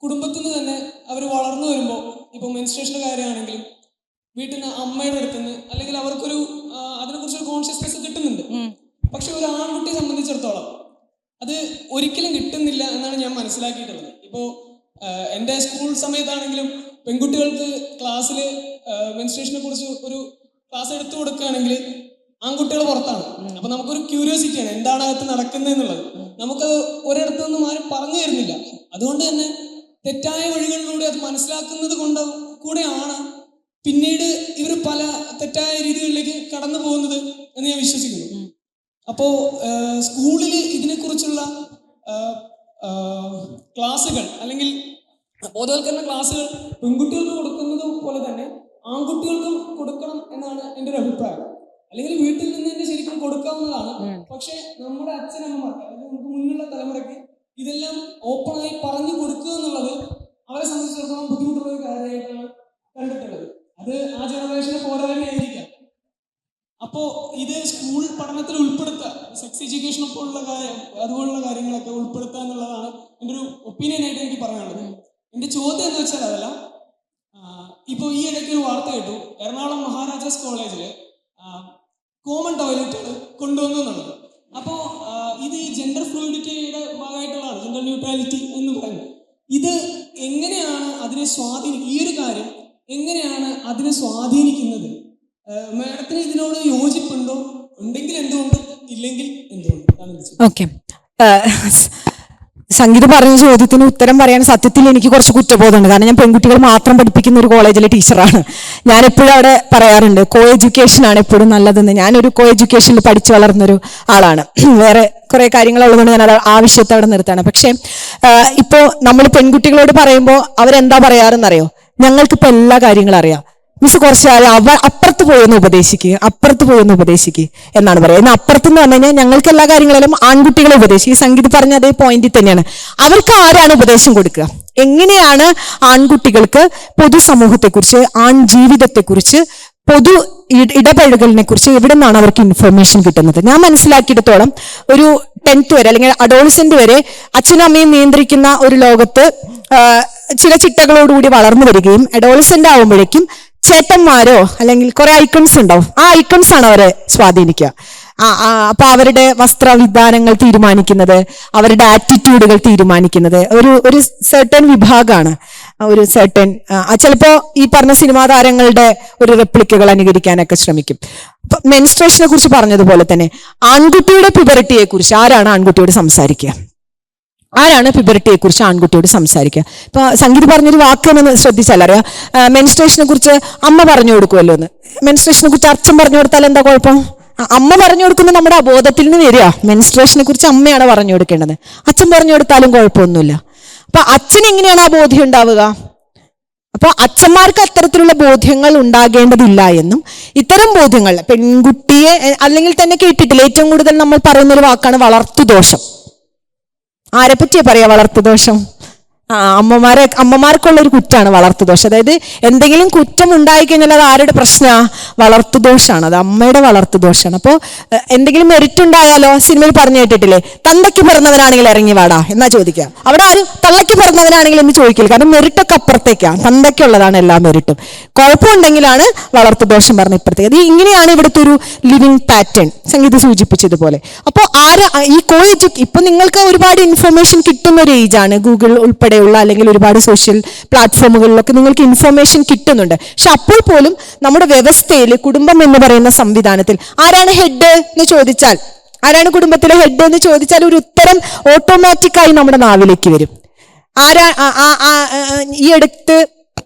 കുടുംബത്തിൽ നിന്ന് തന്നെ അവർ വളർന്നു വരുമ്പോൾ, ഇപ്പോൾ മെൻസ്ട്രേഷൻ്റെ കാര്യമാണെങ്കിലും വീട്ടിൽ നിന്ന് അമ്മയുടെ അടുത്ത് നിന്ന്, അല്ലെങ്കിൽ അവർക്കൊരു അതിനെക്കുറിച്ചൊരു കോൺഷ്യസ്നെസ് കിട്ടുന്നുണ്ട്. പക്ഷെ ഒരു ആൺകുട്ടിയെ സംബന്ധിച്ചിടത്തോളം അത് ഒരിക്കലും കിട്ടുന്നില്ല എന്നാണ് ഞാൻ മനസ്സിലാക്കിയിട്ടുള്ളത്. ഇപ്പോൾ എൻ്റെ സ്കൂൾ സമയത്താണെങ്കിലും പെൺകുട്ടികൾക്ക് ക്ലാസ്സിൽ മെൻസ്ട്രേഷനെ കുറിച്ച് ഒരു ക്ലാസ് എടുത്തു കൊടുക്കുകയാണെങ്കിൽ ആൺകുട്ടികൾ പുറത്താണ്. അപ്പൊ നമുക്കൊരു ക്യൂരിയോസിറ്റിയാണ് എന്താണ് അകത്ത് നടക്കുന്നത് എന്നുള്ളത്. നമുക്കത് ഒരിടത്തൊന്നും ആരും പറഞ്ഞു തരുന്നില്ല. അതുകൊണ്ട് തന്നെ തെറ്റായ വഴികളിലൂടെ അത് മനസ്സിലാക്കുന്നത് കൊണ്ട് കൂടെയാണ് പിന്നീട് ഇവർ പല തെറ്റായ രീതികളിലേക്ക് കടന്നു പോകുന്നത് എന്ന് ഞാൻ വിശ്വസിക്കുന്നു. അപ്പോൾ സ്കൂളിൽ ഇതിനെക്കുറിച്ചുള്ള ക്ലാസ്സുകൾ അല്ലെങ്കിൽ ബോധവൽക്കരണ ക്ലാസ്സുകൾ പെൺകുട്ടികൾക്ക് കൊടുക്കുന്നത് പോലെ തന്നെ ആൺകുട്ടികൾക്കും കൊടുക്കണം എന്നാണ് എൻ്റെ ഒരു അഭിപ്രായം. അല്ലെങ്കിൽ വീട്ടിൽ നിന്ന് തന്നെ ശരിക്കും കൊടുക്കാവുന്നതാണ്. പക്ഷെ നമ്മുടെ അച്ഛനമ്മമാർക്ക്, അല്ലെങ്കിൽ നമുക്ക് മുന്നുള്ള തലമുറയ്ക്ക് ഇതെല്ലാം ഓപ്പണായി പറഞ്ഞു കൊടുക്കുക എന്നുള്ളത് അവരെ സംബന്ധിച്ചിടത്തോളം ബുദ്ധിമുട്ടുള്ള ഒരു കാര്യമായിട്ടാണ് കണ്ടിട്ടുള്ളത്. അത് ആ ജനറേഷനെ പോരായ്മയായിരിക്കാം. അപ്പോൾ ഇത് സ്കൂൾ പഠനത്തിൽ ഉൾപ്പെടുത്തുക, സെക്സ് എഡ്യൂക്കേഷൻ പോലുള്ള അതുപോലുള്ള കാര്യങ്ങളൊക്കെ ഉൾപ്പെടുത്തുക എന്നുള്ളതാണ് എൻ്റെ ഒരു ഒപ്പീനിയനായിട്ട് എനിക്ക് പറയാനുള്ളത്. എൻ്റെ ചോദ്യം എന്ന് വെച്ചാൽ അതല്ല, ഇപ്പോൾ ഈ ഇടയ്ക്ക് ഒരു വാർത്ത കേട്ടു, എറണാകുളം മഹാരാജാസ് കോളേജിൽ കോമൺ ടോയ്ലറ്റുകൾ കൊണ്ടുവന്നു എന്നുള്ളത്. അപ്പോൾ ഇത് ജെൻഡർ ഫ്ലൂയിഡിറ്റിയുടെ ഭാഗമായിട്ടുള്ളതാണ് ജെൻഡർ ന്യൂട്രാലിറ്റി എന്ന് പറയുന്നത്. ഇത് എങ്ങനെയാണ് അതിനെ ഈ ഒരു കാര്യം എങ്ങനെയാണ് അതിനെ സ്വാധീനിക്കുന്നത്? മാഡത്തിന് ഇതിനോട് യോജിപ്പുണ്ടോ? ഉണ്ടെങ്കിൽ എന്തുകൊണ്ട്, ഇല്ലെങ്കിൽ എന്തുകൊണ്ട്? ഓക്കെ, സംഗീത പറഞ്ഞ ചോദ്യത്തിന് ഉത്തരം പറയാൻ സത്യത്തിൽ എനിക്ക് കുറച്ച് കുറ്റബോധമുണ്ട്. കാരണം ഞാൻ പെൺകുട്ടികൾ മാത്രം പഠിപ്പിക്കുന്ന ഒരു കോളേജിലെ ടീച്ചറാണ്. ഞാൻ എപ്പോഴും അവിടെ പറയാറുണ്ട് കോ എഡ്യൂക്കേഷൻ ആണ് എപ്പോഴും നല്ലതെന്ന്. ഞാനൊരു കോ എഡ്യൂക്കേഷനിൽ പഠിച്ചു വളർന്നൊരു ആളാണ്. വേറെ കുറെ കാര്യങ്ങളുള്ളതുകൊണ്ട് ഞാൻ ആ വിഷയത്തെ അവിടെ നിർത്താണ്. പക്ഷെ ഇപ്പോൾ നമ്മൾ പെൺകുട്ടികളോട് പറയുമ്പോൾ അവരെന്താ പറയാറെന്നറിയോ? ഞങ്ങൾക്കിപ്പോൾ എല്ലാ കാര്യങ്ങളും അറിയാം മിസ്, കുറച്ച് അപ്പുറത്ത് പോയൊന്ന് ഉപദേശിക്കുക എന്നാണ് പറയുക. എന്നാൽ അപ്പുറത്തെന്ന് പറഞ്ഞു കഴിഞ്ഞാൽ ഞങ്ങൾക്ക് എല്ലാ കാര്യങ്ങളിലും ആൺകുട്ടികളെ ഉപദേശിക്കും. ഈ സംഗീത പറഞ്ഞ അതേ പോയിന്റിൽ തന്നെയാണ്. അവർക്ക് ആരാണ് ഉപദേശം കൊടുക്കുക? എങ്ങനെയാണ് ആൺകുട്ടികൾക്ക് പൊതുസമൂഹത്തെക്കുറിച്ച്, ആൺ ജീവിതത്തെക്കുറിച്ച്, പൊതു ഇടപഴകലിനെ കുറിച്ച് എവിടെ നിന്നാണ് അവർക്ക് ഇൻഫർമേഷൻ കിട്ടുന്നത്? ഞാൻ മനസ്സിലാക്കിയിടത്തോളം ഒരു 10th വരെ അല്ലെങ്കിൽ അഡോളസെന്റ് വരെ അച്ഛനും അമ്മയും നിയന്ത്രിക്കുന്ന ഒരു ലോകത്ത് ചില ചിട്ടകളോടുകൂടി വളർന്നു വരികയും അഡോളസെന്റ് ആവുമ്പോഴേക്കും ചേട്ടന്മാരോ അല്ലെങ്കിൽ കുറെ ഐക്കൺസ് ഉണ്ടാവും. ആ ഐക്കൺസ് ആണ് അവരെ സ്വാധീനിക്കുക. അപ്പൊ അവരുടെ വസ്ത്രവിധാനങ്ങൾ തീരുമാനിക്കുന്നത്, അവരുടെ ആറ്റിറ്റ്യൂഡുകൾ തീരുമാനിക്കുന്നത് ഒരു സെർട്ടൺ വിഭാഗമാണ്. ഒരു സെർട്ടൺ ചിലപ്പോ ഈ പറഞ്ഞ സിനിമാ താരങ്ങളുടെ ഒരു റെപ്ലിക്കകൾ അനുകരിക്കാനൊക്കെ ശ്രമിക്കും. അപ്പൊ മെൻസ്ട്രേഷനെ കുറിച്ച് പറഞ്ഞതുപോലെ തന്നെ ആൺകുട്ടിയുടെ പ്യൂബറിറ്റിയെ കുറിച്ച് ആരാണ് ആൺകുട്ടിയോട് സംസാരിക്കുക? പ്യൂബറിറ്റിയെ കുറിച്ച് ആൺകുട്ടിയോട് സംസാരിക്കുക? ഇപ്പൊ സംഗീത പറഞ്ഞൊരു വാക്ക് എന്ന് ശ്രദ്ധിച്ചാൽ അറിയാം, മെൻസ്ട്രേഷനെ കുറിച്ച് അമ്മ പറഞ്ഞു കൊടുക്കുമല്ലോ എന്ന്. മെൻസ്ട്രേഷനെ കുറിച്ച് അച്ഛൻ പറഞ്ഞു കൊടുത്താൽ എന്താ കുഴപ്പം? അമ്മ പറഞ്ഞു കൊടുക്കുന്നത് നമ്മുടെ അബോധത്തിൽ നിന്ന് വരിക. മെൻസ്ട്രേഷനെ കുറിച്ച് അമ്മയാണ് പറഞ്ഞു കൊടുക്കേണ്ടത്. അച്ഛൻ പറഞ്ഞു കൊടുത്താലും കുഴപ്പമൊന്നുമില്ല. അപ്പൊ അച്ഛന് എങ്ങനെയാണ് ആ ബോധ്യം ഉണ്ടാവുക? അപ്പൊ അച്ഛന്മാർക്ക് അത്തരത്തിലുള്ള ബോധ്യങ്ങൾ ഉണ്ടാകേണ്ടതില്ല എന്നും, ഇത്തരം ബോധ്യങ്ങൾ പെൺകുട്ടിയെ അല്ലെങ്കിൽ തന്നെ കേട്ടിട്ടില്ല. ഏറ്റവും കൂടുതൽ നമ്മൾ പറയുന്നൊരു വാക്കാണ് വളർത്തുദോഷം. ആരെ പറ്റിയാ പറയാ വളർത്തുദോഷം? അമ്മമാർക്കുള്ള ഒരു കുറ്റാണ് വളർത്തുദോഷം. അതായത് എന്തെങ്കിലും കുറ്റം ഉണ്ടായിക്കഴിഞ്ഞാൽ അത് ആരുടെ പ്രശ്നമാണ്? വളർത്തുദോഷമാണ്. അത് അമ്മയുടെ വളർത്തുദോഷമാണ്. അപ്പോൾ എന്തെങ്കിലും മെറിറ്റ് ഉണ്ടായാലോ? സിനിമയിൽ പറഞ്ഞു കേട്ടിട്ടില്ലേ, തന്തയ്ക്ക് പിറന്നവനാണെങ്കിൽ ഇറങ്ങി വാടാ എന്നാ ചോദിക്കുക. അവിടെ ആരും തള്ളയ്ക്ക് പിറന്നവനാണെങ്കിൽ എന്ന് ചോദിക്കില്ല. കാരണം മെറിറ്റൊക്കെ അപ്പുറത്തേക്കാണ്, തന്തയ്ക്കുള്ളതാണ് എല്ലാ മെറിറ്റും. കുഴപ്പമുണ്ടെങ്കിലാണ് വളർത്തുദോഷം പറഞ്ഞ ഇപ്പുറത്തേക്ക്. അത് ഇങ്ങനെയാണ് ഇവിടുത്തെ ഒരു ലിവിങ് പാറ്റേൺ സംഗീത സൂചിപ്പിച്ചതുപോലെ. അപ്പോൾ ഈ ഇപ്പൊ നിങ്ങൾക്ക് ഒരുപാട് ഇൻഫർമേഷൻ കിട്ടുന്ന ഒരു ഏജാണ്. ഗൂഗിൾ ഉൾപ്പെടെ അല്ലെങ്കിൽ ഒരുപാട് സോഷ്യൽ പ്ലാറ്റ്ഫോമുകളിലൊക്കെ നിങ്ങൾക്ക് ഇൻഫർമേഷൻ കിട്ടുന്നുണ്ട്. പക്ഷെ അപ്പോൾ പോലും നമ്മുടെ വ്യവസ്ഥയിൽ കുടുംബം എന്ന് പറയുന്ന സംവിധാനത്തിൽ ആരാണ് ഹെഡ് എന്ന് ചോദിച്ചാൽ, ആരാണ് കുടുംബത്തിലെ ഹെഡ് എന്ന് ചോദിച്ചാൽ ഒരു ഉത്തരം ഓട്ടോമാറ്റിക്കായി നമ്മുടെ നാവിലേക്ക് വരും. ഈ അടുത്ത്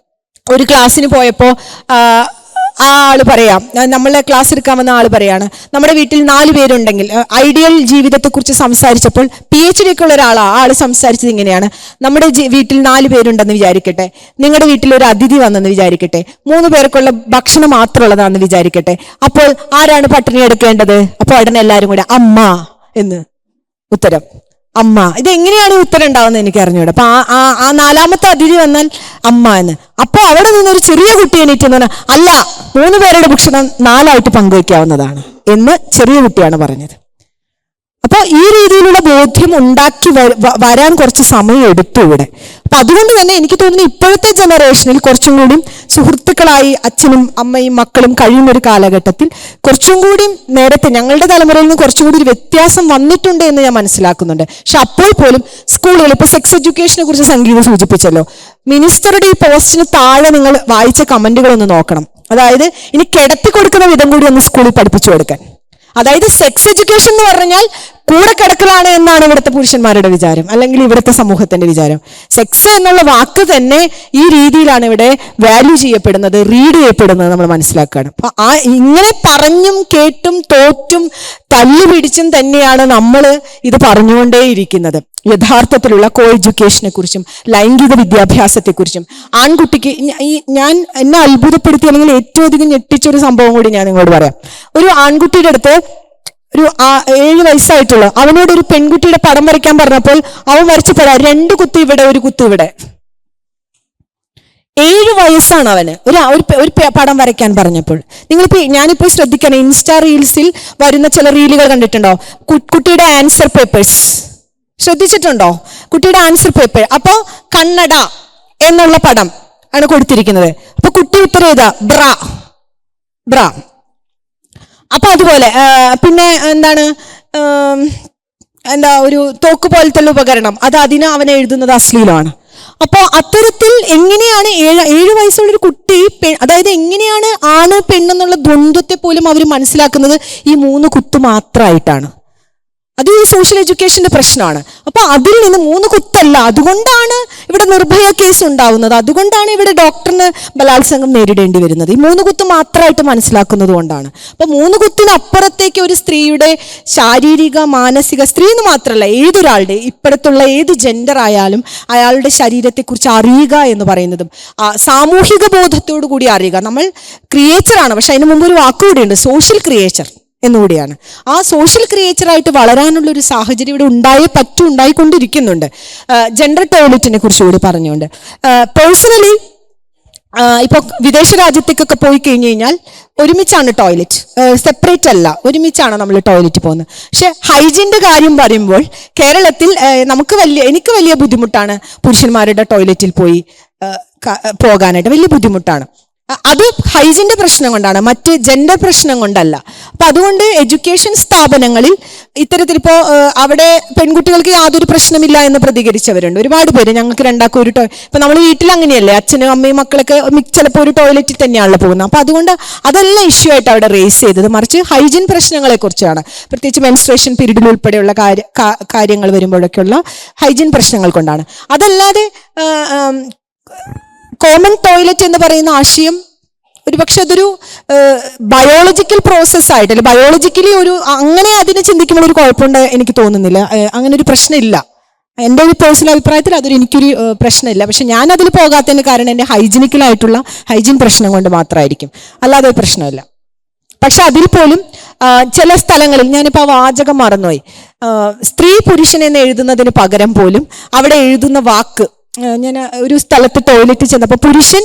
ഒരു ക്ലാസ്സിന് പോയപ്പോ ആ ആള് പറയാം, നമ്മളെ ക്ലാസ് എടുക്കാൻ വന്ന ആള് പറയാണ്, നമ്മുടെ വീട്ടിൽ 4 പേരുണ്ടെങ്കിൽ ഐഡിയൽ ജീവിതത്തെക്കുറിച്ച് സംസാരിച്ചപ്പോൾ PhD ഒക്കെ ഉള്ള ആള് സംസാരിച്ചത് ഇങ്ങനെയാണ്: നമ്മുടെ വീട്ടിൽ 4 പേരുണ്ടെന്ന് വിചാരിക്കട്ടെ, നിങ്ങളുടെ വീട്ടിൽ ഒരു അതിഥി വന്നെന്ന് വിചാരിക്കട്ടെ, 3 പേർക്കുള്ള ഭക്ഷണം മാത്രമുള്ളതാണെന്ന് വിചാരിക്കട്ടെ, അപ്പോൾ ആരാണ് പട്ടിണി എടുക്കേണ്ടത്? അപ്പോൾ ഉടനെ എല്ലാവരും കൂടെ അമ്മ എന്ന് ഉത്തരം. അമ്മ. ഇതെങ്ങനെയാണ് ഈ ഉത്തരം ഉണ്ടാവുന്നത് എനിക്ക് അറിഞ്ഞൂടെ. അപ്പൊ ആ 4ാമത്തെ അതിഥി വന്നാൽ അമ്മ എന്ന്. അപ്പൊ അവിടെ നിന്നൊരു ചെറിയ കുട്ടി എണീറ്റ് എന്ന് പറഞ്ഞാൽ അല്ല, 3 പേരുടെ ഭക്ഷണം 4 ആയിട്ട് പങ്കുവയ്ക്കാവുന്നതാണ് എന്ന് ചെറിയ കുട്ടിയാണ് പറഞ്ഞത്. അപ്പൊ ഈ രീതിയിലുള്ള ബോധ്യം ഉണ്ടാക്കി വരാൻ കുറച്ച് സമയം എടുത്തു ഇവിടെ. അപ്പൊ അതുകൊണ്ട് തന്നെ എനിക്ക് തോന്നുന്നു ഇപ്പോഴത്തെ ജനറേഷനിൽ കുറച്ചും കൂടി സുഹൃത്തുക്കളായി അച്ഛനും അമ്മയും മക്കളും കഴിയുന്ന ഒരു കാലഘട്ടത്തിൽ കുറച്ചും കൂടി നേരത്തെ ഞങ്ങളുടെ തലമുറയിൽ നിന്ന് കുറച്ചും കൂടി ഒരു വ്യത്യാസം വന്നിട്ടുണ്ട് എന്ന് ഞാൻ മനസ്സിലാക്കുന്നുണ്ട്. പക്ഷെ അപ്പോൾ പോലും സ്കൂളുകൾ, ഇപ്പൊ സെക്സ് എഡ്യൂക്കേഷനെ കുറിച്ച് സംഗീതം സൂചിപ്പിച്ചല്ലോ, മിനിസ്റ്ററുടെ ഈ പോസ്റ്റിന് താഴെ നിങ്ങൾ വായിച്ച കമന്റുകൾ ഒന്ന് നോക്കണം. അതായത് ഇനി കിടത്തി കൊടുക്കുന്ന വിധം കൂടി ഒന്ന് സ്കൂളിൽ പഠിപ്പിച്ചു കൊടുക്കാൻ. അതായത് സെക്സ് എഡ്യൂക്കേഷൻ എന്ന് പറഞ്ഞാൽ കൂടെ കിടക്കലാണ് എന്നാണ് ഇവിടുത്തെ പുരുഷന്മാരുടെ വിചാരം, അല്ലെങ്കിൽ ഇവിടുത്തെ സമൂഹത്തിന്റെ വിചാരം. സെക്സ് എന്നുള്ള വാക്ക് തന്നെ ഈ രീതിയിലാണ് ഇവിടെ വാല്യൂ ചെയ്യപ്പെടുന്നത്, റീഡ് ചെയ്യപ്പെടുന്നത് നമ്മൾ മനസ്സിലാക്കുകയാണ്. അപ്പൊ ഇങ്ങനെ പറഞ്ഞും കേട്ടും തോറ്റും തല്ലുപിടിച്ചും തന്നെയാണ് നമ്മൾ ഇത് പറഞ്ഞുകൊണ്ടേയിരിക്കുന്നത്. യഥാർത്ഥത്തിലുള്ള കോ എഡ്യൂക്കേഷനെ കുറിച്ചും ലൈംഗിക വിദ്യാഭ്യാസത്തെക്കുറിച്ചും ആൺകുട്ടിക്ക് എന്നെ അത്ഭുതപ്പെടുത്തി അല്ലെങ്കിൽ ഏറ്റവും അധികം ഞെട്ടിച്ചൊരു സംഭവം കൂടി ഞാൻ നിങ്ങളോട് പറയാം. ഒരു ആൺകുട്ടിയുടെ അടുത്ത് ഒരു 7 വയസ്സായിട്ടുള്ള അവനോട് ഒരു പെൺകുട്ടിയുടെ പടം വരയ്ക്കാൻ പറഞ്ഞപ്പോൾ അവൻ വരച്ചു പടാ 2 കുത്ത് ഇവിടെ 1 കുത്ത് ഇവിടെ. 7 വയസ്സാണ് അവന് ഒരു പടം വരയ്ക്കാൻ പറഞ്ഞപ്പോൾ. ഞാനിപ്പോ ശ്രദ്ധിക്കണം, ഇൻസ്റ്റാ റീൽസിൽ വരുന്ന ചില റീലുകൾ കണ്ടിട്ടുണ്ടോ? കുട്ടിയുടെ ആൻസർ പേപ്പേഴ്സ് ശ്രദ്ധിച്ചിട്ടുണ്ടോ? കുട്ടിയുടെ ആൻസർ പേപ്പർ. അപ്പോ കണ്ണട എന്നുള്ള പടം ആണ് കൊടുത്തിരിക്കുന്നത്. അപ്പൊ കുട്ടി ഉത്തരം എഴുതാ ബ്ര. അപ്പൊ അതുപോലെ പിന്നെ എന്താണ്, എന്താ ഒരു തോക്ക് പോലത്തെ ഉപകരണം, അത് അതിന് അവൻ എഴുതുന്നത് അശ്ലീലമാണ്. അപ്പോൾ അത്തരത്തിൽ എങ്ങനെയാണ് 7 വയസ്സുള്ള ഒരു കുട്ടി അതായത് എങ്ങനെയാണ് ആണ് പെണ്ണെന്നുള്ള ദ്വന്ദ്വത്തെ പോലും അവർ മനസ്സിലാക്കുന്നത് ഈ 3 കുത്ത് മാത്രമായിട്ടാണ്. അത് ഈ സോഷ്യൽ എഡ്യൂക്കേഷന്റെ പ്രശ്നമാണ്. അപ്പൊ അതിൽ നിന്ന് 3 കുത്തല്ല, അതുകൊണ്ടാണ് ഇവിടെ നിർഭയ കേസ് ഉണ്ടാവുന്നത്, അതുകൊണ്ടാണ് ഇവിടെ ഡോക്ടറിന് ബലാത്സംഗം നേരിടേണ്ടി വരുന്നത്. ഈ 3 കുത്ത് മാത്രമായിട്ട് മനസ്സിലാക്കുന്നത് കൊണ്ടാണ്. അപ്പൊ 3 കുത്തിനപ്പുറത്തേക്ക് ഒരു സ്ത്രീയുടെ ശാരീരിക മാനസിക, സ്ത്രീ എന്ന് മാത്രമല്ല ഏതൊരാളുടെ ഇപ്പോഴത്തുള്ള ഏത് ജെൻഡർ ആയാലും അയാളുടെ ശരീരത്തെക്കുറിച്ച് അറിയുക എന്ന് പറയുന്നതും സാമൂഹിക ബോധത്തോടു കൂടി അറിയുക. നമ്മൾ ക്രിയേച്ചറാണ്, പക്ഷെ അതിന് മുമ്പ് ഒരു വാക്കുകൂടിയുണ്ട്, സോഷ്യൽ ക്രിയേച്ചർ എന്നുകൂടിയാണ്. ആ സോഷ്യൽ ക്രിയേച്ചറായിട്ട് വളരാനുള്ള ഒരു സാഹചര്യം ഇവിടെ ഉണ്ടായിക്കൊണ്ടിരിക്കുന്നുണ്ട്. ജെൻഡർ ടോയ്ലറ്റിനെ കുറിച്ച് കൂടി പറഞ്ഞുകൊണ്ട് പേഴ്സണലി ഇപ്പോൾ വിദേശ രാജ്യത്തേക്കൊക്കെ പോയി കഴിഞ്ഞു കഴിഞ്ഞാൽ ഒരുമിച്ചാണ് ടോയ്ലറ്റ്, സെപ്പറേറ്റ് അല്ല, ഒരുമിച്ചാണ് നമ്മൾ ടോയ്ലറ്റ് പോകുന്നത്. പക്ഷെ ഹൈജീൻ്റെ കാര്യം പറയുമ്പോൾ കേരളത്തിൽ എനിക്ക് വലിയ ബുദ്ധിമുട്ടാണ് പുരുഷന്മാരുടെ ടോയ്ലറ്റിൽ പോകാനായിട്ട്, വലിയ ബുദ്ധിമുട്ടാണ്. അത് ഹൈജീൻ്റെ പ്രശ്നം കൊണ്ടാണ്, മറ്റ് ജെൻഡർ പ്രശ്നം കൊണ്ടല്ല. അപ്പം അതുകൊണ്ട് എഡ്യൂക്കേഷൻ സ്ഥാപനങ്ങളിൽ ഇത്തരത്തിൽ ഇപ്പോൾ അവിടെ പെൺകുട്ടികൾക്ക് യാതൊരു പ്രശ്നമില്ല എന്ന് പ്രതികരിച്ചവരുണ്ട് ഒരുപാട് പേര്. ഞങ്ങൾക്ക് രണ്ടാക്കും ഒരു ഇപ്പം നമ്മൾ വീട്ടിൽ അങ്ങനെയല്ലേ, അച്ഛനും അമ്മയും മക്കളൊക്കെ ചിലപ്പോൾ ഒരു ടോയ്ലറ്റിൽ തന്നെയാണല്ലോ പോകുന്നത്. അപ്പം അതുകൊണ്ട് അതല്ല ഇഷ്യൂ ആയിട്ട് അവിടെ റേസ് ചെയ്തത്, മറിച്ച് ഹൈജീൻ പ്രശ്നങ്ങളെക്കുറിച്ചാണ്. പ്രത്യേകിച്ച് മെൻസ്ട്രേഷൻ പീരീഡിൽ ഉൾപ്പെടെയുള്ള കാര്യങ്ങൾ വരുമ്പോഴൊക്കെയുള്ള ഹൈജീൻ പ്രശ്നങ്ങൾ കൊണ്ടാണ്. അതല്ലാതെ കോമൺ ടോയ്ലറ്റ് എന്ന് പറയുന്ന ആശയം ഒരുപക്ഷെ അതൊരു ബയോളജിക്കൽ പ്രോസസ്സായിട്ട്, അല്ലെങ്കിൽ ബയോളജിക്കലി അങ്ങനെ അതിനെ ചിന്തിക്കുമ്പോൾ ഒരു കുഴപ്പമുണ്ട് എനിക്ക് തോന്നുന്നില്ല. അങ്ങനെ ഒരു പ്രശ്നമില്ല, എൻ്റെ ഒരു പേഴ്സണൽ അഭിപ്രായത്തിൽ എനിക്കൊരു പ്രശ്നമില്ല. പക്ഷെ ഞാൻ അതിൽ പോകാത്തതിന് കാരണം എൻ്റെ ഹൈജീൻ പ്രശ്നം കൊണ്ട് മാത്രമായിരിക്കും, അല്ലാതെ ഒരു പ്രശ്നമില്ല. പക്ഷെ അതിൽ പോലും ചില സ്ഥലങ്ങളിൽ, ഞാനിപ്പോൾ ആ വാചകം മറന്നുപോയി, സ്ത്രീ പുരുഷൻ എന്ന് എഴുതുന്നതിന് പകരം പോലും അവിടെ എഴുതുന്ന വാക്ക്, ഞാൻ ഒരു സ്ഥലത്ത് ടോയ്ലറ്റ് ചെന്നപ്പോൾ പുരുഷൻ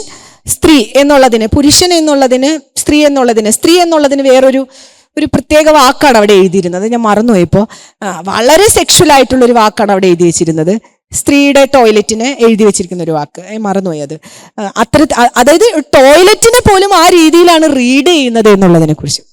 സ്ത്രീ എന്നുള്ളതിന്, പുരുഷൻ എന്നുള്ളതിന് സ്ത്രീ എന്നുള്ളതിന് വേറൊരു പ്രത്യേക വാക്കാണ് അവിടെ എഴുതിയിരുന്നത്. ഞാൻ മറന്നുപോയി ഇപ്പോൾ. വളരെ സെക്ഷൽ ആയിട്ടുള്ളൊരു വാക്കാണ് അവിടെ എഴുതി വെച്ചിരുന്നത്. സ്ത്രീയുടെ ടോയ്ലറ്റിന് എഴുതി വെച്ചിരിക്കുന്ന ഒരു വാക്ക് മറന്നുപോയി. അതായത് ടോയ്ലറ്റിനെ പോലും ആ രീതിയിലാണ് റീഡ് ചെയ്യുന്നത് എന്നുള്ളതിനെ കുറിച്ച്